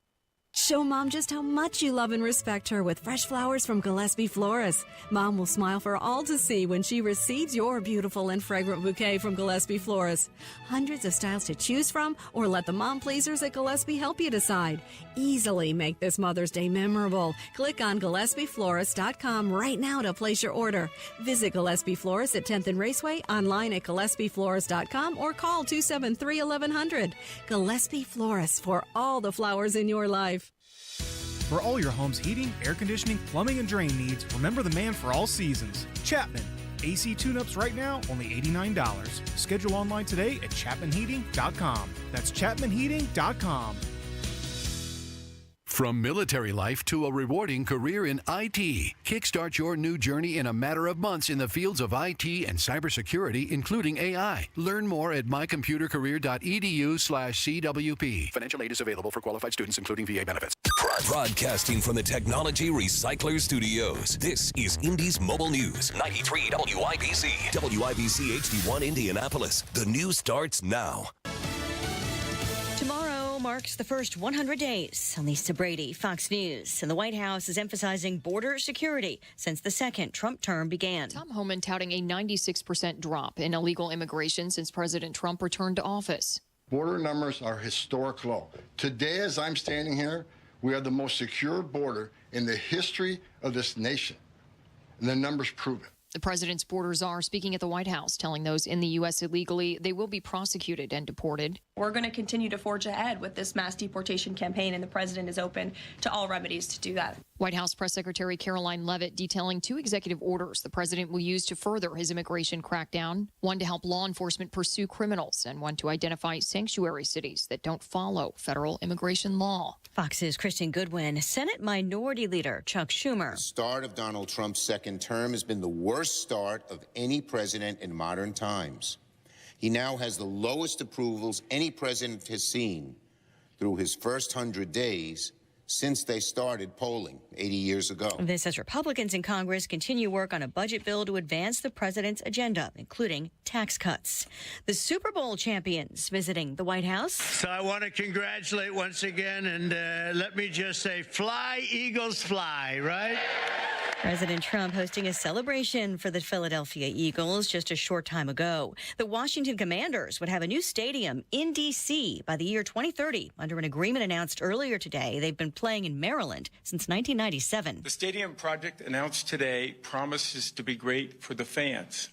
Show Mom just how much you love and respect her with fresh flowers from Gillespie Florists. Mom will smile for all to see when she receives your beautiful and fragrant bouquet from Gillespie Florists. Hundreds of styles to choose from, or let the mom pleasers at Gillespie help you decide. Easily make this Mother's Day memorable. Click on GillespieFlorist.com right now to place your order. Visit Gillespie Florists at 10th and Raceway, online at GillespieFlorist.com, or call 273-1100. Gillespie Florists, for all the flowers in your life. For all your home's heating, air conditioning, plumbing, and drain needs, remember the man for all seasons, Chapman. AC tune-ups right now, only $89. Schedule online today at ChapmanHeating.com. That's ChapmanHeating.com. From military life to a rewarding career in IT, kickstart your new journey in a matter of months in the fields of IT and cybersecurity, including AI. Learn more at mycomputercareer.edu/CWP. Financial aid is available for qualified students, including VA benefits. Broadcasting from the Technology Recycler Studios, this is Indy's Mobile News, 93 WIBC. WIBC HD1 Indianapolis. The news starts now. Tomorrow marks the first 100 days. Lisa Brady, Fox News. And the White House is emphasizing border security since the second Trump term began. Tom Homan touting a 96% drop in illegal immigration since President Trump returned to office. Border numbers are historic low. Today, as I'm standing here, we are the most secure border in the history of this nation. And the numbers prove it. The president's border czar speaking at the White House, telling those in the U.S. illegally they will be prosecuted and deported. We're going to continue to forge ahead with this mass deportation campaign, and the president is open to all remedies to do that. White House Press Secretary Caroline Leavitt detailing 2 executive orders the president will use to further his immigration crackdown, one to help law enforcement pursue criminals and one to identify sanctuary cities that don't follow federal immigration law. Fox's Kristen Goodwin. Senate Minority Leader Chuck Schumer. The start of Donald Trump's second term has been the worst start of any president in modern times. He now has the lowest approvals any president has seen through his first 100 days since they started polling 80 years ago. This as Republicans in Congress continue work on a budget bill to advance the president's agenda, including tax cuts. The Super Bowl champions visiting the White House. So I want to congratulate once again, and let me just say, fly, Eagles, fly, right? President Trump hosting a celebration for the Philadelphia Eagles just a short time ago. The Washington Commanders would have a new stadium in D.C. by the year 2030 under an agreement announced earlier today. They've been playing in Maryland since 1997. The stadium project announced today promises to be great for the fans,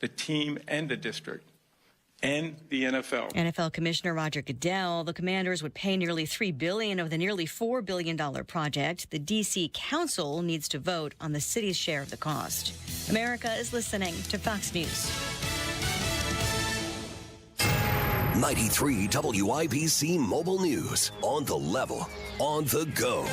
the team, and the district, and the NFL. NFL Commissioner Roger Goodell. The Commanders would pay nearly $3 billion of the nearly $4 billion project. The D.C. Council needs to vote on the city's share of the cost. America is listening to Fox News. 93 WIBC Mobile News. On the level, on the go.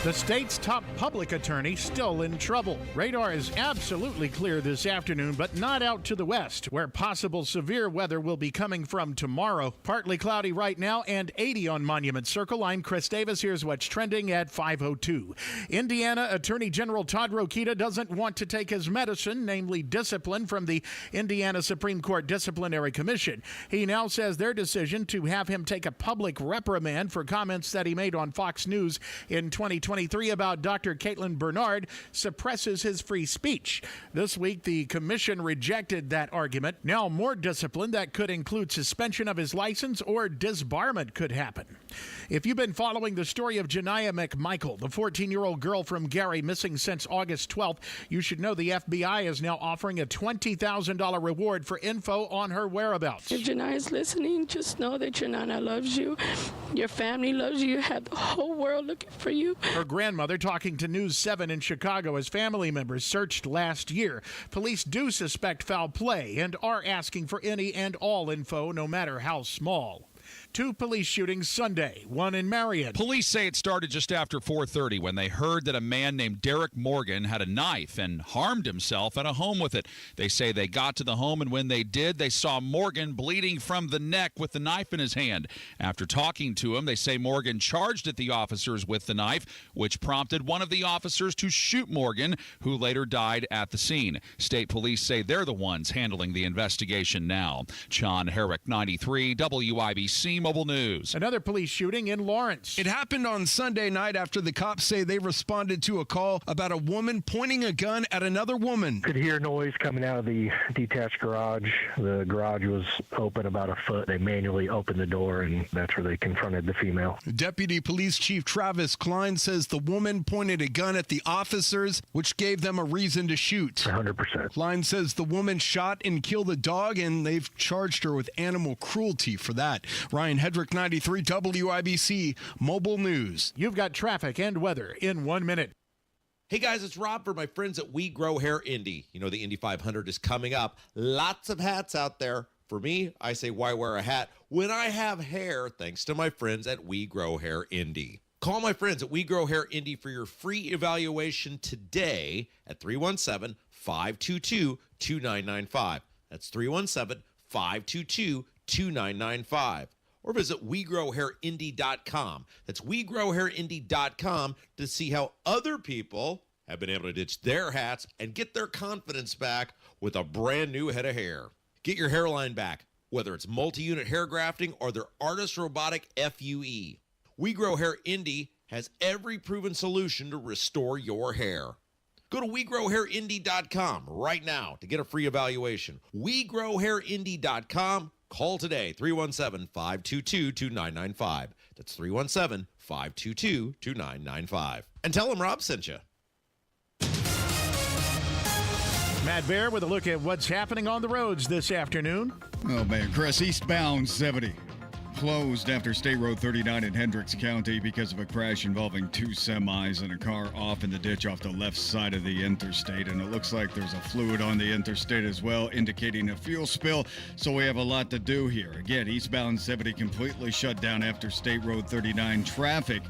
The state's top public attorney still in trouble. Radar is absolutely clear this afternoon, but not out to the west, where possible severe weather will be coming from tomorrow. Partly cloudy right now and 80 on Monument Circle. I'm Chris Davis. Here's what's trending at 5:02. Indiana Attorney General Todd Rokita doesn't want to take his medicine, namely discipline, from the Indiana Supreme Court Disciplinary Commission. He now says their decision to have him take a public reprimand for comments that he made on Fox News in 2023 about Dr. Caitlin Bernard suppresses his free speech. This week, the commission rejected that argument. Now, more discipline that could include suspension of his license or disbarment could happen. If you've been following the story of Janiyah McMichael, the 14-year-old girl from Gary missing since August 12th, you should know the FBI is now offering a $20,000 reward for info on her whereabouts. If Janiyah is listening, just know that your Nana loves you. Your family loves you. You have the whole world looking for you. Her grandmother talking to News 7 in Chicago as family members searched last year. Police do suspect foul play and are asking for any and all info, no matter how small. 2 police shootings Sunday, one in Marion. Police say it started just after 4:30 when they heard that a man named Derek Morgan had a knife and harmed himself at a home with it. They say they got to the home, and when they did, they saw Morgan bleeding from the neck with the knife in his hand. After talking to him, they say Morgan charged at the officers with the knife, which prompted one of the officers to shoot Morgan, who later died at the scene. State police say they're the ones handling the investigation now. John Herrick, 93, WIBC Mobile News. Another police shooting in Lawrence. It happened on Sunday night after the cops say they responded to a call about a woman pointing a gun at another woman. Could hear noise coming out of the detached garage. The garage was open about a foot. They manually opened the door, and that's where they confronted the female. Deputy Police Chief Travis Klein says the woman pointed a gun at the officers, which gave them a reason to shoot. 100%. Klein says the woman shot and killed a dog, and they've charged her with animal cruelty for that. Ryan Hedrick, 93, WIBC Mobile News. You've got traffic and weather in 1 minute. Hey guys, it's Rob for my friends at We Grow Hair Indy. You know the Indy 500 is coming up. Lots of hats out there. For me, I say why wear a hat when I have hair, thanks to my friends at We Grow Hair Indy. Call my friends at We Grow Hair Indy for your free evaluation today at 317-522-2995. That's 317-522-2995. Or visit WeGrowHairIndy.com. That's WeGrowHairIndy.com to see how other people have been able to ditch their hats and get their confidence back with a brand new head of hair. Get your hairline back, whether it's multi-unit hair grafting or their Artist Robotic FUE. We Grow Hair Indy has every proven solution to restore your hair. Go to WeGrowHairIndy.com right now to get a free evaluation. WeGrowHairIndy.com. Call today, 317-522-2995. That's 317-522-2995. And tell them Rob sent you. Matt Bear with a look at what's happening on the roads this afternoon. Oh, man, Chris, eastbound 70. Closed after State Road 39 in Hendricks County because of a crash involving 2 semis and a car off in the ditch off the left side of the interstate. And it looks like there's a fluid on the interstate as well, indicating a fuel spill. So we have a lot to do here. Again, eastbound 70 completely shut down after State Road 39 traffic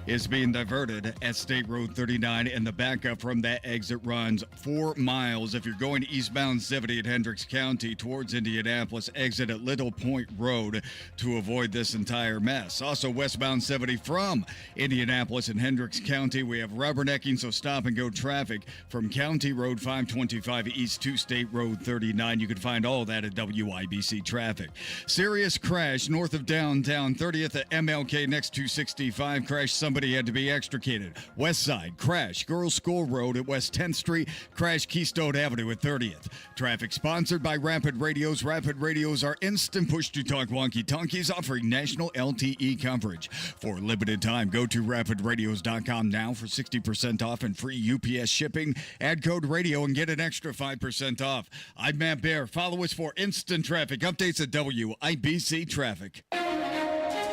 is being diverted at State Road 39, and the backup from that exit runs 4 miles. If you're going eastbound 70 at Hendricks County towards Indianapolis, exit at Little Point Road to avoid this entire mess. Also, westbound 70 from Indianapolis and Hendricks County, we have rubbernecking, so stop and go traffic from County Road 525 east to State Road 39. You can find all that at WIBC Traffic. Serious crash north of downtown 30th at MLK next to 65. Crash somebody had to be extricated. West Side, crash Girls School Road at West 10th Street, crash Keystone Avenue at 30th. Traffic sponsored by Rapid Radios. Rapid Radios are instant push-to-talk walkie-talkies offering national LTE coverage. For a limited time, go to rapidradios.com now for 60% off and free UPS shipping. Add code radio and get an extra 5% off. I'm Matt Bear. Follow us for instant traffic updates at WIBC Traffic.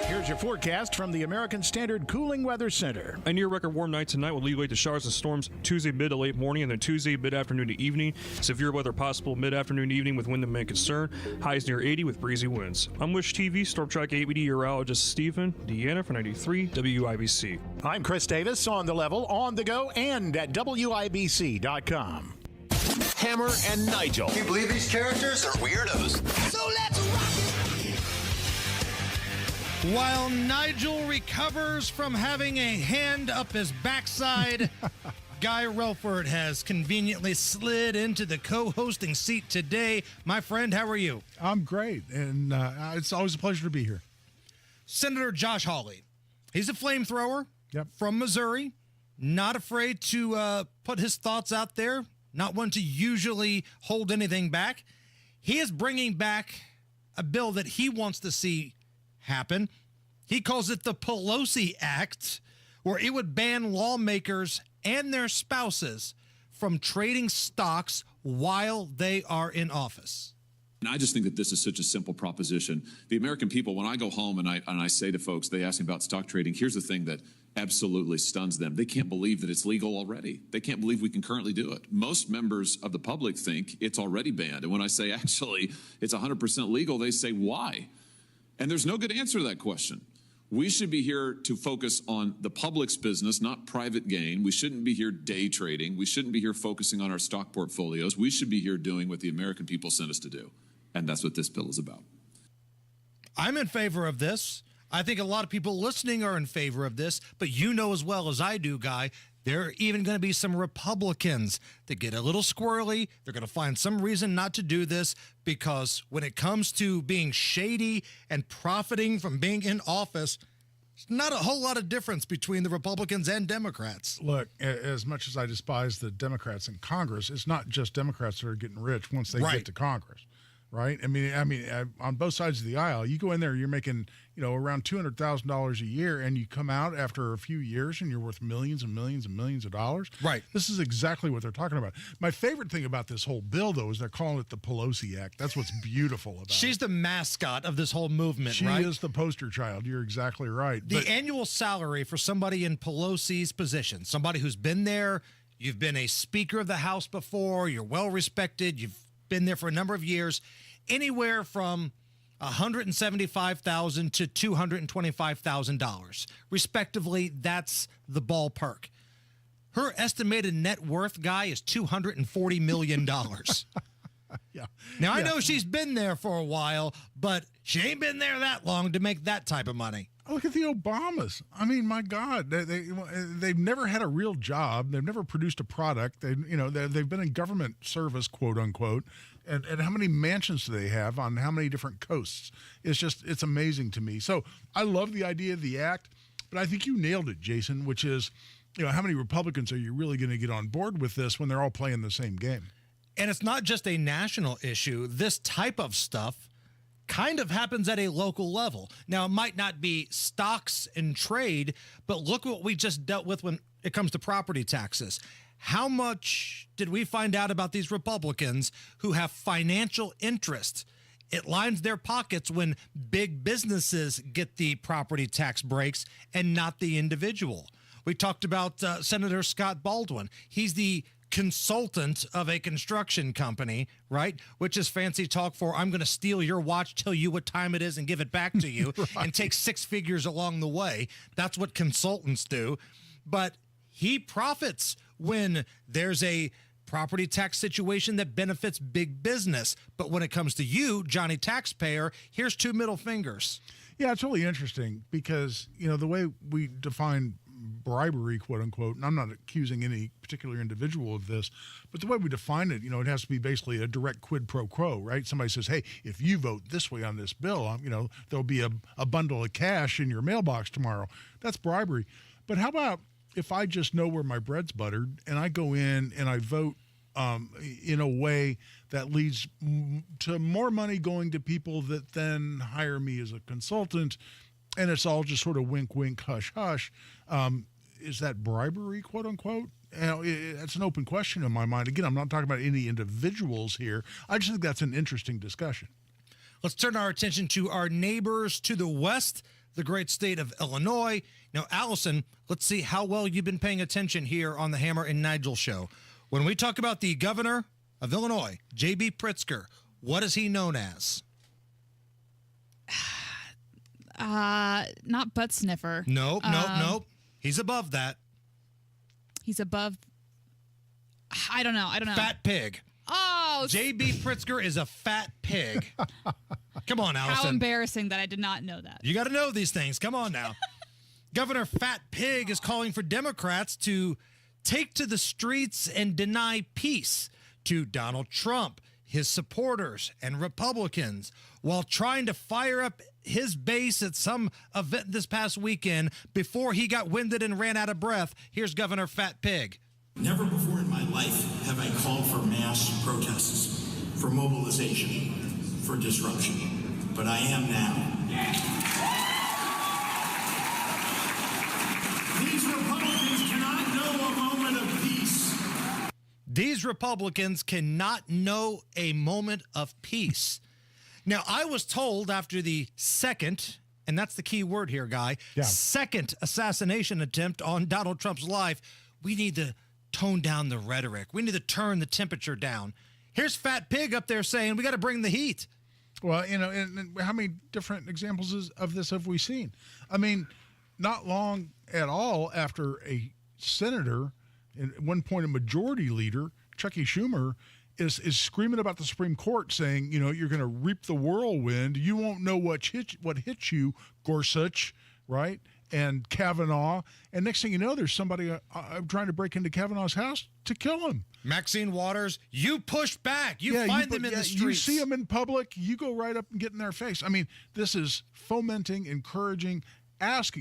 Here's your forecast from the American Standard Cooling Weather Center. A near record warm night tonight will lead way to showers and storms Tuesday mid to late morning and then Tuesday mid-afternoon to evening. Severe weather possible mid-afternoon to evening with wind and main concern. Highs near 80 with breezy winds. I'm Wish TV Storm Track 8 meteorologist Stephen Deanna for 93 WIBC. I'm Chris Davis on the level, on the go, and at WIBC.com. Hammer and Nigel. Can you believe these characters are weirdos? So let's rock it! While Nigel recovers from having a hand up his backside, Guy Relford has conveniently slid into the co-hosting seat today. My friend, how are you? I'm great, and it's always a pleasure to be here. Senator Josh Hawley. He's a flamethrower from Missouri, not afraid to put his thoughts out there, not one to usually hold anything back. He is bringing back a bill that he wants to see happen. He calls it the Pelosi Act, where it would ban lawmakers and their spouses from trading stocks while they are in office. And I just think that this is such a simple proposition. The American people, when I go home and I say to folks, they ask me about stock trading, here's the thing that absolutely stuns them. They can't believe that it's legal already. They can't believe we can currently do it. Most members of the public think it's already banned. And when I say actually it's 100% legal, they say why? And there's no good answer to that question. We should be here to focus on the public's business, not private gain. We shouldn't be here day trading. We shouldn't be here focusing on our stock portfolios. We should be here doing what the American people sent us to do. And that's what this bill is about. I'm in favor of this. I think a lot of people listening are in favor of this, but you know as well as I do, Guy, there are even going to be some Republicans that get a little squirrely. They're going to find some reason not to do this because when it comes to being shady and profiting from being in office, there's not a whole lot of difference between the Republicans and Democrats. Look, as much as I despise the Democrats in Congress, it's not just Democrats that are getting rich once they get to Congress. Right? I mean, on both sides of the aisle, you go in there, you're making, around $200,000 a year, and you come out after a few years and you're worth millions and millions and millions of dollars. Right. This is exactly what they're talking about. My favorite thing about this whole bill, though, is they're calling it the Pelosi Act. That's what's beautiful about it. She's the mascot of this whole movement, right? She is the poster child. You're exactly right. The annual salary for somebody in Pelosi's position, somebody who's been there, you've been a Speaker of the House before, you're well respected, you've been there for a number of years, anywhere from $175,000 to $225,000, respectively. That's the ballpark. Her estimated net worth, Guy, is $240 million. Yeah. Now, I know she's been there for a while, but she ain't been there that long to make that type of money. Look at the Obamas. I mean, my God, they've never had a real job. They've never produced a product. They've been in government service, quote unquote. And how many mansions do they have on how many different coasts? It's amazing to me. So I love the idea of the act, but I think you nailed it, Jason, which is, how many Republicans are you really going to get on board with this when they're all playing the same game? And it's not just a national issue. This type of stuff kind of happens at a local level. Now, it might not be stocks and trade, but look what we just dealt with when it comes to property taxes. How much did we find out about these Republicans who have financial interest? It lines their pockets when big businesses get the property tax breaks and not the individual. We talked about Senator Scott Baldwin. He's the consultant of a construction company, right? Which is fancy talk for I'm going to steal your watch, tell you what time it is, and give it back to you, and take six figures along the way. That's what consultants do. But he profits when there's a property tax situation that benefits big business. But when it comes to you, Johnny Taxpayer, here's two middle fingers. Yeah, it's really interesting because, the way we define bribery, quote unquote, and I'm not accusing any particular individual of this, but the way we define it, it has to be basically a direct quid pro quo, right? Somebody says, hey, if you vote this way on this bill, there'll be a bundle of cash in your mailbox tomorrow. That's bribery. But how about if I just know where my bread's buttered and I go in and I vote in a way that leads to more money going to people that then hire me as a consultant, and it's all just sort of wink, wink, hush, hush. Is that bribery, quote unquote? It's an open question in my mind. Again, I'm not talking about any individuals here. I just think that's an interesting discussion. Let's turn our attention to our neighbors to the west. the great state of Illinois. Now, Allison, let's see how well you've been paying attention here on the Hammer and Nigel show. When we talk about the governor of Illinois, J.B. Pritzker, what is he known as? Not butt sniffer. Nope. He's above that. He's above. I don't know. Fat pig. Oh. J.B. Pritzker is a fat pig. Come on, Allison. How embarrassing that I did not know that. You got to know these things. Come on now. Governor Fat Pig is calling for Democrats to take to the streets and deny peace to Donald Trump, his supporters, and Republicans, while trying to fire up his base at some event this past weekend before he got winded and ran out of breath. Here's Governor Fat Pig. Never before in my life have I called for mass protests, for mobilization, for disruption, but I am now. These Republicans cannot know a moment of peace. These Republicans cannot know a moment of peace. Now, I was told after the second, and that's the key word here, Guy, second assassination attempt on Donald Trump's life, we need to tone down the rhetoric. We need to turn the temperature down. Here's Fat Pig up there saying we got to bring the heat. Well, and how many different examples of this have we seen? I mean, not long at all after a senator, at one point a majority leader, Chucky Schumer, is screaming about the Supreme Court, saying, you're going to reap the whirlwind. You won't know what hit you, Gorsuch, right? And Kavanaugh. And next thing you know, there's somebody trying to break into Kavanaugh's house to kill him. Maxine Waters, you push back. You find them in the streets. You see them in public, you go right up and get in their face. I mean, this is fomenting, encouraging,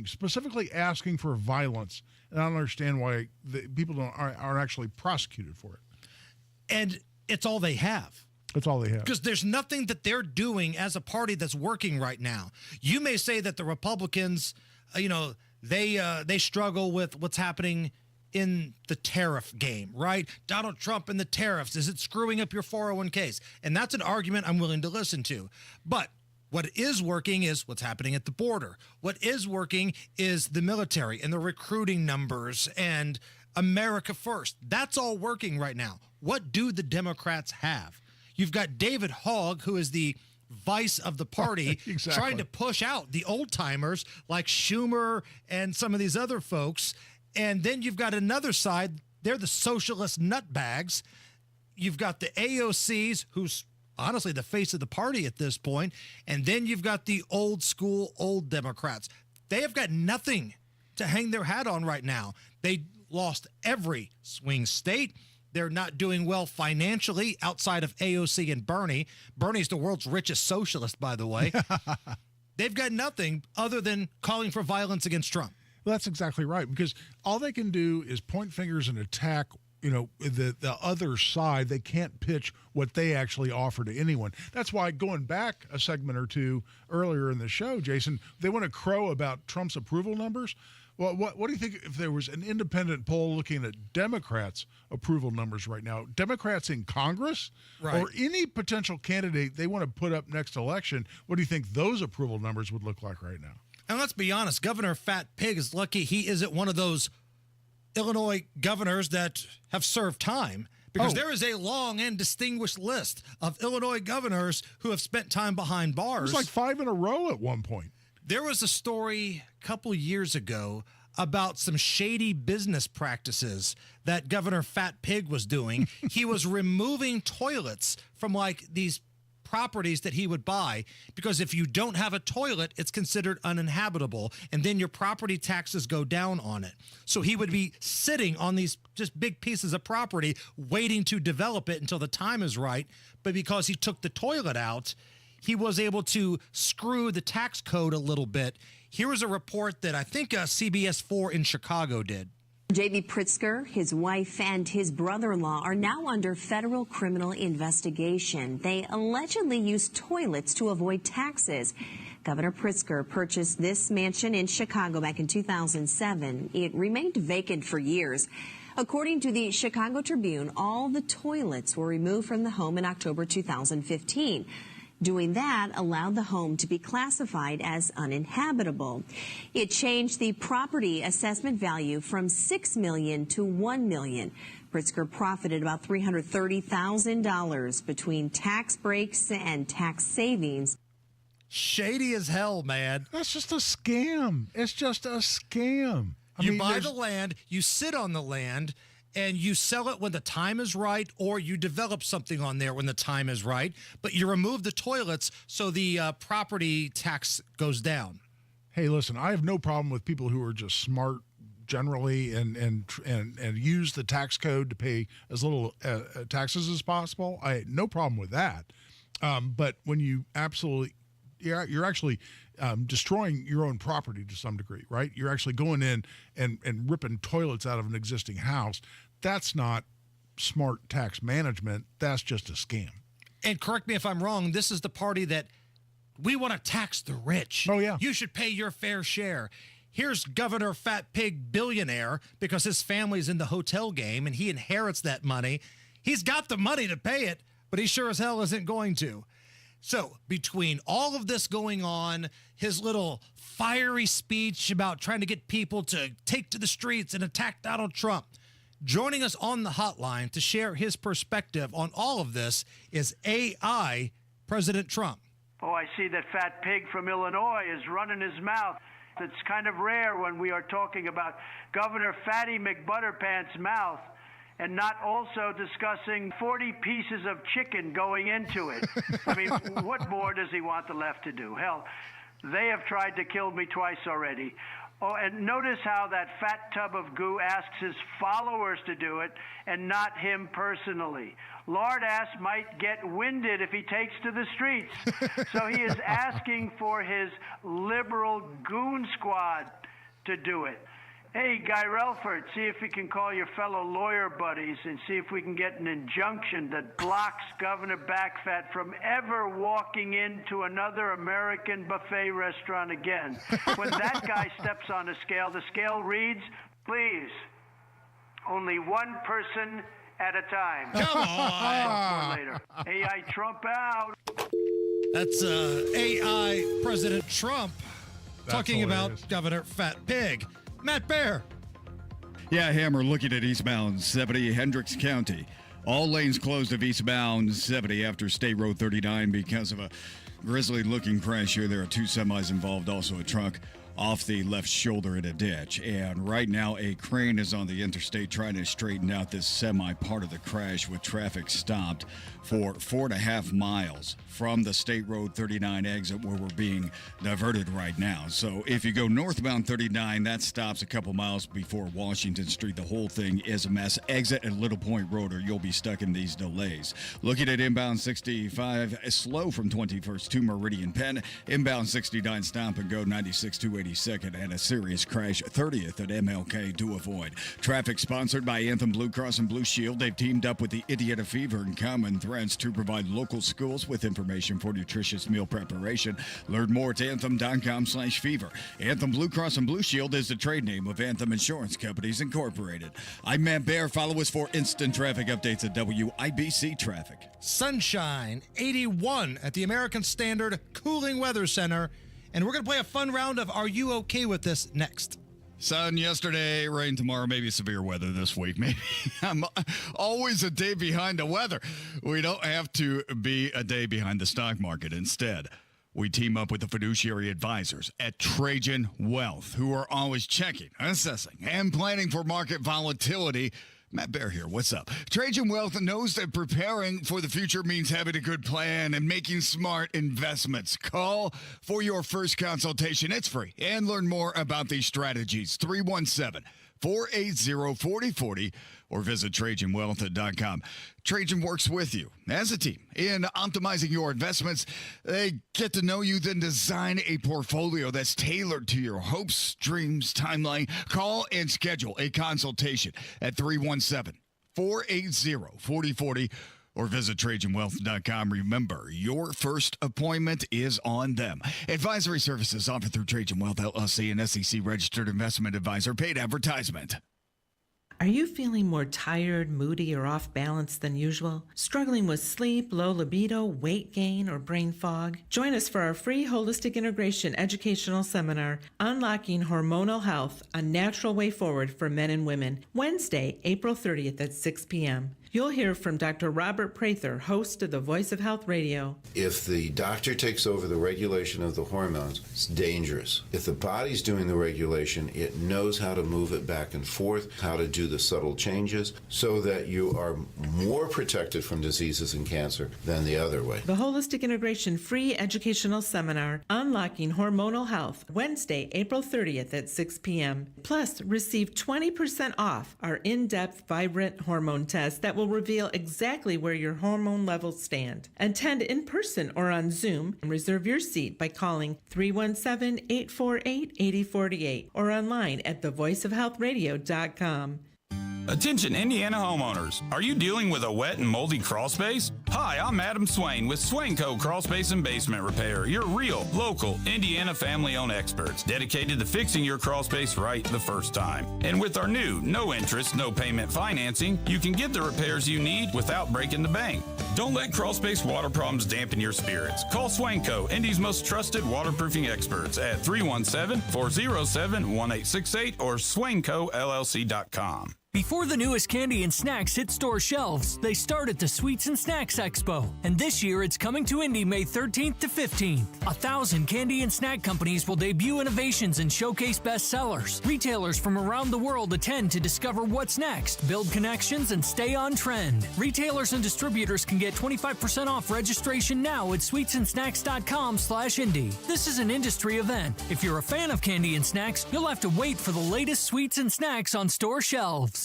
specifically asking for violence. And I don't understand why people aren't actually prosecuted for it. And it's all they have. That's all they have. Because there's nothing that they're doing as a party that's working right now. You may say that the Republicans, they struggle with what's happening in the tariff game, right? Donald Trump and the tariffs. Is it screwing up your 401ks? And that's an argument I'm willing to listen to. But what is working is what's happening at the border. What is working is the military and the recruiting numbers and America first. That's all working right now. What do the Democrats have? You've got David Hogg, who is the vice of the party, exactly, trying to push out the old timers like Schumer and some of these other folks. And then you've got another side. They're the socialist nutbags. You've got the AOCs, who's honestly the face of the party at this point. And then you've got the old school, old Democrats. They have got nothing to hang their hat on right now. They lost every swing state. They're not doing well financially outside of AOC and Bernie. Bernie's the world's richest socialist, by the way. They've got nothing other than calling for violence against Trump. Well, that's exactly right, because all they can do is point fingers and attack, the other side. They can't pitch what they actually offer to anyone. That's why, going back a segment or two earlier in the show, Jason, they want to crow about Trump's approval numbers. Well, what do you think if there was an independent poll looking at Democrats' approval numbers right now? Democrats in Congress, right, or any potential candidate they want to put up next election, what do you think those approval numbers would look like right now? And let's be honest, Governor Fat Pig is lucky he isn't one of those Illinois governors that have served time, because there is a long and distinguished list of Illinois governors who have spent time behind bars. It was like 5 in a row at one point. There was a story a couple years ago about some shady business practices that Governor Fat Pig was doing. He was removing toilets from these properties that he would buy, because if you don't have a toilet, it's considered uninhabitable, and then your property taxes go down on it. So he would be sitting on these just big pieces of property waiting to develop it until the time is right, but because he took the toilet out, he was able to screw the tax code a little bit. Here was a report that I think CBS 4 in Chicago did. J.B. Pritzker, his wife, and his brother-in-law are now under federal criminal investigation. They allegedly used toilets to avoid taxes. Governor Pritzker purchased this mansion in Chicago back in 2007. It remained vacant for years. According to the Chicago Tribune, all the toilets were removed from the home in October 2015. Doing that allowed the home to be classified as uninhabitable. It changed the property assessment value from $6 million to $1 million. Pritzker profited about $330,000 between tax breaks and tax savings. Shady as hell, man. That's just a scam. It's just a scam. You buy the land, you sit on the land, and you sell it when the time is right, or you develop something on there when the time is right, but you remove the toilets so the property tax goes down. Hey, listen, I have no problem with people who are just smart generally and use the tax code to pay as little taxes as possible. I had no problem with that. But when you you're actually destroying your own property to some degree, right? You're actually going in and ripping toilets out of an existing house. That's not smart tax management. That's just a scam. And correct me if I'm wrong, this is the party that we want to tax the rich. Oh, yeah. You should pay your fair share. Here's Governor Fat Pig Billionaire because his family's in the hotel game and he inherits that money. He's got the money to pay it, but he sure as hell isn't going to. So between all of this going on, his little fiery speech about trying to get people to take to the streets and attack Donald Trump, joining us on the hotline to share his perspective on all of this is AI President Trump. Oh, I see that Fat Pig from Illinois is running his mouth. It's kind of rare when we are talking about Governor Fatty McButterpants' mouth and not also discussing 40 pieces of chicken going into it. I mean, what more does he want the left to do? Hell, they have tried to kill me twice already. Oh, and notice how that fat tub of goo asks his followers to do it and not him personally. Lord ass might get winded if he takes to the streets. So he is asking for his liberal goon squad to do it. Hey, Guy Relford, see if we can call your fellow lawyer buddies and see if we can get an injunction that blocks Governor Backfat from ever walking into another American buffet restaurant again. When that guy steps on the scale reads, please, only one person at a time. Come on. Later. AI Trump out. That's AI President Trump talking hilarious. about Governor Fat Pig. Matt Bear. Yeah, Hammer looking at eastbound 70, Hendricks County. All lanes closed of eastbound 70 after State Road 39 because of a grisly-looking crash here. There are two semis involved, also a truck off the left shoulder in a ditch. And right now, a crane is on the interstate trying to straighten out this semi part of the crash with traffic stopped for 4.5 miles from the State Road 39 exit where we're being diverted right now. So if you go northbound 39, that stops a couple miles before Washington Street. The whole thing is a mess. Exit at Little Point Road or you'll be stuck in these delays. Looking at inbound 65, slow from 21st to Meridian Penn. Inbound 69, stop and go 96 to 82nd, and a serious crash 30th at MLK to avoid. Traffic sponsored by Anthem Blue Cross and Blue Shield. They've teamed up with the Indiana Fever and Common Threads to provide local schools with information for nutritious meal preparation. Learn more at anthem.com/fever. Anthem Blue Cross and Blue Shield is the trade name of Anthem Insurance Companies Incorporated. I'm Matt Bear. Follow us for instant traffic updates at WIBC Traffic. Sunshine, 81 at the American Standard Cooling Weather Center. And we're going to play a fun round of Are You Okay With This next. Sun yesterday, rain tomorrow, maybe severe weather this week. Maybe I'm always a day behind the weather. We don't have to be a day behind the stock market. Instead, we team up with the fiduciary advisors at Trajan Wealth, who are always checking, assessing, and planning for market volatility. Matt Bear here. What's up? Trajan Wealth knows that preparing for the future means having a good plan and making smart investments. Call for your first consultation. It's free. And learn more about these strategies. 317-480-4040 or visit TrajanWealth.com. Trajan works with you as a team in optimizing your investments. They get to know you, then design a portfolio that's tailored to your hopes, dreams, timeline. Call and schedule a consultation at 317-480-4040 or visit TrajanWealth.com. Remember, your first appointment is on them. Advisory services offered through Trajan Wealth, LLC, an SEC-registered investment advisor. Paid advertisement. Are you feeling more tired, moody, or off balance than usual? Struggling with sleep, low libido, weight gain, or brain fog? Join us for our free Holistic Integration educational seminar, Unlocking Hormonal Health, A Natural Way Forward for Men and Women, Wednesday, April 30th at 6 p.m. You'll hear from Dr. Robert Prather, host of the Voice of Health Radio. If the doctor takes over the regulation of the hormones, it's dangerous. If the body's doing the regulation, it knows how to move it back and forth, how to do the subtle changes, so that you are more protected from diseases and cancer than the other way. The Holistic Integration free educational seminar, Unlocking Hormonal Health, Wednesday, April 30th at 6 p.m. Plus, receive 20% off our in-depth Vibrant Hormone test that will reveal exactly where your hormone levels stand. Attend in person or on Zoom and reserve your seat by calling 317-848-8048 or online at thevoiceofhealthradio.com. Attention Indiana homeowners, are you dealing with a wet and moldy crawl space? Hi, I'm Adam Swain with Swain Co. Crawl Space and Basement Repair, your real, local, Indiana family-owned experts dedicated to fixing your crawl space right the first time. And with our new, no interest, no payment financing, you can get the repairs you need without breaking the bank. Don't let crawl space water problems dampen your spirits. Call Swain Co., Indy's most trusted waterproofing experts at 317-407-1868 or swaincollc.com. Before the newest candy and snacks hit store shelves, they start at the Sweets and Snacks Expo. And this year, it's coming to Indy May 13th to 15th. 1,000 candy and snack companies will debut innovations and showcase bestsellers. Retailers from around the world attend to discover what's next, build connections, and stay on trend. Retailers and distributors can get 25% off registration now at sweetsandsnacks.com/Indy. This is an industry event. If you're a fan of candy and snacks, you'll have to wait for the latest sweets and snacks on store shelves.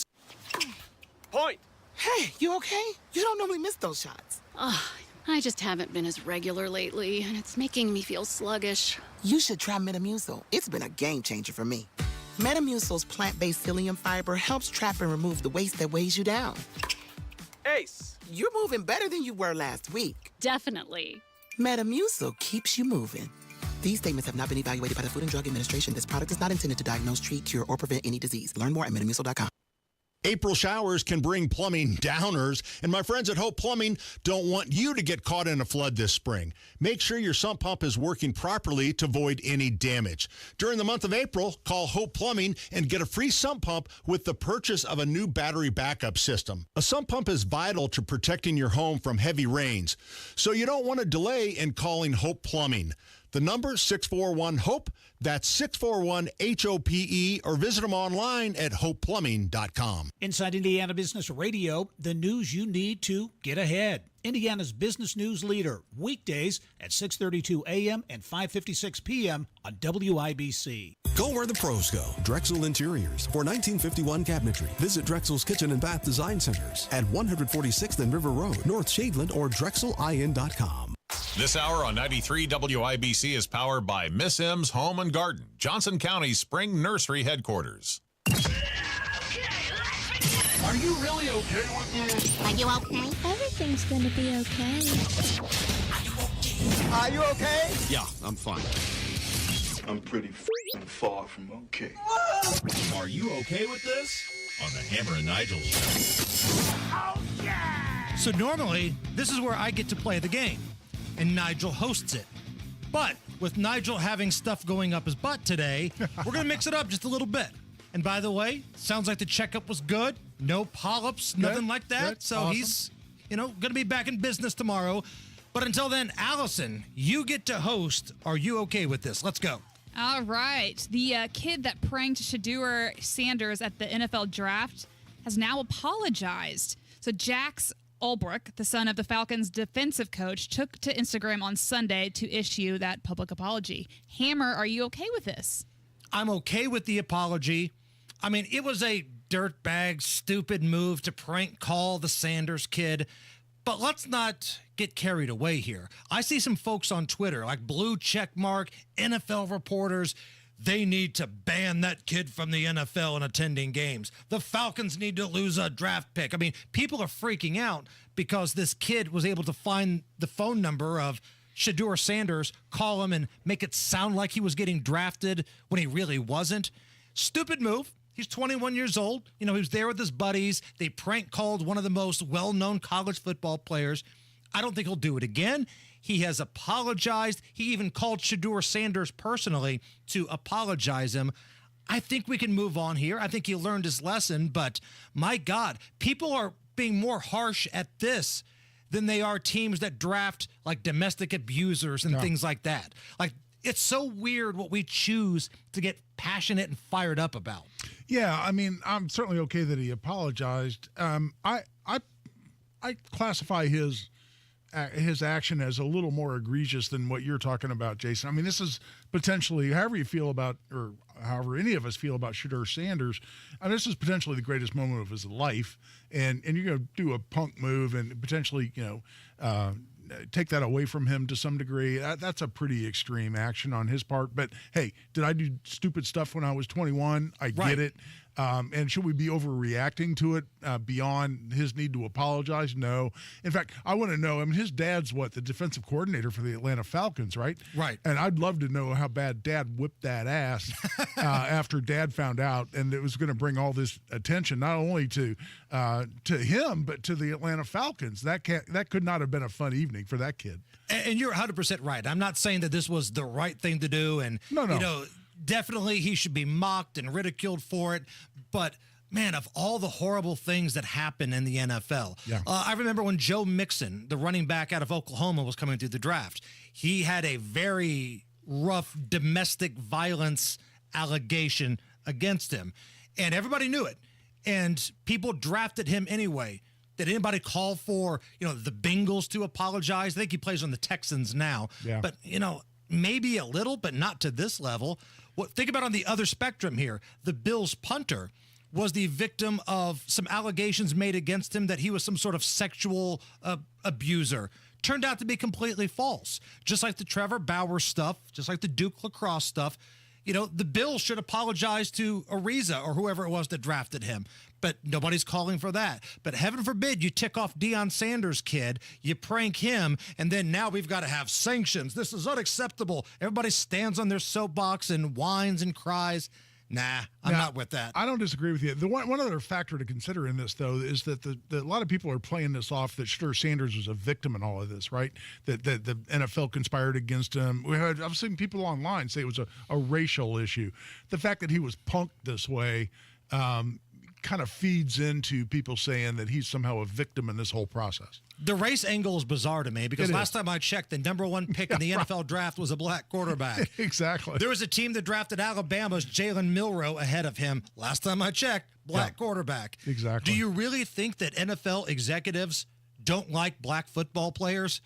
Point. Hey, you okay? You don't normally miss those shots. I just haven't been as regular lately, and it's making me feel sluggish. You should try Metamucil. It's been a game changer for me. Metamucil's plant-based psyllium fiber helps trap and remove the waste that weighs you down. Ace, you're moving better than you were last week. Definitely. Metamucil keeps you moving. These statements have not been evaluated by the Food and Drug Administration. This product is not intended to diagnose, treat, cure, or prevent any disease. Learn more at metamucil.com. April showers can bring plumbing downers, and my friends at Hope Plumbing don't want you to get caught in a flood this spring. Make sure your sump pump is working properly to avoid any damage. During the month of April, call Hope Plumbing and get a free sump pump with the purchase of a new battery backup system. A sump pump is vital to protecting your home from heavy rains, so you don't want to delay in calling Hope Plumbing. The number is 641-HOPE. That's 641-HOPE, or visit them online at hopeplumbing.com. Inside Indiana Business Radio, the news you need to get ahead. Indiana's business news leader, weekdays at 6:32 a.m. and 5:56 p.m. on WIBC. Go where the pros go. Drexel Interiors for 1951 cabinetry. Visit Drexel's Kitchen and Bath Design Centers at 146th and River Road, North Shadeland, or drexelin.com. This hour on 93 WIBC is powered by Miss M's Home and Garden, Johnson County's Spring Nursery headquarters. Are you really okay with this? Are you okay? Everything's gonna be okay. Are you okay? Yeah, I'm fine. I'm pretty far from okay. Are you okay with this? On the Hammer and Nigel show. Oh, yeah! So normally, this is where I get to play the game, and Nigel hosts it. But with Nigel having stuff going up his butt today, we're going to mix it up just a little bit. And by the way, sounds like the checkup was good. No polyps, nothing like that. Good. So Awesome. he's, going to be back in business tomorrow. But until then, Allison, you get to host. Are you okay with this? Let's go. All right. The kid that pranked Shedeur Sanders at the NFL draft has now apologized. So Jax Ulbrich, the son of the Falcons' defensive coach, took to Instagram on Sunday to issue that public apology. Hammer, are you okay with this? I'm okay with the apology. I mean, it was a dirtbag, stupid move to prank call the Sanders kid. But let's not get carried away here. I see some folks on Twitter, like Blue Checkmark, NFL reporters. They need to ban that kid from the NFL and attending games. The Falcons need to lose a draft pick. I mean, people are freaking out because this kid was able to find the phone number of Shedeur Sanders, call him, and make it sound like he was getting drafted when he really wasn't. Stupid move. He's 21 years old. He was there with his buddies. They prank called one of the most well-known college football players. I don't think he'll do it again. He has apologized. He even called Shedeur Sanders personally to apologize him. I think we can move on here. I think he learned his lesson, but my God, people are being more harsh at this than they are teams that draft like domestic abusers and things like that. Like, it's so weird what we choose to get passionate and fired up about. Yeah, I mean, I'm certainly okay that he apologized. I classify his action as a little more egregious than what you're talking about, Jason. I mean, this is potentially, however you feel about, or however any of us feel about Shedeur Sanders, this is potentially the greatest moment of his life, and you're going to do a punk move and potentially, take that away from him to some degree. That's a pretty extreme action on his part. But hey, did I do stupid stuff when I was 21? I get it. And should we be overreacting to it beyond his need to apologize? No. In fact, I want to know, his dad's the defensive coordinator for the Atlanta Falcons, right? Right. And I'd love to know how bad Dad whipped that ass after Dad found out, and it was going to bring all this attention, not only to him, but to the Atlanta Falcons. That could not have been a fun evening for that kid. And you're 100% right. I'm not saying that this was the right thing to do, and definitely he should be mocked and ridiculed for it. But man, of all the horrible things that happen in the NFL, I remember when Joe Mixon, the running back out of Oklahoma, was coming through the draft. He had a very rough domestic violence allegation against him, and everybody knew it. And people drafted him anyway. Did anybody call for, the Bengals to apologize? I think he plays on the Texans now. Yeah. But, maybe a little, but not to this level. Think about on the other spectrum here. The Bills punter was the victim of some allegations made against him that he was some sort of sexual abuser. Turned out to be completely false. Just like the Trevor Bauer stuff, just like the Duke lacrosse stuff. The Bills should apologize to Ariza or whoever it was that drafted him. But nobody's calling for that. But heaven forbid you tick off Deion Sanders' kid, you prank him, and then now we've got to have sanctions. This is unacceptable. Everybody stands on their soapbox and whines and cries. Nah, I'm not with that. I don't disagree with you. The one other factor to consider in this, though, is that a lot of people are playing this off that Shedeur Sanders was a victim in all of this, right? That the NFL conspired against him. I've seen people online say it was a racial issue. The fact that he was punked this way kind of feeds into people saying that he's somehow a victim in this whole process. The race angle is bizarre to me because last time I checked, the number one pick in the NFL draft was a black quarterback. Exactly. There was a team that drafted Alabama's Jalen Milroe ahead of him. Last time I checked, black quarterback. Exactly. Do you really think that NFL executives don't like black football players?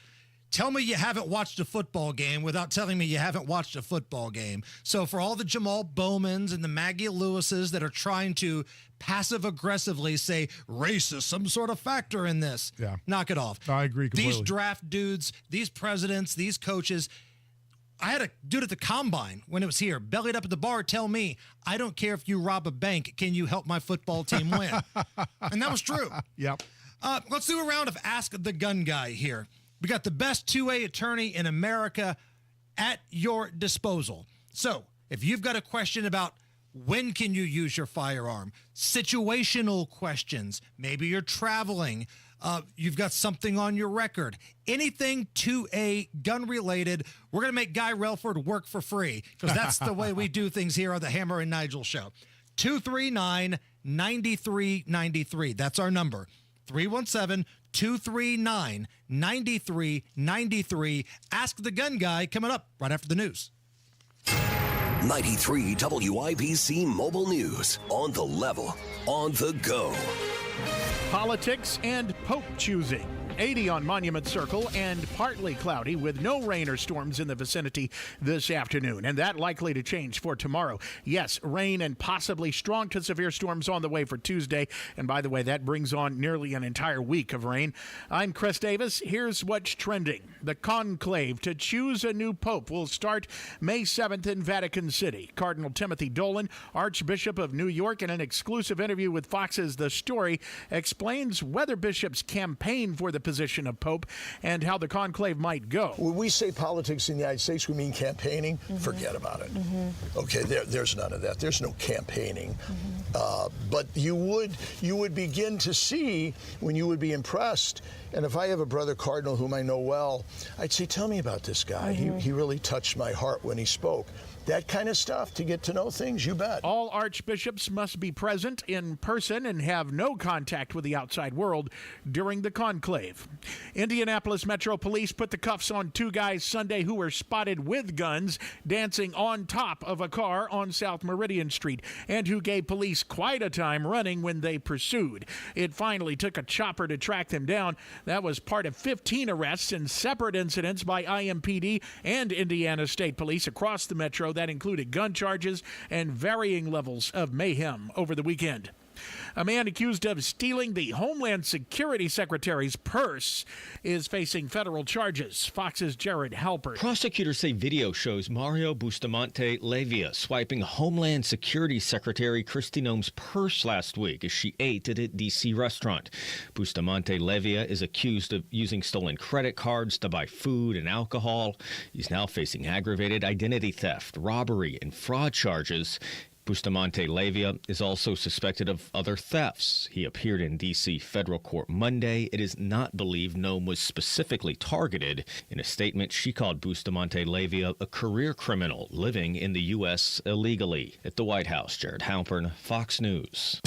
Tell me you haven't watched a football game without telling me you haven't watched a football game. So for all the Jamal Bowmans and the Maggie Lewises that are trying to passive-aggressively say race is some sort of factor in this, knock it off. I agree completely. These draft dudes, these presidents, these coaches, I had a dude at the combine when it was here, bellied up at the bar, tell me, I don't care if you rob a bank, can you help my football team win? And that was true. Yep. Let's do a round of Ask the Gun Guy here. We got the best 2A attorney in America at your disposal. So if you've got a question about when can you use your firearm, situational questions, maybe you're traveling, you've got something on your record, anything 2A gun related, we're going to make Guy Relford work for free because that's the way we do things here on the Hammer and Nigel Show. 239-9393. That's our number. 317-239-9393. Ask the Gun Guy coming up right after the news. 93 WIBC Mobile News. On the level, on the go. Politics and Pope choosing. 80 on Monument Circle and partly cloudy with no rain or storms in the vicinity this afternoon. And that likely to change for tomorrow. Yes, rain and possibly strong to severe storms on the way for Tuesday. And by the way, that brings on nearly an entire week of rain. I'm Chris Davis. Here's what's trending. The conclave to choose a new pope will start May 7th in Vatican City. Cardinal Timothy Dolan, Archbishop of New York, in an exclusive interview with Fox's The Story, explains whether bishops campaign for the position of Pope and how the conclave might go. When we say politics in the United States, we mean campaigning. Forget about it. Okay, there's none of that. There's no campaigning. But you would begin to see when you would be impressed. And if I have a brother cardinal whom I know well, I'd say, tell me about this guy. He really touched my heart when he spoke. That kind of stuff, to get to know things, you bet. All archbishops must be present in person and have no contact with the outside world during the conclave. Indianapolis Metro Police put the cuffs on 2 guys Sunday who were spotted with guns dancing on top of a car on South Meridian Street and who gave police quite a time running when they pursued. It finally took a chopper to track them down. That was part of 15 arrests in separate incidents by IMPD and Indiana State Police across the metro that included gun charges and varying levels of mayhem over the weekend. A man accused of stealing the Homeland Security Secretary's purse is facing federal charges. Fox's Jared Halpert. Prosecutors say video shows Mario Bustamante Levia swiping Homeland Security Secretary Kristi Noem's purse last week as she ate at a D.C. restaurant. Bustamante Levia is accused of using stolen credit cards to buy food and alcohol. He's now facing aggravated identity theft, robbery, and fraud charges. Bustamante Levia is also suspected of other thefts. He appeared in D.C. federal court Monday. It is not believed Noem was specifically targeted. In a statement, she called Bustamante Levia a career criminal living in the U.S. illegally. At the White House, Jared Halpern, Fox News.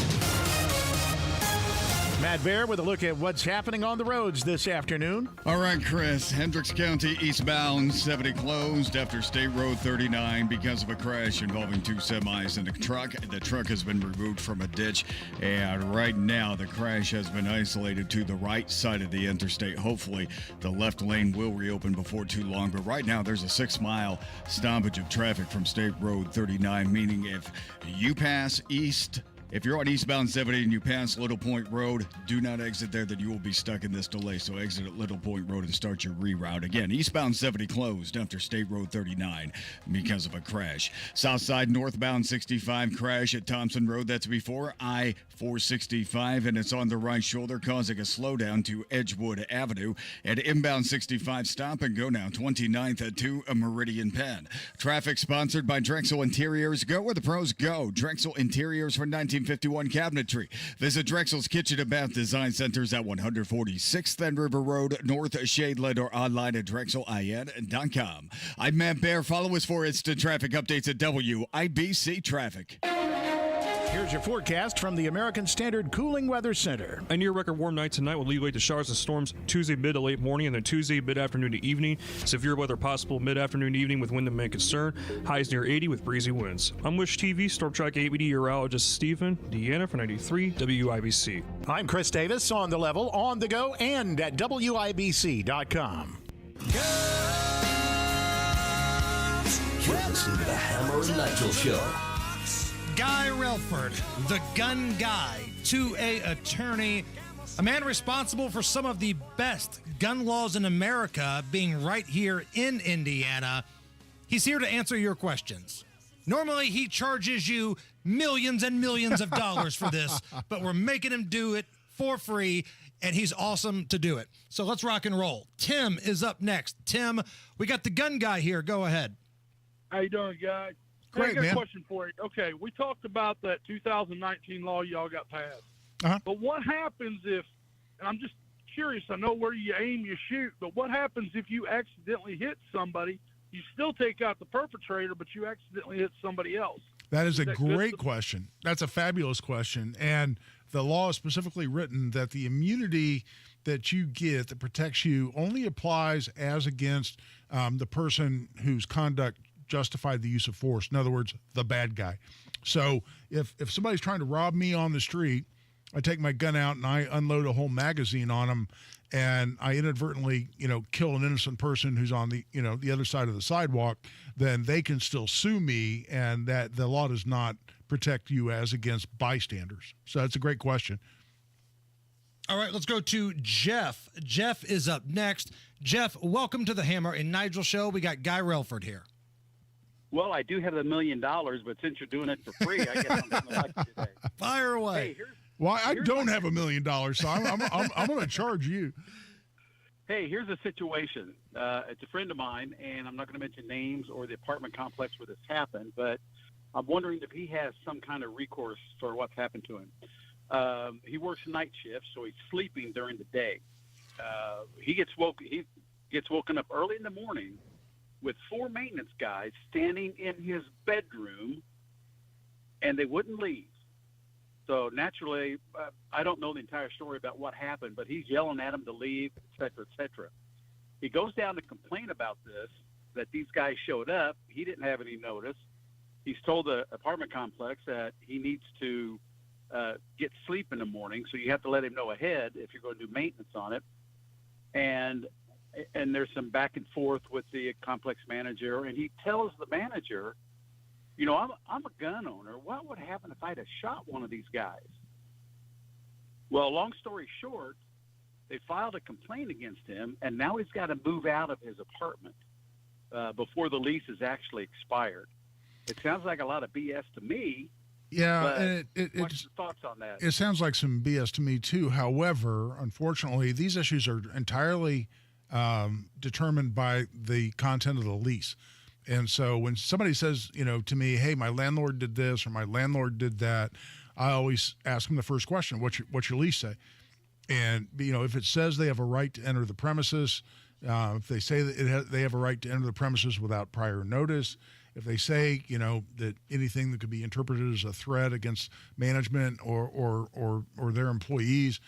Matt Bear with a look at what's happening on the roads this afternoon. All right, Chris. Hendricks County eastbound 70 closed after State Road 39 because of a crash involving 2 semis and a truck. The truck has been removed from a ditch, and right now the crash has been isolated to the right side of the interstate. Hopefully, the left lane will reopen before too long, but right now there's a 6-mile stoppage of traffic from State Road 39, meaning if you pass east, if you're on eastbound 70 and you pass Little Point Road, do not exit there, then you will be stuck in this delay. So exit at Little Point Road and start your reroute. Again, eastbound 70 closed after State Road 39 because of a crash. Southside northbound 65 crash at Thompson Road. That's before I-465, and it's on the right shoulder, causing a slowdown to Edgewood Avenue. And inbound 65, stop and go now, 29th to a Meridian Penn. Traffic sponsored by Drexel Interiors. Go where the pros go. Drexel Interiors for 1951 cabinetry. Visit Drexel's Kitchen and Bath Design Centers at 146th and River Road, North Shadeland, or online at drexelin.com. I'm Matt Bear. Follow us for instant traffic updates at WIBC Traffic. Here's your forecast from the American Standard Cooling Weather Center. A near record warm night tonight will lead way to showers and storms Tuesday mid to late morning and then Tuesday mid-afternoon to evening. Severe weather possible mid-afternoon evening with wind and main concern. Highs near 80 with breezy winds. I'm Wish TV Storm Track 8 meteorologist Stephen Deanna for 93 WIBC. I'm Chris Davis on the level, on the go, and at WIBC.com. You're listening to the Hammer and Nigel Show. Guy Relford, the gun guy, 2A attorney, a man responsible for some of the best gun laws in America being right here in Indiana. He's here to answer your questions. Normally, he charges you millions and millions of dollars for this, but we're making him do it for free, and he's awesome to do it. So let's rock and roll. Tim is up next. Tim, we got the gun guy here. Go ahead. How you doing, guys? Great, I got man. a question for you. Okay, we talked about that 2019 law y'all got passed. Uh-huh. But what happens if, and I'm just curious, I know where you aim, you shoot, but what happens if you accidentally hit somebody? You still take out the perpetrator, but you accidentally hit somebody else. That is a great question. That's a fabulous question. And the law is specifically written that the immunity that you get that protects you only applies as against the person whose conduct justified the use of force. In other words, the bad guy. So if somebody's trying to rob me on the street, I take my gun out and I unload a whole magazine on them, and I inadvertently, kill an innocent person who's on the, the other side of the sidewalk, then they can still sue me, and that the law does not protect you as against bystanders. So that's a great question. All right, let's go to Jeff. Jeff is up next. Jeff, welcome to the Hammer and Nigel Show. We got Guy Relford here. Well, I do have $1 million, but since you're doing it for free, I guess I'm going to like it today. Fire away. Hey, well, I don't have $1 million, so I'm going to charge you. Hey, here's a situation. It's a friend of mine, and I'm not going to mention names or the apartment complex where this happened, but I'm wondering if he has some kind of recourse for what's happened to him. He works night shifts, so he's sleeping during the day. He gets woken up early in the morning with 4 maintenance guys standing in his bedroom, and they wouldn't leave. So naturally, I don't know the entire story about what happened, but he's yelling at him to leave, et cetera, et cetera. He goes down to complain about this, that these guys showed up. He didn't have any notice. He's told the apartment complex that he needs to get sleep in the morning, so you have to let him know ahead if you're going to do maintenance on it. And there's some back and forth with the complex manager, and he tells the manager, you know, I'm a gun owner. What would happen if I'd have shot one of these guys? Well, long story short, they filed a complaint against him, and now he's got to move out of his apartment before the lease is actually expired. It sounds like a lot of BS to me. Yeah, and what's your thoughts on that? It sounds like some BS to me too. However, unfortunately, these issues are entirely determined by the content of the lease. And so when somebody says, you know, to me, hey, my landlord did this or my landlord did that, I always ask them the first question, what's your lease say? And, you know, if it says they have a right to enter the premises, if they say that they have a right to enter the premises without prior notice, if they say, you know, that anything that could be interpreted as a threat against management or their employees,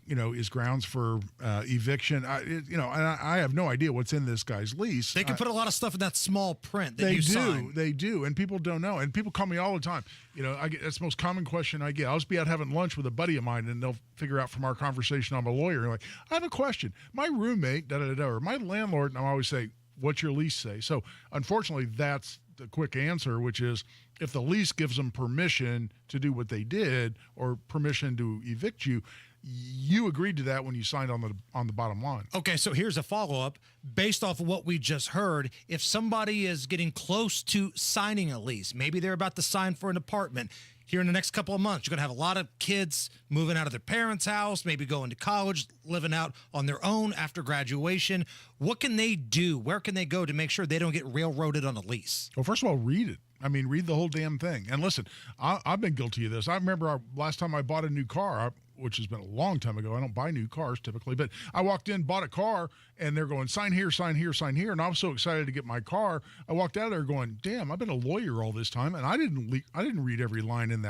you know, is grounds for eviction. I have no idea what's in this guy's lease. They can put a lot of stuff in that small print that you sign. They do, and people don't know. And people call me all the time. You know, that's the most common question I get. I'll just be out having lunch with a buddy of mine, and they'll figure out from our conversation I'm a lawyer. And like, I have a question. My roommate, or my landlord, and I always say, what's your lease say? So unfortunately, that's the quick answer, which is if the lease gives them permission to do what they did or permission to evict you, you agreed to that when you signed on the bottom line. Okay, so here's a follow-up. Based off of what we just heard, if somebody is getting close to signing a lease, maybe they're about to sign for an apartment, here in the next couple of months, you're going to have a lot of kids moving out of their parents' house, maybe going to college, living out on their own after graduation. What can they do? Where can they go to make sure they don't get railroaded on a lease? Well, first of all, read it. I mean, read the whole damn thing. And listen, I've been guilty of this. I remember last time I bought a new car, which has been a long time ago. I don't buy new cars typically, but I walked in, bought a car, and they're going, sign here, sign here, sign here. And I was so excited to get my car. I walked out of there going, damn, I've been a lawyer all this time, and I didn't read every line in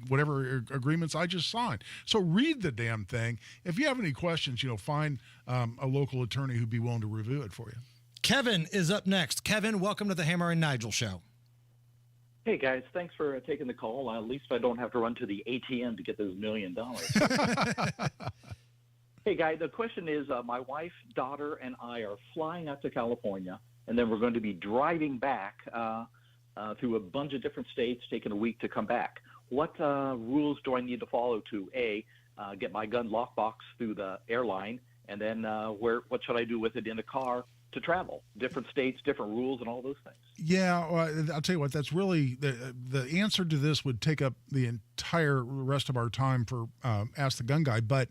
whatever agreements I just signed. So read the damn thing. If you have any questions, you know, find a local attorney who'd be willing to review it for you. Kevin is up next. Kevin, welcome to the Hammer and Nigel Show. Hey, guys, thanks for taking the call. At least I don't have to run to the ATM to get those $1 million. Hey, guy, the question is my wife, daughter, and I are flying out to California, and then we're going to be driving back through a bunch of different states, taking a week to come back. What rules do I need to follow to, A, get my gun lockbox through the airline, and then what should I do with it in the car to travel? Different states, different rules, and all those things. Yeah, well, I'll tell you what, that's really the answer to this would take up the entire rest of our time for Ask the Gun Guy. But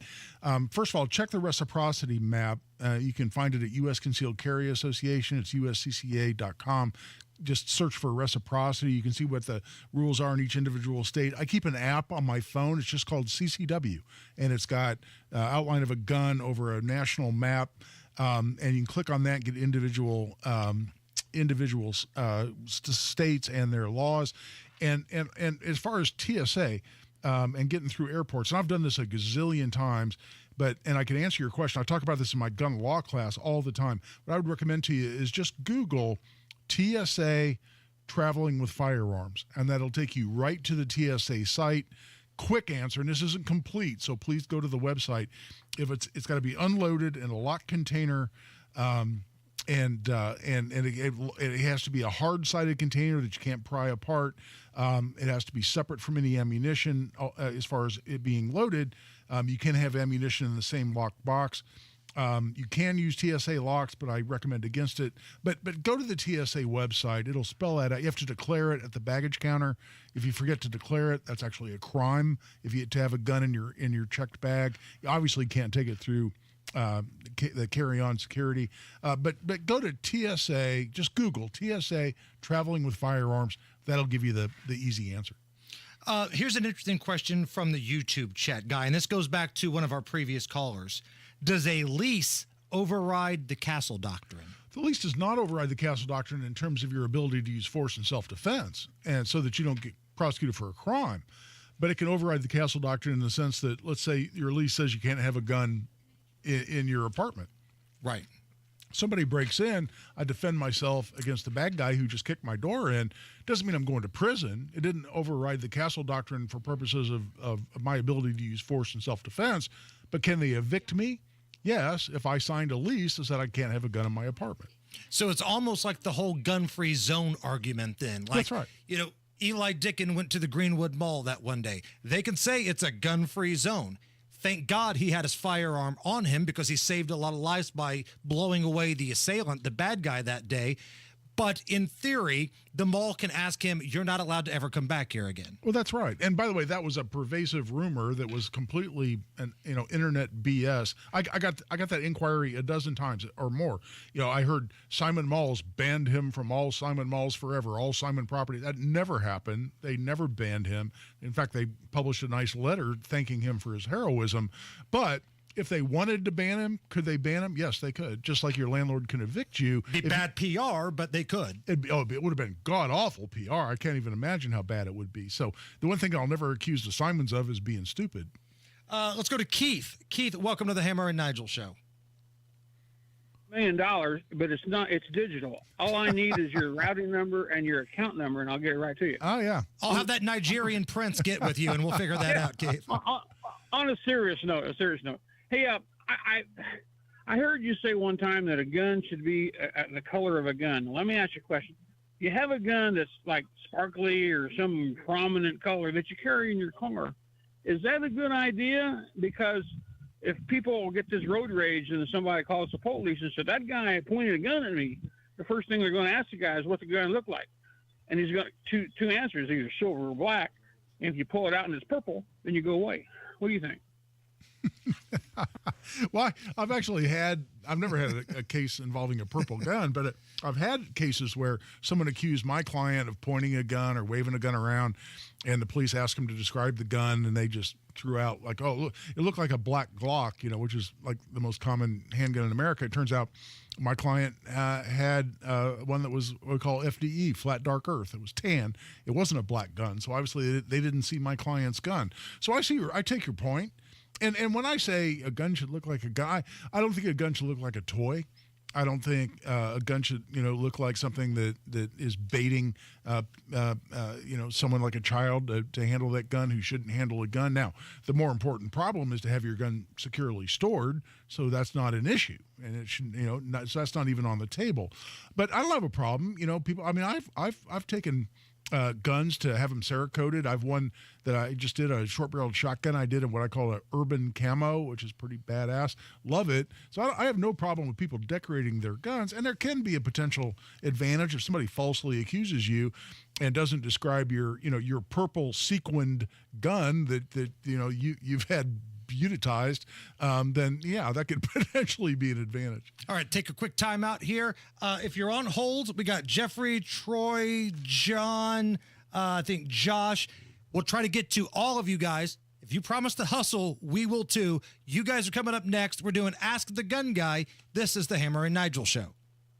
first of all, check the reciprocity map. You can find it at U.S. Concealed Carry Association. It's uscca.com. Just search for reciprocity. You can see what the rules are in each individual state. I keep an app on my phone. It's just called CCW, and it's got outline of a gun over a national map. And you can click on that and get individual states and their laws. And as far as TSA and getting through airports, and I've done this a gazillion times, and I can answer your question. I talk about this in my gun law class all the time. What I would recommend to you is just Google TSA traveling with firearms, and that'll take you right to the TSA site. Quick answer, and this isn't complete, so please go to the website. If it's got to be unloaded in a locked container, and it has to be a hard-sided container that you can't pry apart. It has to be separate from any ammunition as far as it being loaded. You can have ammunition in the same locked box. You can use TSA locks, but I recommend against it. But go to the TSA website. It'll spell that out. You have to declare it at the baggage counter. If you forget to declare it, that's actually a crime. If you to have a gun in your checked bag, you obviously can't take it through that carry on security. But go to TSA, just Google TSA traveling with firearms. That'll give you the easy answer. Here's an interesting question from the YouTube chat, Guy, and this goes back to one of our previous callers. Does a lease override the castle doctrine? The lease does not override the castle doctrine in terms of your ability to use force in self-defense, and so that you don't get prosecuted for a crime. But it can override the castle doctrine in the sense that, let's say your lease says you can't have a gun in your apartment. Right. Somebody breaks in, I defend myself against the bad guy who just kicked my door in. Doesn't mean I'm going to prison. It didn't override the castle doctrine for purposes of my ability to use force in self-defense. But can they evict me? Yes, if I signed a lease that said I can't have a gun in my apartment. So it's almost like the whole gun-free zone argument then. Like, that's right. You know, Eli Dickin went to the Greenwood Mall that one day. They can say it's a gun-free zone. Thank God he had his firearm on him because he saved a lot of lives by blowing away the assailant, the bad guy that day. But in theory, the mall can ask him, you're not allowed to ever come back here again. Well, that's right. And by the way, that was a pervasive rumor that was completely, internet BS. I got that inquiry a dozen times or more. I heard Simon Malls banned him from all Simon Malls forever, all Simon property. That never happened. They never banned him. In fact, they published a nice letter thanking him for his heroism. But if they wanted to ban him, could they ban him? Yes, they could. Just like your landlord can evict you. Be bad PR, but they could. It would have been god-awful PR. I can't even imagine how bad it would be. So the one thing I'll never accuse the Simons of is being stupid. Let's go to Keith. Keith, welcome to the Hammer and Nigel show. $1 million, but it's not. It's digital. All I need is your routing number and your account number, and I'll get it right to you. Oh, yeah. I'll have that Nigerian prince get with you, and we'll figure that out, Keith. On a serious note, Hey, I heard you say one time that a gun should be the color of a gun. Let me ask you a question. You have a gun that's like sparkly or some prominent color that you carry in your car. Is that a good idea? Because if people get this road rage and somebody calls the police and said, that guy pointed a gun at me, the first thing they're going to ask the guy is what the gun looked like. And he's got two answers, either silver or black. And if you pull it out and it's purple, then you go away. What do you think? Well, I've never had a case involving a purple gun, but I've had cases where someone accused my client of pointing a gun or waving a gun around, and the police asked him to describe the gun, and they just threw out like, oh, look, it looked like a black Glock, which is like the most common handgun in America. It turns out my client had one that was what we call FDE, flat dark earth. It was tan. It wasn't a black gun, so obviously they didn't see my client's gun. So I take your point. And when I say a gun should look like a guy, I don't think a gun should look like a toy. I don't think a gun should, look like something that is baiting, someone like a child to handle that gun who shouldn't handle a gun. Now, the more important problem is to have your gun securely stored, so that's not an issue, and it should, so that's not even on the table. But I don't have a problem, people. I mean, I've taken guns to have them Cerakoted. I've one that I just did, a short-barreled shotgun. I did in what I call an urban camo, which is pretty badass. Love it. So I have no problem with people decorating their guns, and there can be a potential advantage if somebody falsely accuses you and doesn't describe your purple sequined gun that you've had beautitized, then yeah, that could potentially be an advantage. All right, take a quick time out here. If you're on hold, we got Jeffrey, Troy, John, I think Josh. We'll try to get to all of you guys. If you promise to hustle, we will too. You guys are coming up next. We're doing Ask the Gun Guy. This is the Hammer and Nigel show.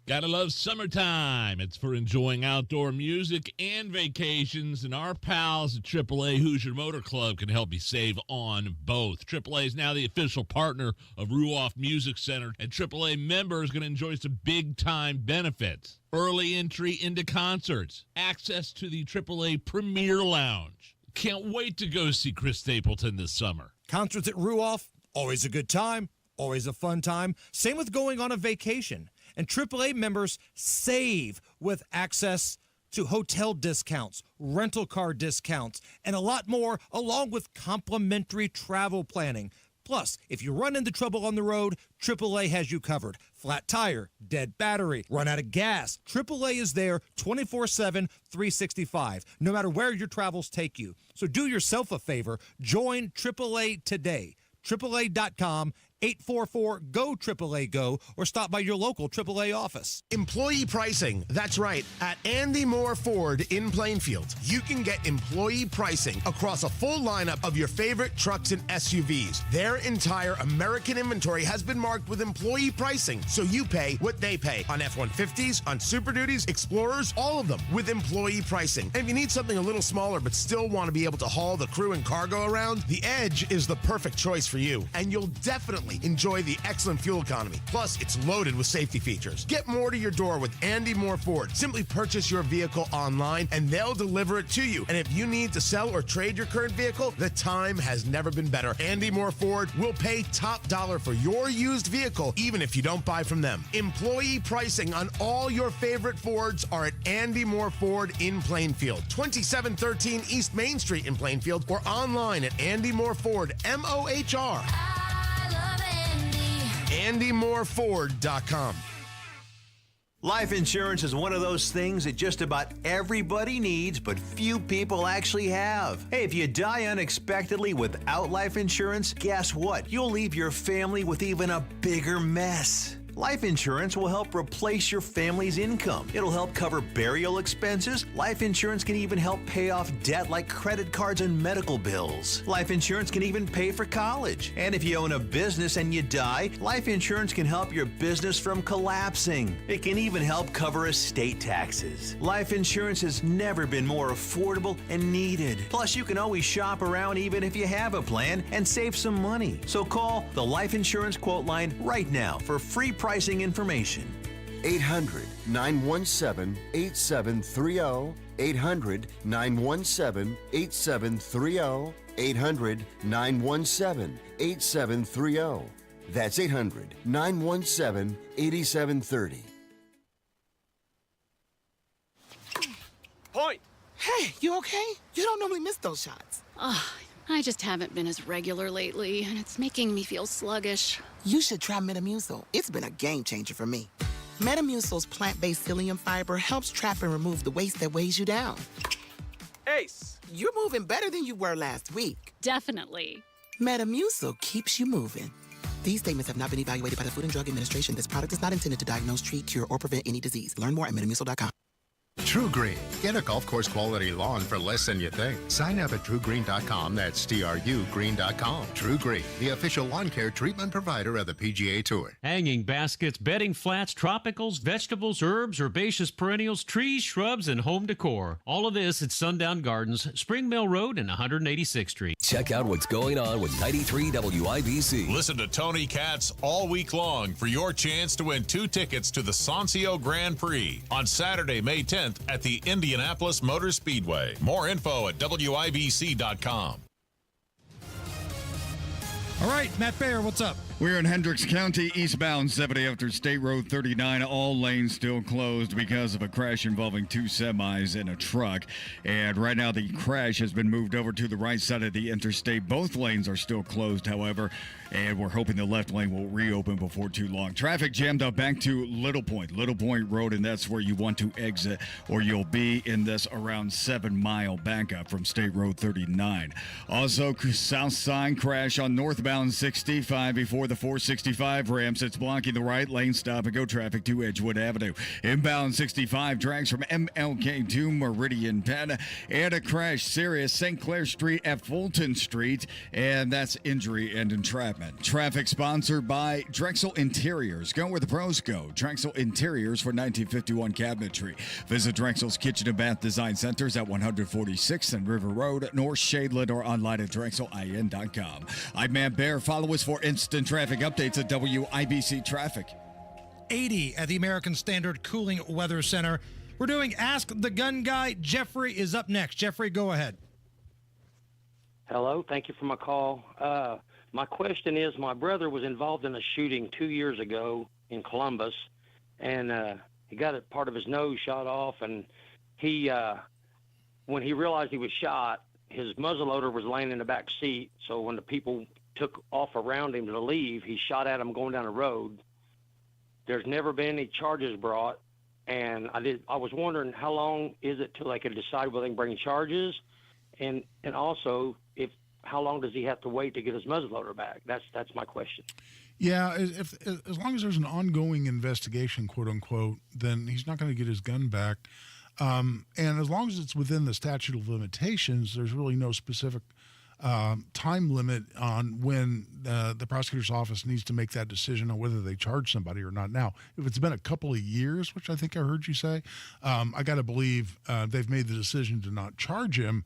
Gotta love summertime. It's for enjoying outdoor music and vacations, and our pals at AAA Hoosier Motor Club can help you save on both. AAA is now the official partner of Ruoff Music Center, and AAA members are going to enjoy some big-time benefits. Early entry into concerts, access to the AAA Premier Lounge. Can't wait to go see Chris Stapleton this summer. Concerts at Ruoff, always a good time, always a fun time. Same with going on a vacation. And AAA members save with access to hotel discounts, rental car discounts, and a lot more, along with complimentary travel planning. Plus, if you run into trouble on the road, AAA has you covered. Flat tire, dead battery, run out of gas. AAA is there 24/7, 365, no matter where your travels take you. So do yourself a favor. Join AAA today. AAA.com 844-GO-AAA-GO or stop by your local AAA office. Employee pricing. That's right. At Andy Moore Ford in Plainfield, you can get employee pricing across a full lineup of your favorite trucks and SUVs. Their entire American inventory has been marked with employee pricing, so you pay what they pay on F-150s, on Super Duties, Explorers, all of them with employee pricing. And if you need something a little smaller but still want to be able to haul the crew and cargo around, the Edge is the perfect choice for you. And you'll definitely enjoy the excellent fuel economy. Plus, it's loaded with safety features. Get more to your door with Andy Moore Ford. Simply purchase your vehicle online and they'll deliver it to you. And if you need to sell or trade your current vehicle, the time has never been better. Andy Moore Ford will pay top dollar for your used vehicle, even if you don't buy from them. Employee pricing on all your favorite Fords are at Andy Moore Ford in Plainfield, 2713 East Main Street in Plainfield, or online at Andy Moore Ford, MOHR. AndyMooreFord.com. Life insurance is one of those things that just about everybody needs, but few people actually have. Hey, if you die unexpectedly without life insurance, guess what? You'll leave your family with even a bigger mess. Life insurance will help replace your family's income. It'll help cover burial expenses. Life insurance can even help pay off debt like credit cards and medical bills. Life insurance can even pay for college. And if you own a business and you die, life insurance can help your business from collapsing. It can even help cover estate taxes. Life insurance has never been more affordable and needed. Plus, you can always shop around even if you have a plan and save some money. So call the Life Insurance Quote Line right now for free pricing information. 800-917-8730. 800-917-8730. 800-917-8730. That's 800-917-8730. Point! Hey, you okay? You don't normally miss those shots. I just haven't been as regular lately, and it's making me feel sluggish. You should try Metamucil. It's been a game changer for me. Metamucil's plant-based psyllium fiber helps trap and remove the waste that weighs you down. Ace, you're moving better than you were last week. Definitely. Metamucil keeps you moving. These statements have not been evaluated by the Food and Drug Administration. This product is not intended to diagnose, treat, cure, or prevent any disease. Learn more at metamucil.com. True Green. Get a golf course quality lawn for less than you think. Sign up at TrueGreen.com. That's TrueGreen.com. True Green, the official lawn care treatment provider of the PGA Tour. Hanging baskets, bedding flats, tropicals, vegetables, herbs, herbaceous perennials, trees, shrubs, and home decor. All of this at Sundown Gardens, Spring Mill Road and 186th Street. Check out what's going on with 93 WIBC. Listen to Tony Katz all week long for your chance to win 2 tickets to the Sancio Grand Prix on Saturday, May 10th at the Indianapolis Motor Speedway. More info at WIBC.com. All right, Matt Baer, what's up? We're in Hendricks County, eastbound 70 after State Road 39. All lanes still closed because of a crash involving 2 semis and a truck. And right now the crash has been moved over to the right side of the interstate. Both lanes are still closed, however, and we're hoping the left lane will reopen before too long. Traffic jammed up back to Little Point Road, and that's where you want to exit, or you'll be in this around 7-mile backup from State Road 39. Also, south side crash on northbound 65 before the 465 ramps. It's blocking the right lane. Stop and go traffic to Edgewood Avenue. Inbound 65 tracks from MLK to Meridian Penn. And a crash serious St. Clair Street at Fulton Street, and that's injury and entrapment. Traffic sponsored by Drexel Interiors. Go where the pros go. Drexel Interiors for 1951 cabinetry. Visit Drexel's Kitchen and Bath Design Centers at 146th and River Road, North Shadeland, or online at DrexelIN.com. I'm Matt Baer. Follow us for instant traffic updates at WIBC Traffic. 80 at the American Standard Cooling Weather Center. We're doing Ask the Gun Guy. Jeffrey is up next. Jeffrey, go ahead. Hello. Thank you for my call. My question is, my brother was involved in a shooting 2 years ago in Columbus, and he got a part of his nose shot off, and he, when he realized he was shot, his muzzleloader was laying in the back seat, so when the people took off around him to leave, he shot at him going down the road. There's never been any charges brought, and I was wondering how long is it till they can decide whether they can bring charges, and also how long does he have to wait to get his muzzleloader back? That's my question. Yeah, as long as there's an ongoing investigation, quote unquote, then he's not going to get his gun back. And as long as it's within the statute of limitations, there's really no specific time limit on when the prosecutor's office needs to make that decision on whether they charge somebody or not. Now, if it's been a couple of years, which I think I heard you say, I got to believe they've made the decision to not charge him.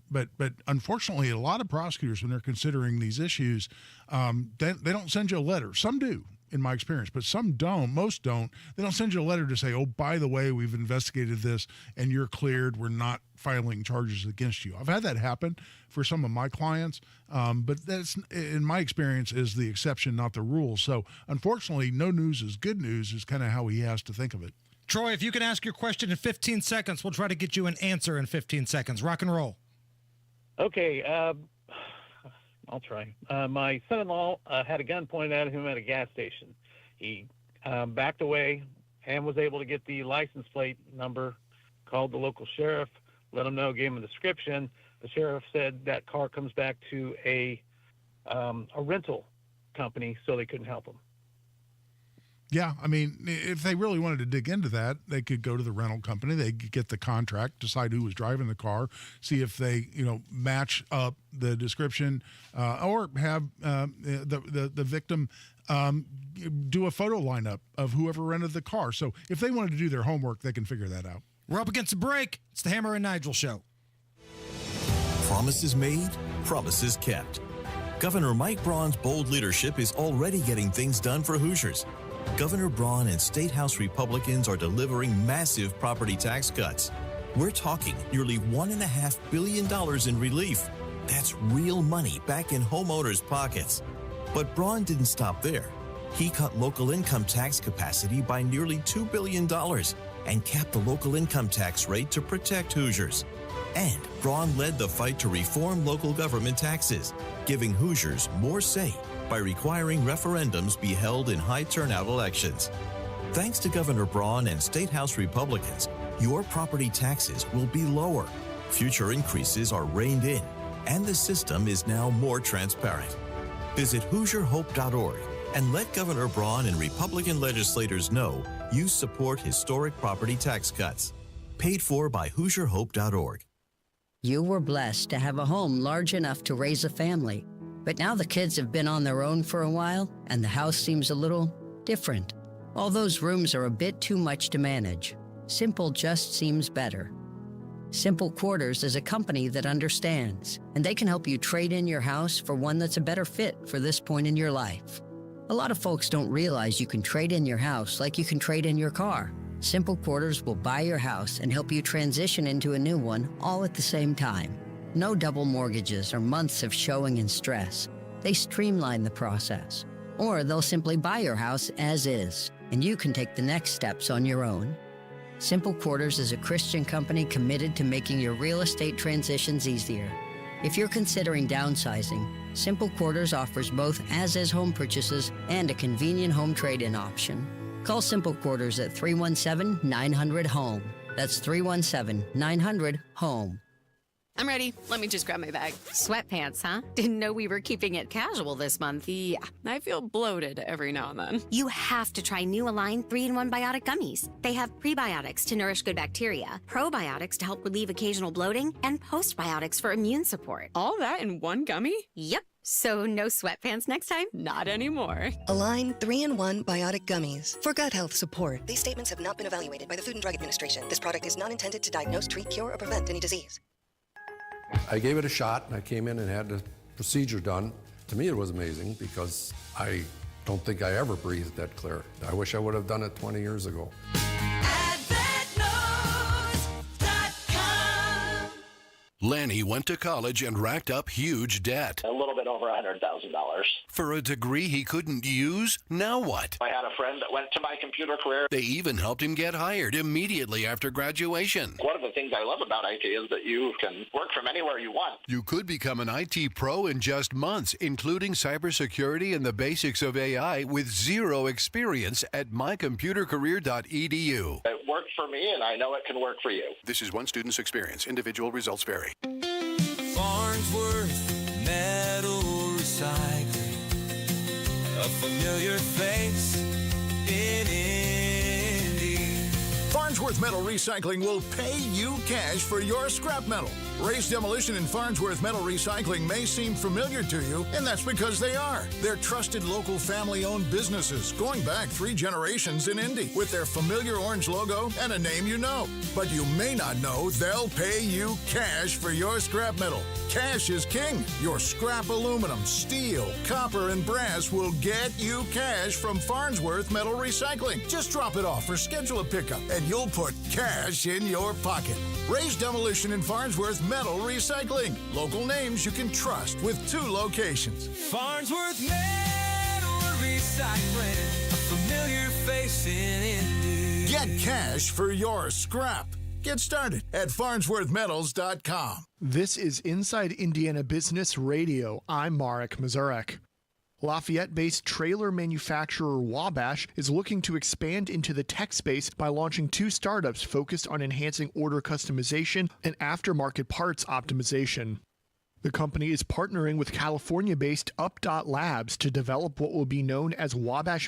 But unfortunately, a lot of prosecutors, when they're considering these issues, they don't send you a letter. Some do, in my experience, but some don't. Most don't. They don't send you a letter to say, oh, by the way, we've investigated this and you're cleared. We're not filing charges against you. I've had that happen for some of my clients, but that's, in my experience, is the exception, not the rule. So unfortunately, no news is good news is kind of how he has to think of it. Troy, if you can ask your question in 15 seconds, we'll try to get you an answer in 15 seconds. Rock and roll. Okay, I'll try. My son-in-law had a gun pointed at him at a gas station. He backed away and was able to get the license plate number, called the local sheriff, let him know, gave him a description. The sheriff said that car comes back to a rental company, so they couldn't help him. Yeah, I mean, if they really wanted to dig into that, they could go to the rental company. They could get the contract, decide who was driving the car, see if they, match up the description, or have the victim do a photo lineup of whoever rented the car. So if they wanted to do their homework, they can figure that out. We're up against a break. It's the Hammer and Nigel Show. Promises made, promises kept. Governor Mike Braun's bold leadership is already getting things done for Hoosiers. Governor Braun and State House Republicans are delivering massive property tax cuts. We're talking nearly $1.5 billion in relief. That's real money back in homeowners' pockets. But Braun didn't stop there. He cut local income tax capacity by nearly $2 billion and capped the local income tax rate to protect Hoosiers. And Braun led the fight to reform local government taxes, giving Hoosiers more say by requiring referendums be held in high-turnout elections. Thanks to Governor Braun and State House Republicans, your property taxes will be lower, future increases are reined in, and the system is now more transparent. Visit HoosierHope.org and let Governor Braun and Republican legislators know you support historic property tax cuts. Paid for by HoosierHope.org. You were blessed to have a home large enough to raise a family. But now the kids have been on their own for a while, and the house seems a little different. All those rooms are a bit too much to manage. Simple just seems better. Simple Quarters is a company that understands, and they can help you trade in your house for one that's a better fit for this point in your life. A lot of folks don't realize you can trade in your house like you can trade in your car. Simple Quarters will buy your house and help you transition into a new one all at the same time. No double mortgages or months of showing and stress. They streamline the process. Or they'll simply buy your house as is, and you can take the next steps on your own. Simple Quarters is a Christian company committed to making your real estate transitions easier. If you're considering downsizing, Simple Quarters offers both as-is home purchases and a convenient home trade-in option. Call Simple Quarters at 317-900-HOME. That's 317-900-HOME. I'm ready. Let me just grab my bag. Sweatpants, huh? Didn't know we were keeping it casual this month. Yeah, I feel bloated every now and then. You have to try new Align 3-in-1 Biotic Gummies. They have prebiotics to nourish good bacteria, probiotics to help relieve occasional bloating, and postbiotics for immune support. All that in one gummy? Yep. So no sweatpants next time? Not anymore. Align 3-in-1 Biotic Gummies for gut health support. These statements have not been evaluated by the Food and Drug Administration. This product is not intended to diagnose, treat, cure, or prevent any disease. I gave it a shot, and I came in and had the procedure done. To me, it was amazing because I don't think I ever breathed that clear. I wish I would have done it 20 years ago. Lanny went to college and racked up huge debt. A little bit over $100,000. For a degree he couldn't use? Now what? I had a friend that went to my computer career. They even helped him get hired immediately after graduation. One of the things I love about IT is that you can work from anywhere you want. You could become an IT pro in just months, including cybersecurity and the basics of AI with zero experience at mycomputercareer.edu. It worked for me, and I know it can work for you. This is one student's experience. Individual results vary. Farnsworth Metal Recycling. a familiar face in Indy. Farnsworth Metal Recycling will pay you cash for your scrap metal. Ray's Demolition and Farnsworth Metal Recycling may seem familiar to you, and that's because they are. They're trusted local family-owned businesses going back 3 generations in Indy with their familiar orange logo and a name you know. But you may not know they'll pay you cash for your scrap metal. Cash is king. Your scrap aluminum, steel, copper, and brass will get you cash from Farnsworth Metal Recycling. Just drop it off or schedule a pickup, and you'll put cash in your pocket. Ray's Demolition and Farnsworth Metal Recycling. Local names you can trust with 2 locations. Farnsworth Metal Recycling, a familiar face in Indy. Get cash for your scrap. Get started at farnsworthmetals.com. This is Inside Indiana Business Radio. I'm Marek Mazurek. Lafayette-based trailer manufacturer Wabash is looking to expand into the tech space by launching 2 startups focused on enhancing order customization and aftermarket parts optimization. The company is partnering with California-based Up.Labs to develop what will be known as Wabash